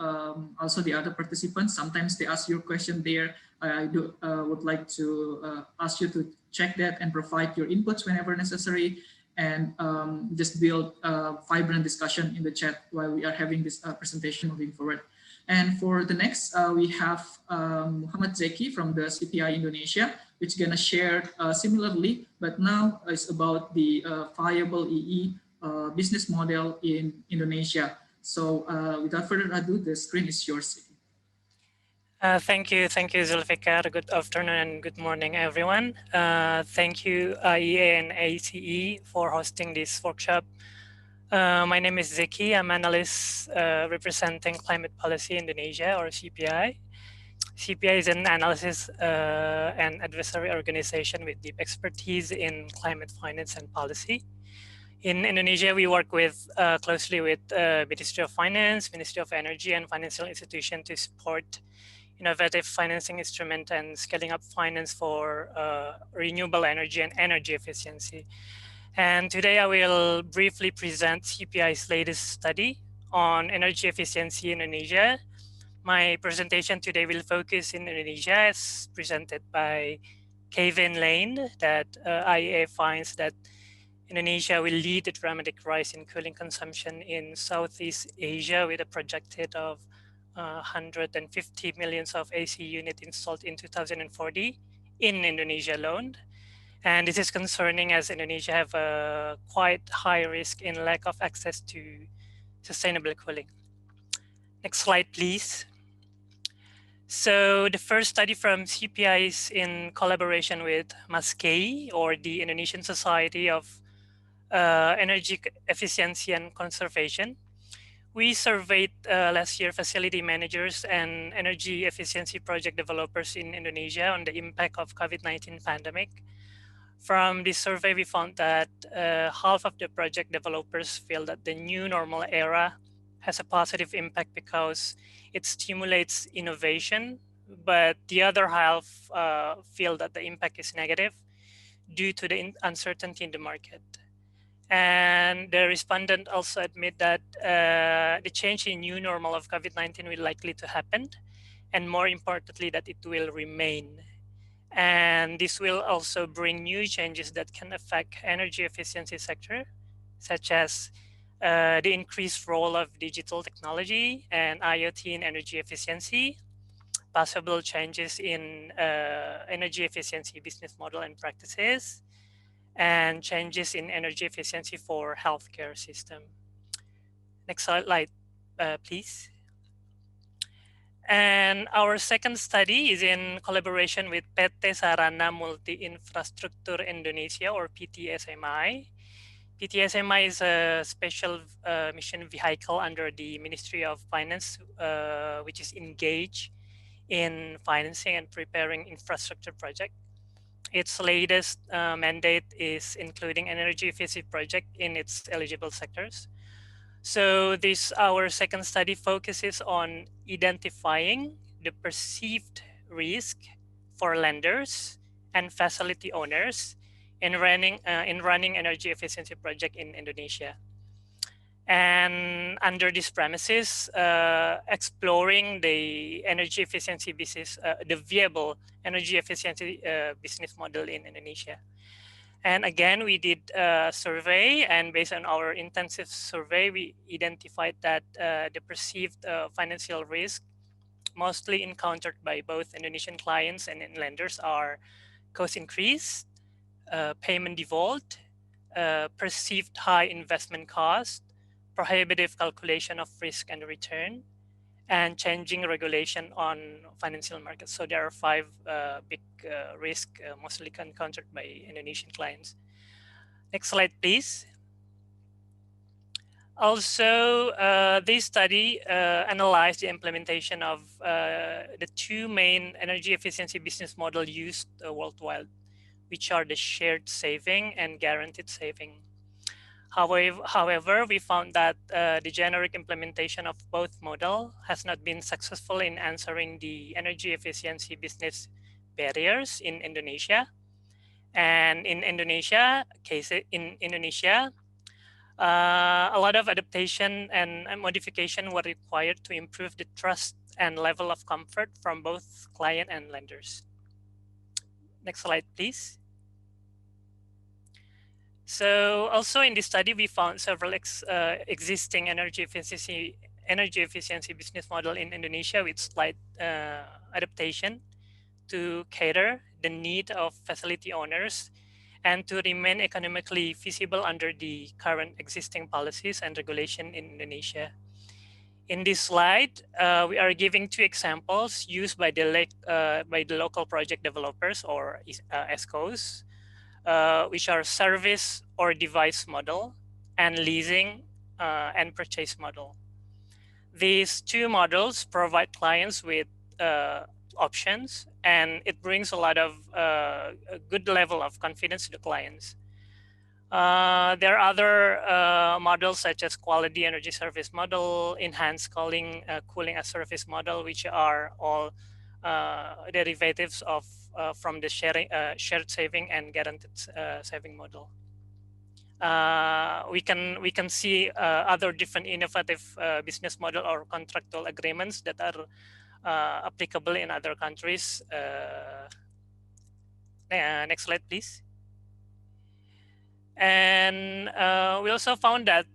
Also the other participants, sometimes they ask your question there. I would like to ask you to check that and provide your inputs whenever necessary, and just build a vibrant discussion in the chat while we are having this presentation moving forward. And for the next, we have Muhammad Zeki from the CPI Indonesia, which is gonna share similarly, but now it's about the viable EE business model in Indonesia. So without further ado, the screen is yours. Thank you, Zulfikar. Good afternoon and good morning, everyone. Thank you, IEA and ACE for hosting this workshop. My name is Zeki. I'm an analyst representing Climate Policy Indonesia, or CPI. CPI is an analysis and advisory organization with deep expertise in climate finance and policy. In Indonesia, we work closely with Ministry of Finance, Ministry of Energy, and financial institution to support innovative financing instrument and scaling up finance for renewable energy and energy efficiency. And today I will briefly present CPI's latest study on energy efficiency in Indonesia. My presentation today will focus in Indonesia as presented by Kevin Lane, that IEA finds that Indonesia will lead the dramatic rise in cooling consumption in Southeast Asia with a projected of 150 million of AC units installed in 2040 in Indonesia alone. And this is concerning as Indonesia have a quite high risk in lack of access to sustainable cooling. Next slide, please. So the first study from CPI is in collaboration with MASKEI, or the Indonesian Society of Energy Efficiency and Conservation. We surveyed last year facility managers and energy efficiency project developers in Indonesia on the impact of COVID-19 pandemic. From this survey, we found that half of the project developers feel that the new normal era has a positive impact because it stimulates innovation, but the other half feel that the impact is negative due to the uncertainty in the market. And the respondent also admit that the change in new normal of COVID-19 will likely to happen, and more importantly, that it will remain. And this will also bring new changes that can affect energy efficiency sector, such as the increased role of digital technology and IoT in energy efficiency, possible changes in energy efficiency business model and practices, and changes in energy efficiency for healthcare system. Next slide, please. And our second study is in collaboration with PT Sarana Multi Infrastruktur Indonesia, or PTSMI. PTSMI is a special mission vehicle under the Ministry of Finance, which is engaged in financing and preparing infrastructure project. Its latest mandate is including energy efficiency project in its eligible sectors. So this, our second study, focuses on identifying the perceived risk for lenders and facility owners in running energy efficiency project in Indonesia. And under these premises, exploring the energy efficiency business, the viable energy efficiency business model in Indonesia. And again, we did a survey, and based on our intensive survey, we identified that the perceived financial risk mostly encountered by both Indonesian clients and lenders are cost increase, payment default, perceived high investment cost, prohibitive calculation of risk and return, and changing regulation on financial markets. So there are 5 big risks mostly encountered by Indonesian clients. Next slide, please. Also, this study analyzed the implementation of the 2 main energy efficiency business model used worldwide, which are the shared saving and guaranteed saving. However, we found that the generic implementation of both model has not been successful in answering the energy efficiency business barriers in Indonesia. And in Indonesia, a lot of adaptation and modification were required to improve the trust and level of comfort from both client and lenders. Next slide, please. So also in this study, we found several existing energy efficiency business model in Indonesia with slight adaptation to cater the need of facility owners and to remain economically feasible under the current existing policies and regulation in Indonesia. In this slide, we are giving 2 examples used by the local project developers, or ESCOs, which are service or device model and leasing and purchase model. These 2 models provide clients with options, and it brings a lot of a good level of confidence to the clients. There are other models such as quality energy service model, enhanced cooling as service model, which are all derivatives of from the shared saving and guaranteed saving model. we can see other different innovative business model or contractual agreements that are applicable in other countries. Next slide, please. And we also found that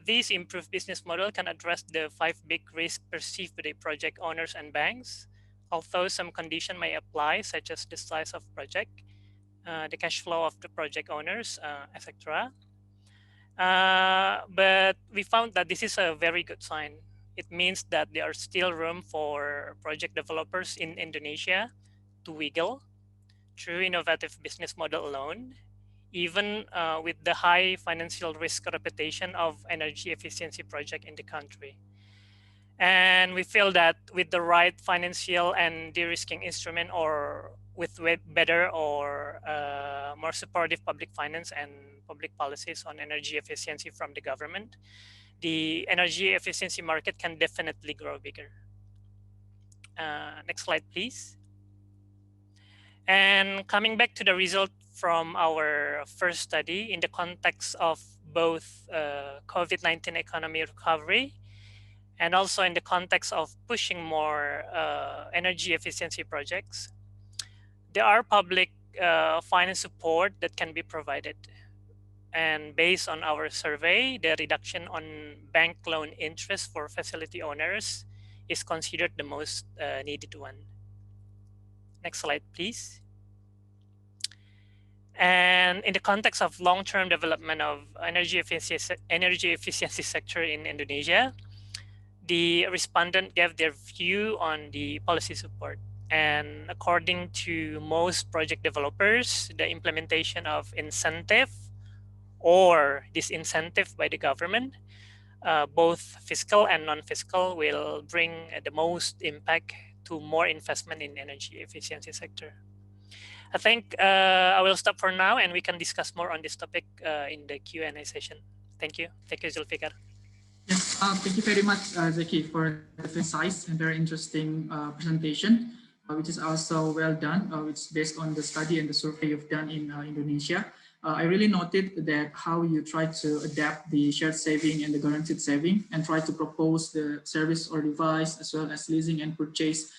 this improved business model can address the 5 big risks perceived by the project owners and banks, although some condition may apply, such as the size of project, the cash flow of the project owners, etc. But we found that this is a very good sign. It means that there are still room for project developers in Indonesia to wiggle through innovative business model alone, even with the high financial risk reputation of energy efficiency project in the country. And we feel that with the right financial and de-risking instrument, or with better or more supportive public finance and public policies on energy efficiency from the government, the energy efficiency market can definitely grow bigger. Next slide, please. And coming back to the result from our first study in the context of both COVID-19 economy recovery and also in the context of pushing more energy efficiency projects, there are public finance support that can be provided. And based on our survey, the reduction on bank loan interest for facility owners is considered the most needed one. Next slide, please. And in the context of long-term development of energy efficiency sector in Indonesia, the respondent gave their view on the policy support. And according to most project developers, the implementation of incentive or disincentive by the government, both fiscal and non-fiscal, will bring the most impact to more investment in energy efficiency sector. I think I will stop for now, and we can discuss more on this topic in the Q&A session. Thank you. Thank you, Zulfikar. Yes, thank you very much, Zeki, for the concise and very interesting presentation, which is also well done, which is based on the study and the survey you've done in Indonesia. I really noted that how you try to adapt the shared saving and the guaranteed saving and try to propose the service or device as well as leasing and purchase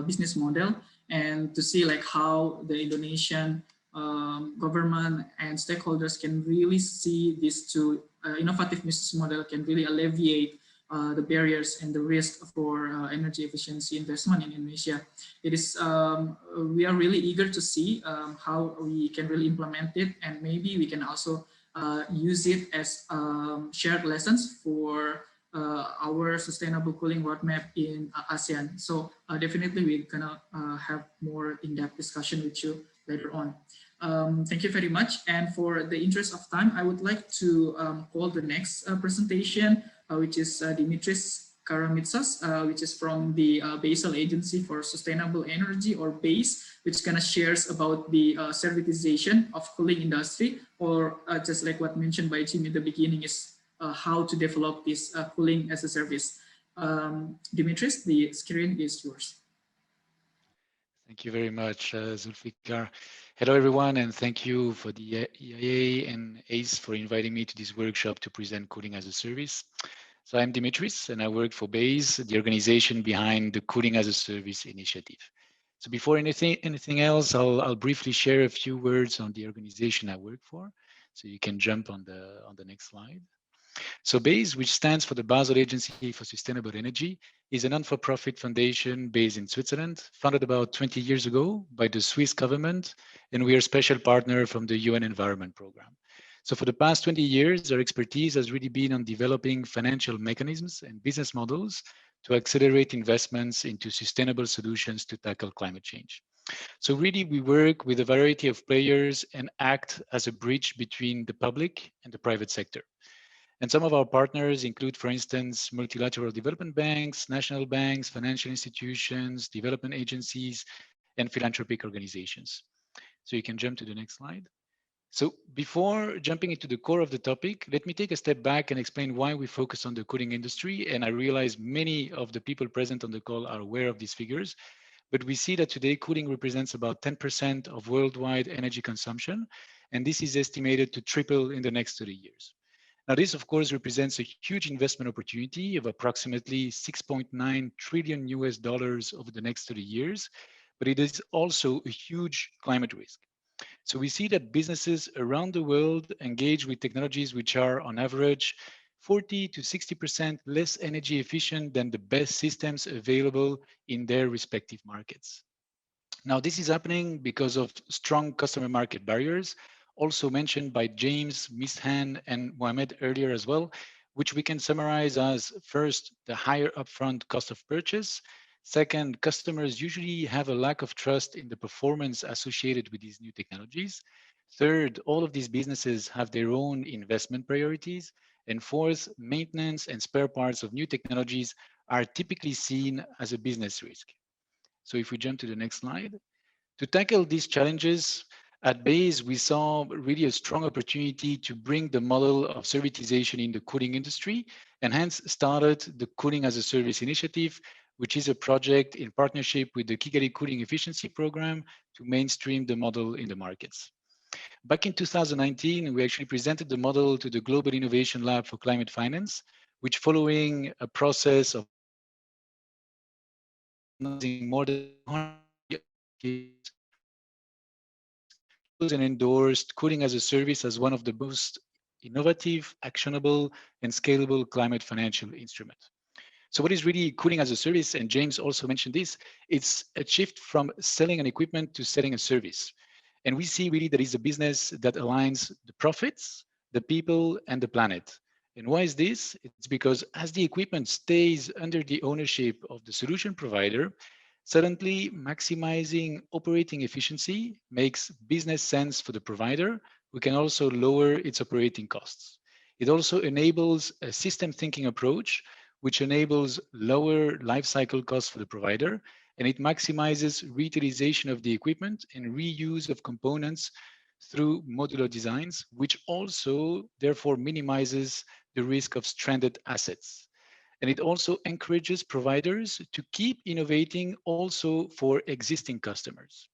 business model, and to see like how the Indonesian government and stakeholders can really see these two innovative business model can really alleviate the barriers and the risk for energy efficiency investment in Indonesia. It is, we are really eager to see how we can really implement it, and maybe we can also use it as shared lessons for our sustainable cooling roadmap in ASEAN. So definitely we're gonna have more in-depth discussion with you later on. Thank you very much. And for the interest of time, I would like to call the next presentation, which is Dimitris Karamitsas, which is from the Basel Agency for Sustainable Energy, or BASE, which kind of shares about the servitization of cooling industry, or just like what mentioned by Jim in the beginning, is how to develop this cooling as a service. Dimitris, the screen is yours. Thank you very much, Zulfikar. Hello, everyone, and thank you for the EIA and ACE for inviting me to this workshop to present Cooling as a Service. So I'm Dimitris, and I work for BASE, the organization behind the Cooling as a Service initiative. So before anything else, I'll briefly share a few words on the organization I work for. So you can jump on the next slide. So BASE, which stands for the Basel Agency for Sustainable Energy, is a non-for-profit foundation based in Switzerland, founded about 20 years ago by the Swiss government, and we are a special partner from the UN Environment Programme. So for the past 20 years, our expertise has really been on developing financial mechanisms and business models to accelerate investments into sustainable solutions to tackle climate change. So really, we work with a variety of players and act as a bridge between the public and the private sector. And some of our partners include, for instance, multilateral development banks, national banks, financial institutions, development agencies, and philanthropic organizations. So you can jump to the next slide. So before jumping into the core of the topic, let me take a step back and explain why we focus on the cooling industry. And I realize many of the people present on the call are aware of these figures, but we see that today cooling represents about 10% of worldwide energy consumption. and this is estimated to triple in the next 30 years. Now, this, of course, represents a huge investment opportunity of approximately 6.9 trillion US dollars over the next 30 years, but it is also a huge climate risk. So we see that businesses around the world engage with technologies which are on average 40 to 60% less energy efficient than the best systems available in their respective markets. Now, this is happening because of strong customer market barriers, also mentioned by James, Miss Han, and Mohamed earlier as well, which we can summarize as first, the higher upfront cost of purchase. Second, customers usually have a lack of trust in the performance associated with these new technologies. Third, all of these businesses have their own investment priorities. And fourth, maintenance and spare parts of new technologies are typically seen as a business risk. So if we jump to the next slide. To tackle these challenges, at BASE, we saw really a strong opportunity to bring the model of servitization in the cooling industry, and hence started the Cooling as a Service initiative, which is a project in partnership with the Kigali Cooling Efficiency Program to mainstream the model in the markets. Back in 2019, we actually presented the model to the Global Innovation Lab for Climate Finance, which following a process of more than 200 cases, chose and endorsed cooling as a service as one of the most innovative, actionable, and scalable climate financial instruments. So what is really cooling as a service, and James also mentioned this, it's a shift from selling an equipment to selling a service. And we see really that is a business that aligns the profits, the people, and the planet. And why is this? It's because as the equipment stays under the ownership of the solution provider, suddenly maximizing operating efficiency makes business sense for the provider, who can also lower its operating costs. It also enables a system thinking approach, which enables lower lifecycle costs for the provider, and it maximizes reutilization of the equipment and reuse of components through modular designs, which also therefore minimizes the risk of stranded assets. And it also encourages providers to keep innovating also for existing customers.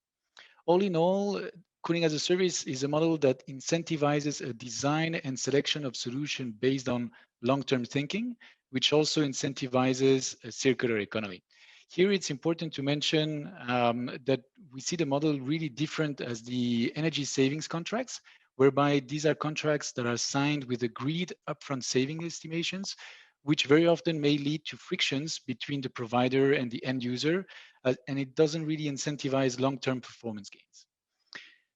All in all, Cooling as a Service is a model that incentivizes a design and selection of solution based on long-term thinking, which also incentivizes a circular economy. Here, it's important to mention that we see the model really different as the energy savings contracts, whereby these are contracts that are signed with agreed upfront saving estimations, which very often may lead to frictions between the provider and the end user, and it doesn't really incentivize long-term performance gains.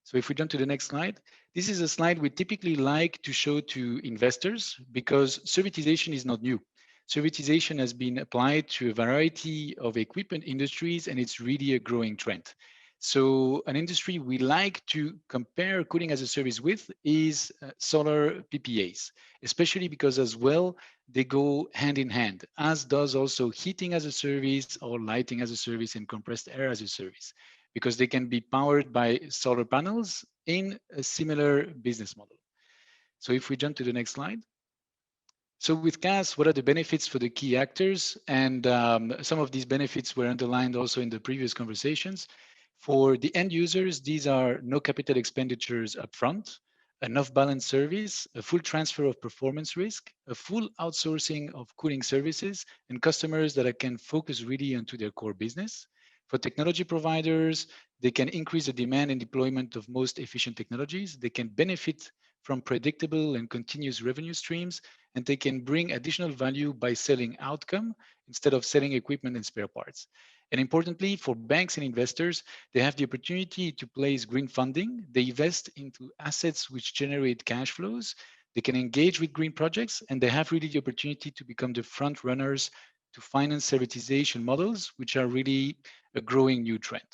So if we jump to the next slide, this is a slide we typically like to show to investors because servitization is not new. Servitization has been applied to a variety of equipment industries, and it's really a growing trend. So an industry we like to compare cooling as a service with is solar PPAs, especially because as well, they go hand in hand, as does also heating as a service or lighting as a service and compressed air as a service, because they can be powered by solar panels in a similar business model. So if we jump to the next slide. So with gas, what are the benefits for the key actors? And some of these benefits were underlined also in the previous conversations. For the end users, these are no capital expenditures upfront, enough balanced service, a full transfer of performance risk, a full outsourcing of cooling services, and customers that can focus really onto their core business. For technology providers, they can increase the demand and deployment of most efficient technologies. They can benefit from predictable and continuous revenue streams, and they can bring additional value by selling outcome instead of selling equipment and spare parts. And importantly, for banks and investors, they have the opportunity to place green funding. They invest into assets which generate cash flows. They can engage with green projects, and they have really the opportunity to become the front runners to finance servitization models, which are really a growing new trend.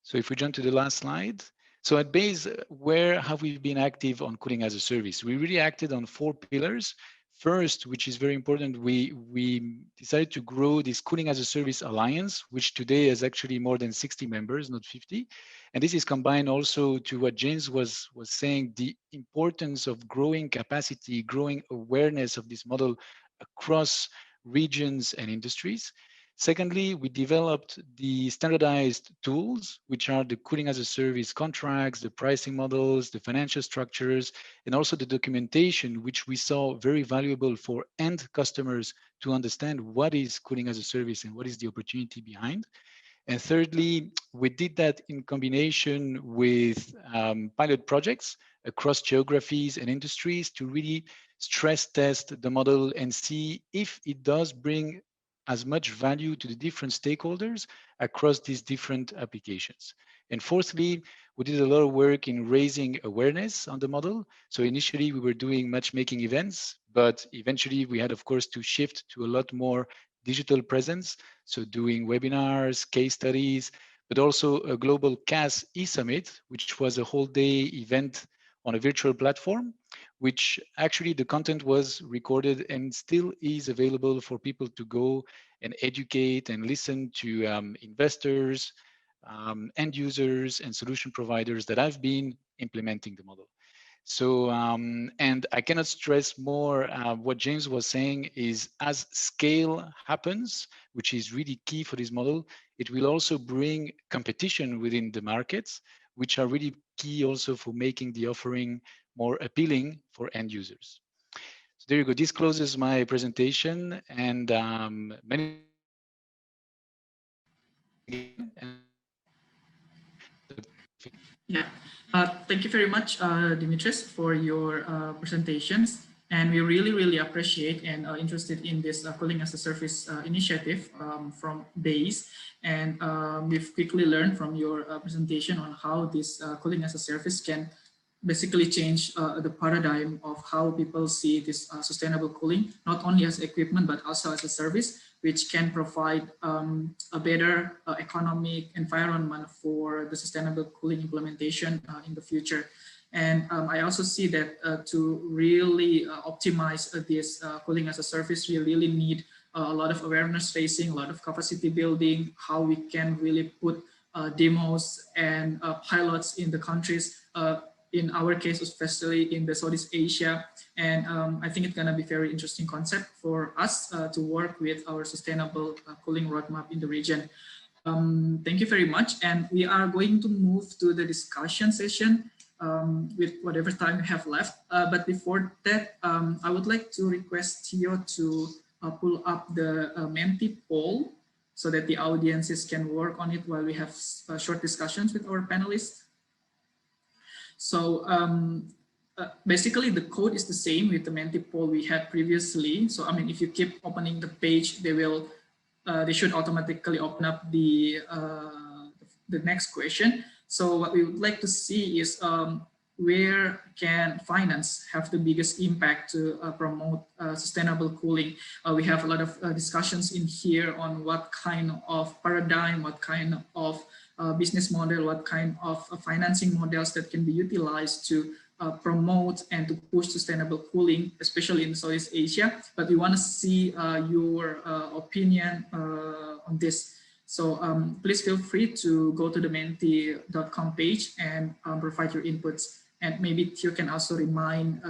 So if we jump to the last slide. So at BASE, where have we been active on cooling as a service? We really acted on 4 pillars. First, which is very important, we decided to grow this Cooling as a Service Alliance, which today is actually more than 60 members, not 50. And this is combined also to what James was saying, the importance of growing capacity, growing awareness of this model across regions and industries. Secondly, we developed the standardized tools, which are the cooling as a service contracts, the pricing models, the financial structures, and also the documentation, which we saw very valuable for end customers to understand what is cooling as a service and what is the opportunity behind. And thirdly, we did that in combination with pilot projects across geographies and industries to really stress test the model and see if it does bring as much value to the different stakeholders across these different applications. And fourthly, we did a lot of work in raising awareness on the model. So initially we were doing matchmaking events, but eventually we had, of course, to shift to a lot more digital presence. So doing webinars, case studies, but also a global CAS e-summit, which was a whole day event on a virtual platform, which actually the content was recorded and still is available for people to go and educate and listen to investors, end users, and solution providers that have been implementing the model. So, and I cannot stress more what James was saying is as scale happens, which is really key for this model, it will also bring competition within the markets, which are really key also for making the offering more appealing for end users. So there you go. This closes my presentation, and many Yeah, thank you very much, Dimitris, for your presentations. And we really appreciate and are interested in this cooling as a service initiative from BASE. And we've quickly learned from your presentation on how this cooling as a service can basically change the paradigm of how people see this sustainable cooling, not only as equipment, but also as a service, which can provide a better economic environment for the sustainable cooling implementation in the future. And I also see that to really optimize this cooling as a service, we really need a lot of awareness raising, a lot of capacity building, how we can really put demos and pilots in the countries, in our case, especially in the Southeast Asia. And I think it's going to be a very interesting concept for us to work with our sustainable cooling roadmap in the region. Thank you very much. And we are going to move to the discussion session with whatever time we have left. But before that, I would like to request Theo to pull up the Menti poll so that the audiences can work on it while we have short discussions with our panelists. So basically the code is the same with the Menti poll we had previously. So I mean, if you keep opening the page, they should automatically open up the next question. So what we would like to see is where can finance have the biggest impact to promote sustainable cooling? We have a lot of discussions in here on what kind of paradigm, what kind of business model, what kind of financing models that can be utilized to promote and to push sustainable cooling, especially in Southeast Asia. But we want to see your opinion on this. So please feel free to go to the menti.com page and provide your inputs. And maybe you can also remind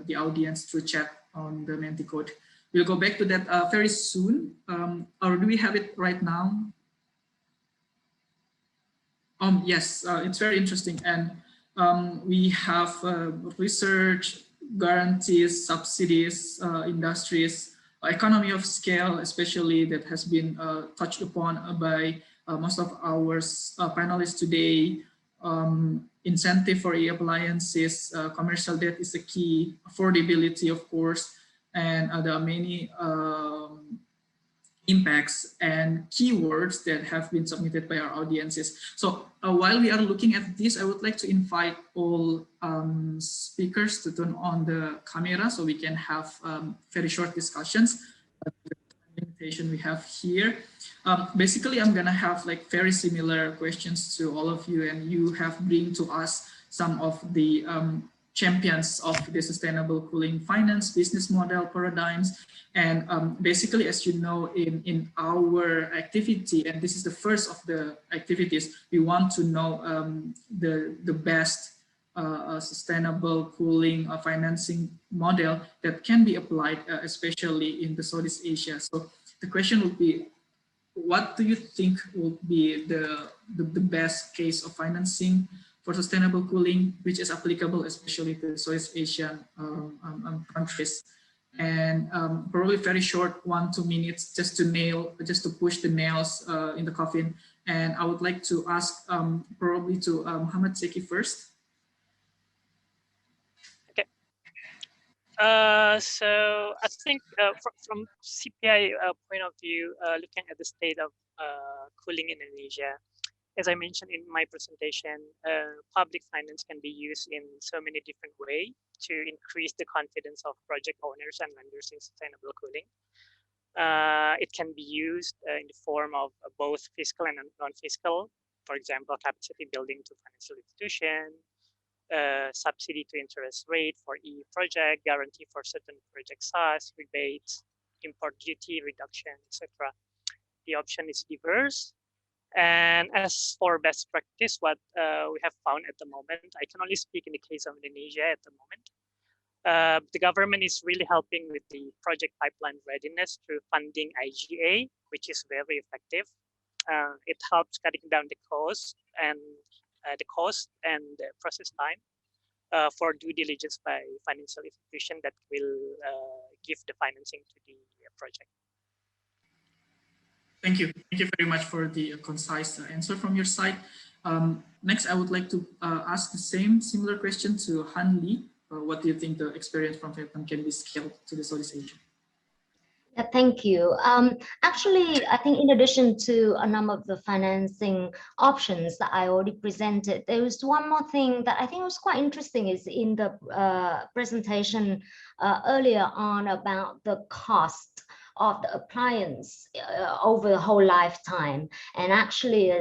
the audience through chat on the Menti code. We'll go back to that very soon. Or do we have it right now? Yes, it's very interesting. And we have research, guarantees, subsidies, industries, economy of scale, especially that has been touched upon by most of our panelists today. Incentive for e-appliances, commercial debt is the key, affordability, of course, and there are many impacts and keywords that have been submitted by our audiences. So while we are looking at this, I would like to invite all speakers to turn on the camera so we can have very short discussions. The limitation we have here. Basically, I'm gonna have like very similar questions to all of you, and you have bring to us some of the champions of the sustainable cooling finance business model paradigms. And basically, as you know, in our activity, and this is the first of the activities, we want to know the best sustainable cooling financing model that can be applied, especially in the Southeast Asia. So the question would be, what do you think will be the best case of financing for sustainable cooling, which is applicable especially to Southeast Asian countries? And probably very short, 1-2 minutes, just to push the nails in the coffin. And I would like to ask probably to Muhammad Zeki first. Okay. So I think from CPI point of view, looking at the state of cooling in Indonesia, as I mentioned in my presentation, public finance can be used in so many different ways to increase the confidence of project owners and lenders in sustainable cooling. It can be used in the form of both fiscal and non-fiscal, for example, capacity building to financial institution, subsidy to interest rate for EU project, guarantee for certain project size, rebates, import duty reduction, etc. The option is diverse. And as for best practice, what we have found at the moment, I can only speak in the case of Indonesia at the moment. The government is really helping with the project pipeline readiness through funding IGA, which is very effective. It helps cutting down the cost and the process time for due diligence by financial institution that will give the financing to the project. Thank you. Thank you very much for the concise answer from your side. Next, I would like to ask the similar question to Han Lee. What do you think the experience from Vietnam can be scaled to the Southeast Asia? Yeah, thank you. Actually, I think in addition to a number of the financing options that I already presented, there was one more thing that I think was quite interesting is in the presentation earlier on about the cost of the appliance over the whole lifetime, and actually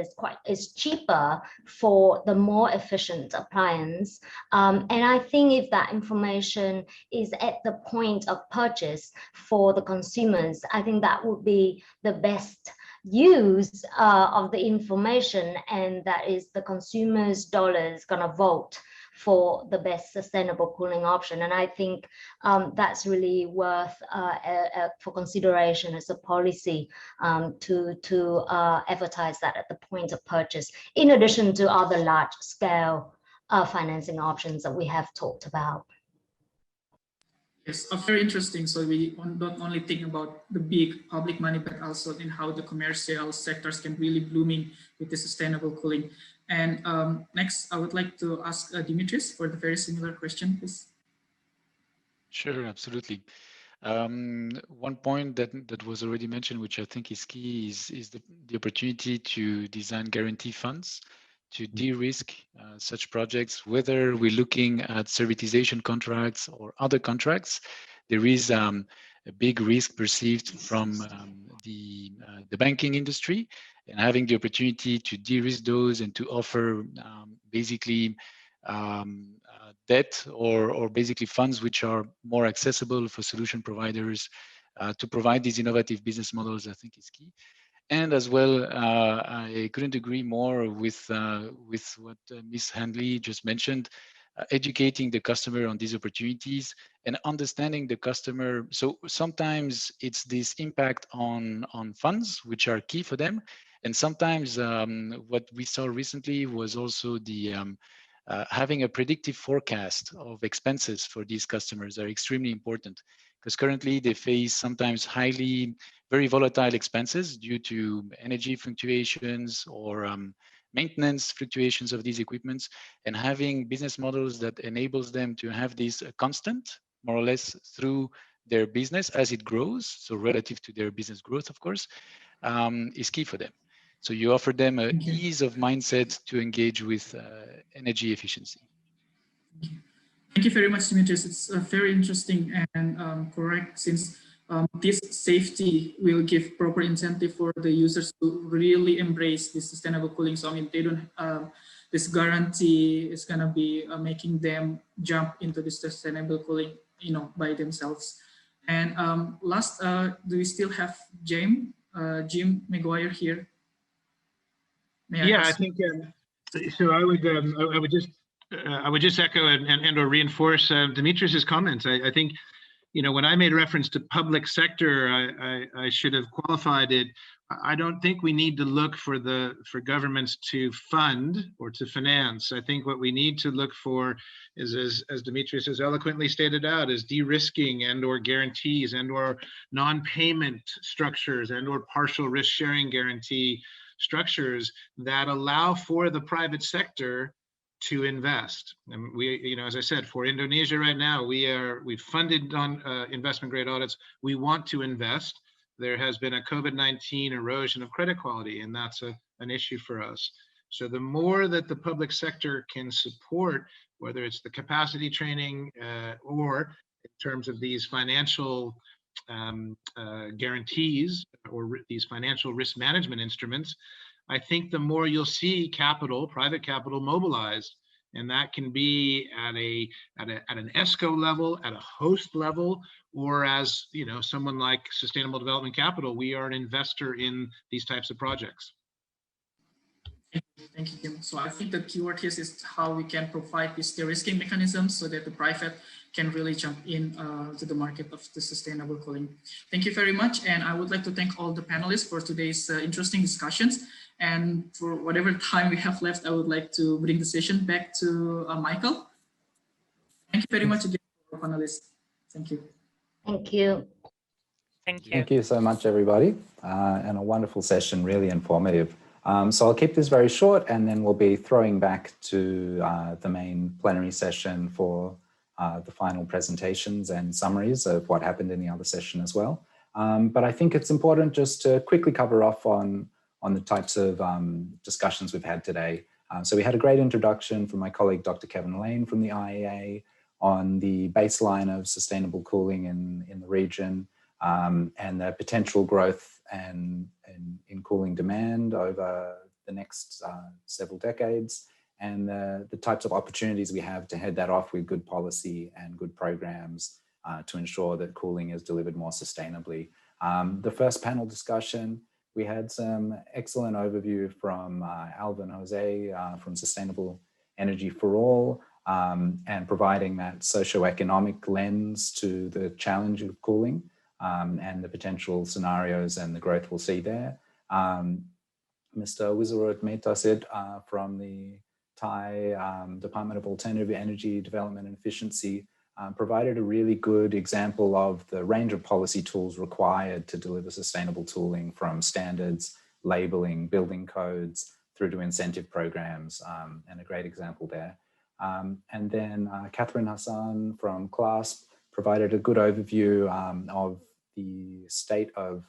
it's cheaper for the more efficient appliance. And I think if that information is at the point of purchase for the consumers, I think that would be the best use of the information, and that is the consumer's dollars gonna vote for the best sustainable cooling option. And I think that's really worth for consideration as a policy to advertise that at the point of purchase, in addition to other large scale financing options that we have talked about. Yes, very interesting. So we don't only think about the big public money, but also in how the commercial sectors can really blooming with the sustainable cooling. And next, I would like to ask Dimitris for the very similar question, please. Sure, absolutely. One point that was already mentioned, which I think is key, is the opportunity to design guarantee funds to de-risk such projects. Whether we're looking at servitization contracts or other contracts, there is a big risk perceived from the banking industry, and having the opportunity to de-risk those and to offer basically debt or basically funds which are more accessible for solution providers to provide these innovative business models, I think is key. And as well, I couldn't agree more with what Ms. Handley just mentioned, educating the customer on these opportunities and understanding the customer. So sometimes it's this impact on funds, which are key for them. And sometimes what we saw recently was also the having a predictive forecast of expenses for these customers are extremely important, because currently they face sometimes very volatile expenses due to energy fluctuations or maintenance fluctuations of these equipments, and having business models that enables them to have this constant, more or less, through their business as it grows, so relative to their business growth, of course, is key for them. So you offer them an ease of mindset to engage with energy efficiency. Thank you very much, Dimitris. It's very interesting and correct, since this safety will give proper incentive for the users to really embrace this sustainable cooling. So I mean, they don't. This guarantee is gonna be making them jump into this sustainable cooling, by themselves. And last, do we still have Jim McGuire here? I think so. I would just echo and or reinforce Dimitris's comments. I think you know, when I made reference to public sector, I should have qualified it. I don't think we need to look for governments to fund or to finance. I think what we need to look for is, as Demetrius has eloquently stated out, is de-risking and or guarantees and or non-payment structures and or partial risk sharing guarantee structures that allow for the private sector to invest. And we, you know, as I said, for Indonesia right now, we've funded on investment grade audits. We want to invest. There has been a COVID-19 erosion of credit quality, and that's an issue for us. So the more that the public sector can support, whether it's the capacity training or in terms of these financial guarantees or these financial risk management instruments, I think the more you'll see capital, private capital, mobilized, and that can be at an ESCO level, at a host level, or as, you know, someone like Sustainable Development Capital, we are an investor in these types of projects. Thank you, Kim. So I think the keyword here is how we can provide this de-risking mechanism so that the private can really jump in to the market of the sustainable cooling. Thank you very much. And I would like to thank all the panelists for today's interesting discussions. And for whatever time we have left, I would like to bring the session back to Michael. Thank you very much again, panelists. Thank you. Thank you. Thank you. Thank you so much, everybody. And a wonderful session, really informative. So I'll keep this very short, and then we'll be throwing back to the main plenary session for the final presentations and summaries of what happened in the other session as well. But I think it's important just to quickly cover off on the types of discussions we've had today. So we had a great introduction from my colleague, Dr. Kevin Lane from the IEA on the baseline of sustainable cooling in the region and the potential growth and in cooling demand over the next several decades, and the types of opportunities we have to head that off with good policy and good programs to ensure that cooling is delivered more sustainably. The first panel discussion, we had some excellent overview from Alvin Jose from Sustainable Energy for All, and providing that socioeconomic lens to the challenge of cooling and the potential scenarios and the growth we'll see there. Mr. Wisarut Metasid from the Thai Department of Alternative Energy Development and Efficiency provided a really good example of the range of policy tools required to deliver sustainable tooling, from standards, labeling, building codes, through to incentive programs, and a great example there. And then Catherine Hassan from CLASP provided a good overview of the state of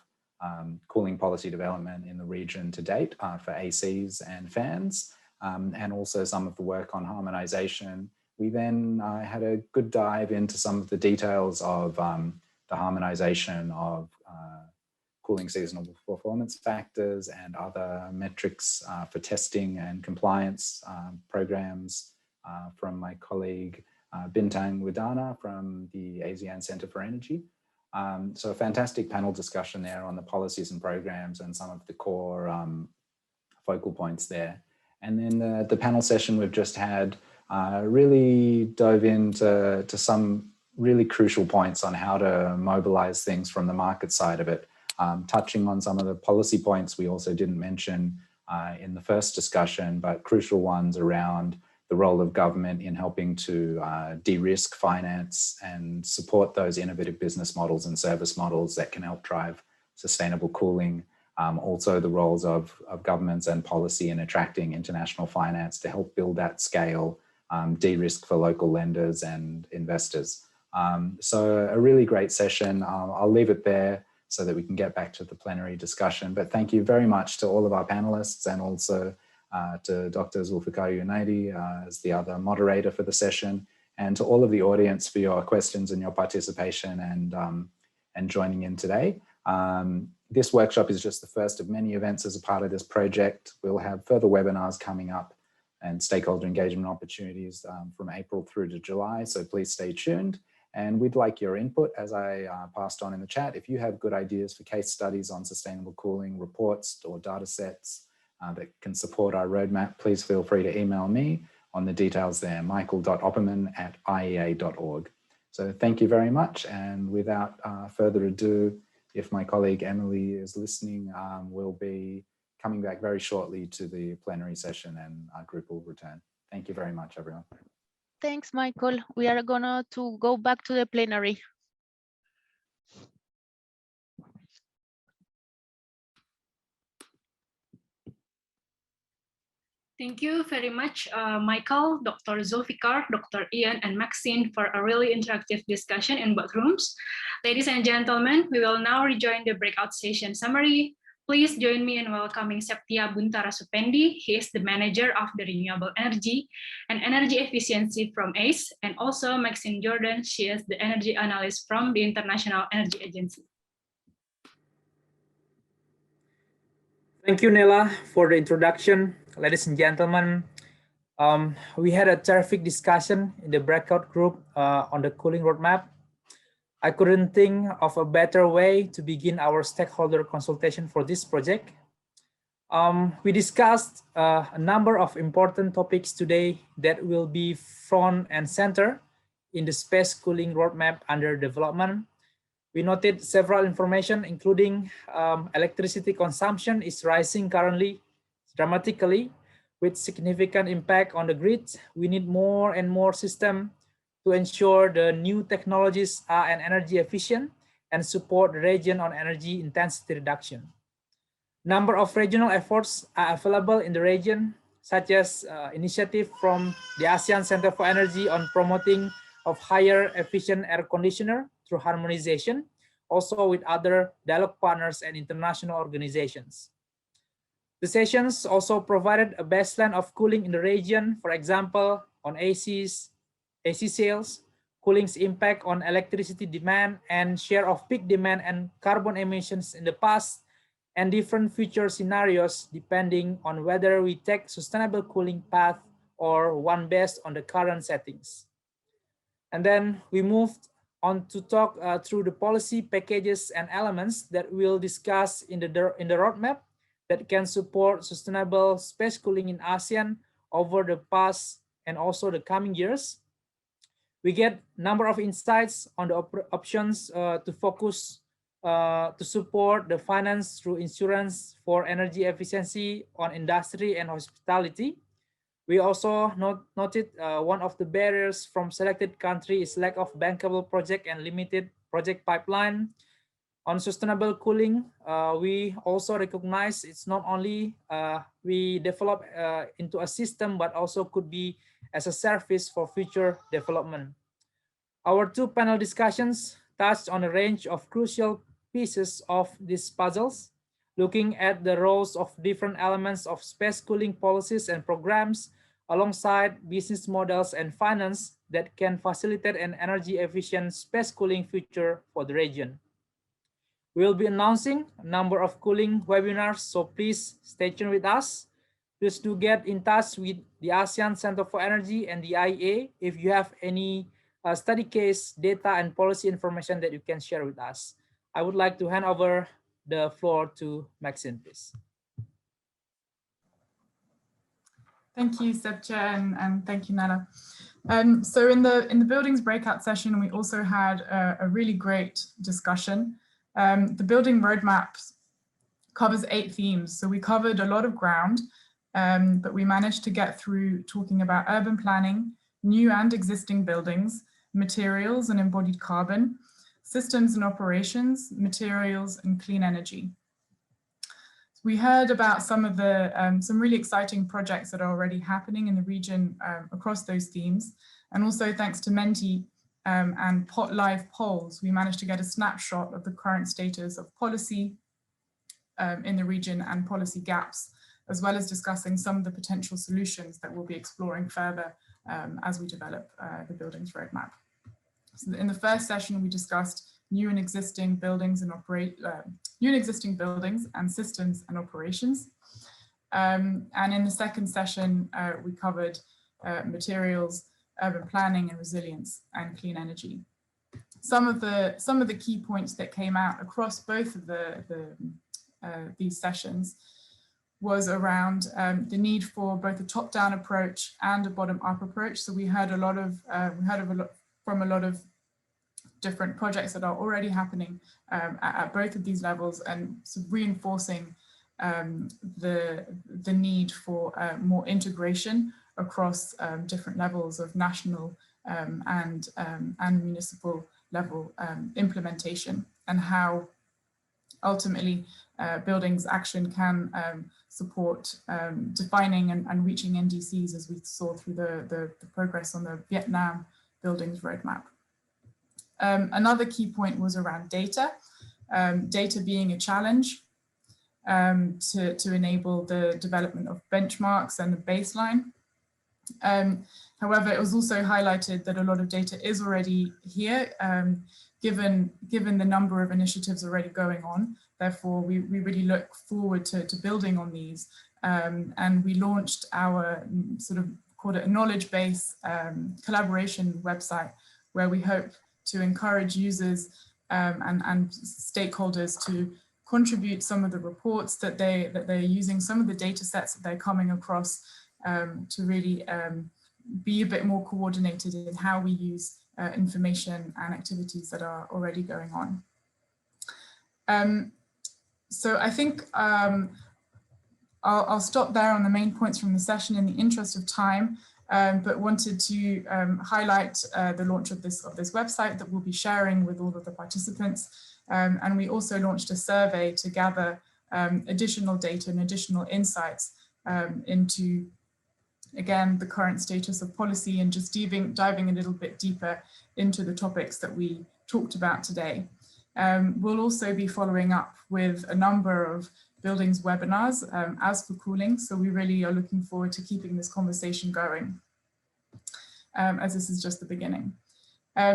cooling policy development in the region to date for ACs and fans, and also some of the work on harmonization. We then had a good dive into some of the details of the harmonization of cooling seasonal performance factors and other metrics for testing and compliance programs from my colleague Bintang Widana from the ASEAN Center for Energy. So a fantastic panel discussion there on the policies and programs and some of the core focal points there. And then the panel session we've just had really dove into some really crucial points on how to mobilize things from the market side of it, touching on some of the policy points we also didn't mention in the first discussion, but crucial ones around the role of government in helping to de-risk finance and support those innovative business models and service models that can help drive sustainable cooling. Also the roles of governments and policy in attracting international finance to help build that scale, de-risk for local lenders and investors. So a really great session. I'll leave it there so that we can get back to the plenary discussion. But thank you very much to all of our panelists, and also to Dr. Zulfikar Yunaidi as the other moderator for the session, and to all of the audience for your questions and your participation and joining in today. This workshop is just the first of many events as a part of this project. We'll have further webinars coming up and stakeholder engagement opportunities from April through to July, so please stay tuned. And we'd like your input, as I passed on in the chat. If you have good ideas for case studies on sustainable cooling, reports or data sets that can support our roadmap, please feel free to email me on the details there, michael.opperman@iea.org. So thank you very much. And without further ado, if my colleague Emily is listening, we'll be coming back very shortly to the plenary session and our group will return. Thank you very much, everyone. Thanks, Michael. We are gonna go back to the plenary. Thank you very much, Michael, Dr. Zulfikar, Dr. Ian, and Maxine for a really interactive discussion in both rooms. Ladies and gentlemen, we will now rejoin the breakout session summary. Please join me in welcoming Septia Buntara Supendi. He is the manager of the renewable energy and energy efficiency from ACE, and also Maxine Jordan. She is the energy analyst from the International Energy Agency. Thank you, Nela, for the introduction. Ladies and gentlemen, we had a terrific discussion in the breakout group on the cooling roadmap. I couldn't think of a better way to begin our stakeholder consultation for this project. We discussed a number of important topics today that will be front and center in the space cooling roadmap under development. We noted several information, including electricity consumption is rising currently dramatically with significant impact on the grid. We need more and more systems to ensure the new technologies are energy efficient and support the region on energy intensity reduction. Number of regional efforts are available in the region, such as initiative from the ASEAN Center for Energy on promoting of higher efficient air conditioner through harmonization, also with other dialogue partners and international organizations. The sessions also provided a baseline of cooling in the region, for example, on AC sales, cooling's impact on electricity demand and share of peak demand and carbon emissions in the past, and different future scenarios depending on whether we take sustainable cooling path or one based on the current settings. And then we moved on to talk through the policy packages and elements that we'll discuss in the roadmap that can support sustainable space cooling in ASEAN over the past and also the coming years. We get a number of insights on the options to focus to support the finance through insurance for energy efficiency on industry and hospitality. We also noted one of the barriers from selected countries is lack of bankable project and limited project pipeline. On sustainable cooling, we also recognize it's not only we develop into a system, but also could be as a service for future development. Our two panel discussions touched on a range of crucial pieces of these puzzles, looking at the roles of different elements of space cooling policies and programs alongside business models and finance that can facilitate an energy efficient space cooling future for the region. We'll be announcing a number of cooling webinars, so please stay tuned with us. Please do get in touch with the ASEAN Center for Energy and the IEA if you have any study case, data, and policy information that you can share with us. I would like to hand over the floor to Maxine, please. Thank you, Septia, and thank you, Nana. So in the buildings breakout session, we also had a really great discussion. The building roadmap covers 8 themes, so we covered a lot of ground, but we managed to get through talking about urban planning, new and existing buildings, materials and embodied carbon, systems and operations, materials, and clean energy. We heard about some of the some really exciting projects that are already happening in the region across those themes, and also thanks to Menti and live polls, we managed to get a snapshot of the current status of policy in the region and policy gaps, as well as discussing some of the potential solutions that we'll be exploring further as we develop the buildings roadmap. So in the first session, we discussed new and existing buildings and systems and operations. And in the second session, we covered materials, urban planning and resilience, and clean energy. Some of the key points that came out across both of these sessions was around the need for both a top-down approach and a bottom-up approach. So we heard from a lot of different projects that are already happening at both of these levels, and sort of reinforcing the need for more integration across different levels of national and municipal level implementation, and how ultimately buildings action can support defining and reaching NDCs, as we saw through the progress on the Vietnam Buildings Roadmap. Another key point was around data, data being a challenge to enable the development of benchmarks and the baseline. However, it was also highlighted that a lot of data is already here, given the number of initiatives already going on. Therefore, we really look forward to building on these. And we launched our sort of, called it a knowledge base collaboration website, where we hope to encourage users and stakeholders to contribute some of the reports that they're using, some of the data sets that they're coming across, to really be a bit more coordinated in how we use information and activities that are already going on. So I think I'll stop there on the main points from the session in the interest of time, but wanted to highlight the launch of this website that we'll be sharing with all of the participants. And we also launched a survey to gather additional data and additional insights into, again, the current status of policy, and just diving a little bit deeper into the topics that we talked about today. We'll also be following up with a number of buildings webinars as for cooling, so we really are looking forward to keeping this conversation going, as this is just the beginning.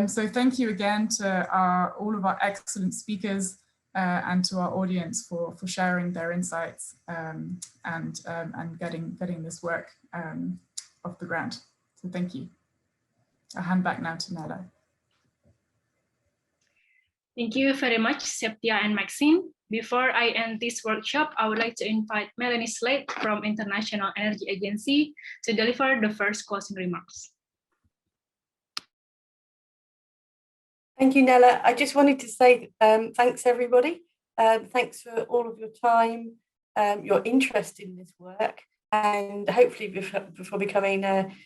So thank you again to all of our excellent speakers and to our audience for sharing their insights and getting this work off the ground. So thank you. I'll hand back now to Nella. Thank you very much, Septia and Maxine. Before I end this workshop, I would like to invite Melanie Slade from International Energy Agency to deliver the first closing remarks. Thank you, Nella. I just wanted to say thanks, everybody. Thanks for all of your time, your interest in this work, and hopefully before becoming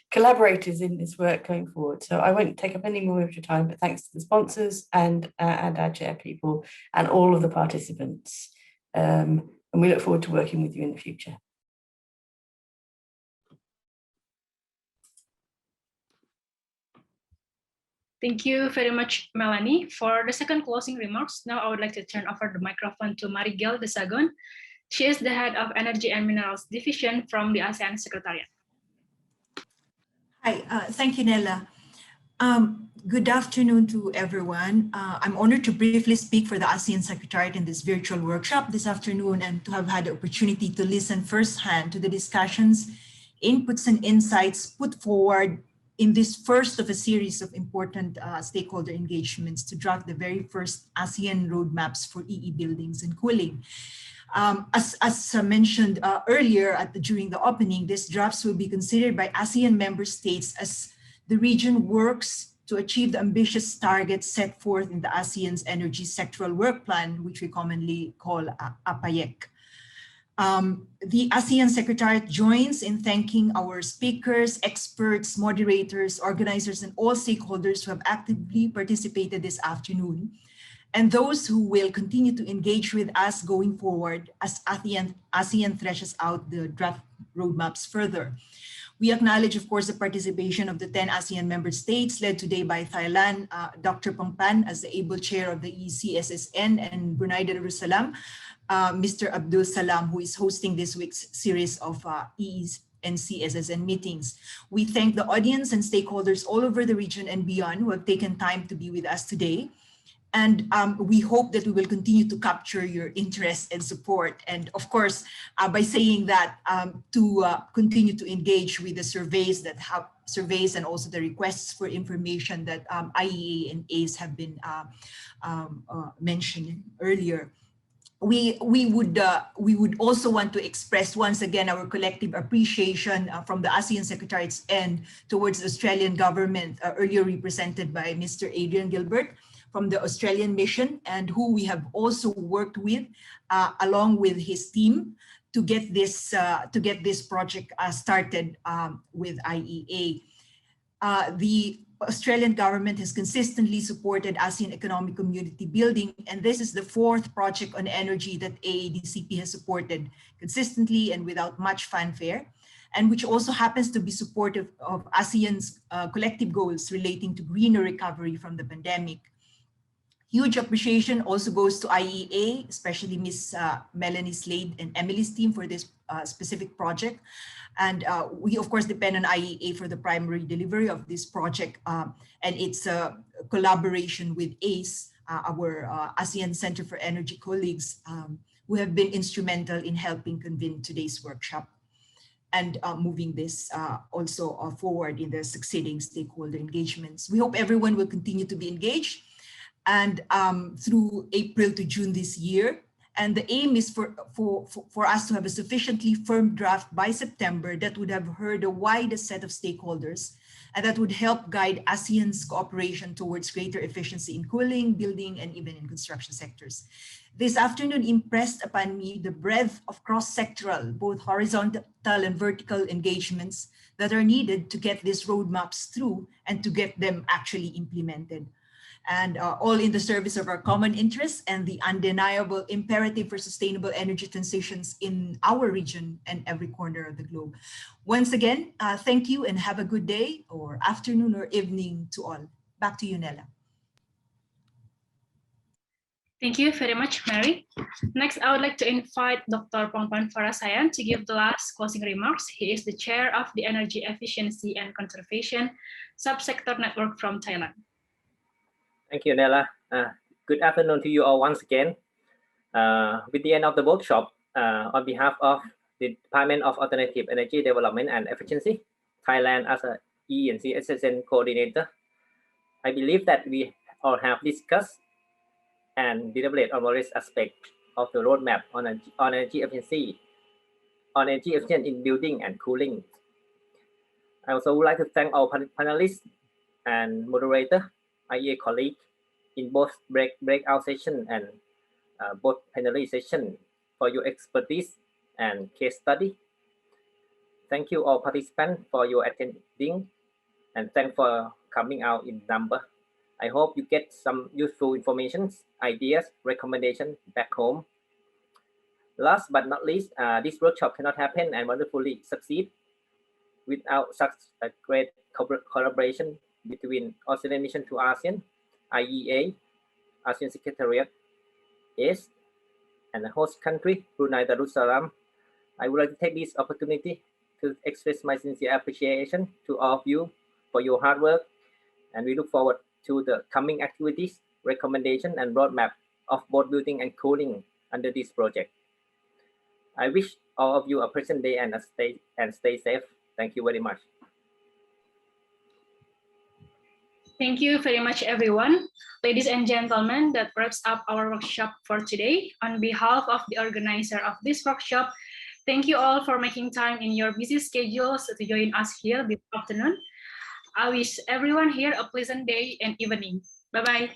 collaborators in this work going forward. So I won't take up any more of your time, but thanks to the sponsors and our chair people and all of the participants. And we look forward to working with you in the future. Thank you very much, Melanie. For the second closing remarks, now I would like to turn over the microphone to Marigel de Sagon. She is the head of Energy and Minerals Division from the ASEAN Secretariat. Hi, thank you, Nella. Good afternoon to everyone. I'm honored to briefly speak for the ASEAN Secretariat in this virtual workshop this afternoon, and to have had the opportunity to listen firsthand to the discussions, inputs, and insights put forward in this first of a series of important stakeholder engagements to draft the very first ASEAN roadmaps for EE buildings and cooling. As mentioned earlier during the opening, these drafts will be considered by ASEAN member states as the region works to achieve the ambitious targets set forth in the ASEAN's Energy Sectoral Work Plan, which we commonly call APAYEC. The ASEAN Secretariat joins in thanking our speakers, experts, moderators, organizers, and all stakeholders who have actively participated this afternoon, and those who will continue to engage with us going forward as ASEAN threshes out the draft roadmaps further. We acknowledge, of course, the participation of the 10 ASEAN member states, led today by Thailand, Dr. Pongpan as the able chair of the ECSSN, and Brunei Darussalam, Mr. Abdul Salam, who is hosting this week's series of EEs and CSSN meetings. We thank the audience and stakeholders all over the region and beyond who have taken time to be with us today. And we hope that we will continue to capture your interest and support. And of course, by saying that, to continue to engage with the surveys and also the requests for information that IEA and ACE have been mentioning earlier. we would also want to express once again our collective appreciation from the ASEAN Secretariat's end towards the Australian government, earlier represented by Mr. Adrian Gilbert from the Australian mission, and who we have also worked with along with his team to get this project started with IEA. The Australian government has consistently supported ASEAN economic community building, and this is the 4th project on energy that AADCP has supported consistently and without much fanfare, and which also happens to be supportive of ASEAN's collective goals relating to greener recovery from the pandemic. Huge appreciation also goes to IEA, especially Ms. Melanie Slade and Emily's team for this specific project. And we, of course, depend on IEA for the primary delivery of this project. And it's a collaboration with ACE, our ASEAN Center for Energy colleagues, who have been instrumental in helping convene today's workshop and moving this also forward in the succeeding stakeholder engagements. We hope everyone will continue to be engaged and through April to June this year. And the aim is for us to have a sufficiently firm draft by September that would have heard the widest set of stakeholders and that would help guide ASEAN's cooperation towards greater efficiency in cooling, building, and even in construction sectors. This afternoon impressed upon me the breadth of cross-sectoral, both horizontal and vertical engagements that are needed to get these roadmaps through and to get them actually implemented. And all in the service of our common interests and the undeniable imperative for sustainable energy transitions in our region and every corner of the globe. Once again, thank you and have a good day or afternoon or evening to all. Back to you, Nella. Thank you very much, Mary. Next, I would like to invite Dr. Pongpan Farasayan to give the last closing remarks. He is the chair of the Energy Efficiency and Conservation Subsector Network from Thailand. Thank you, Nella. Good afternoon to you all once again. With the end of the workshop, on behalf of the Department of Alternative Energy Development and Efficiency, Thailand as a ENC SSN coordinator, I believe that we all have discussed and deliberate on various aspects of the roadmap on energy efficiency, on energy efficient in building and cooling. I also would like to thank our panelists and moderator, IEA colleague in both breakout session and both plenary session for your expertise and case study. Thank you all participants for your attending and thanks for coming out in number. I hope you get some useful information, ideas, recommendations back home. Last but not least, this workshop cannot happen and wonderfully succeed without such a great collaboration between Australian Mission to ASEAN, IEA, ASEAN Secretariat, ACE, and the host country, Brunei Darussalam. I would like to take this opportunity to express my sincere appreciation to all of you for your hard work, and we look forward to the coming activities, recommendation, and roadmap of both building and cooling under this project. I wish all of you a pleasant day and stay safe. Thank you very much. Thank you very much, everyone. Ladies and gentlemen, that wraps up our workshop for today. On behalf of the organizer of this workshop, thank you all for making time in your busy schedules to join us here this afternoon. I wish everyone here a pleasant day and evening. Bye-bye.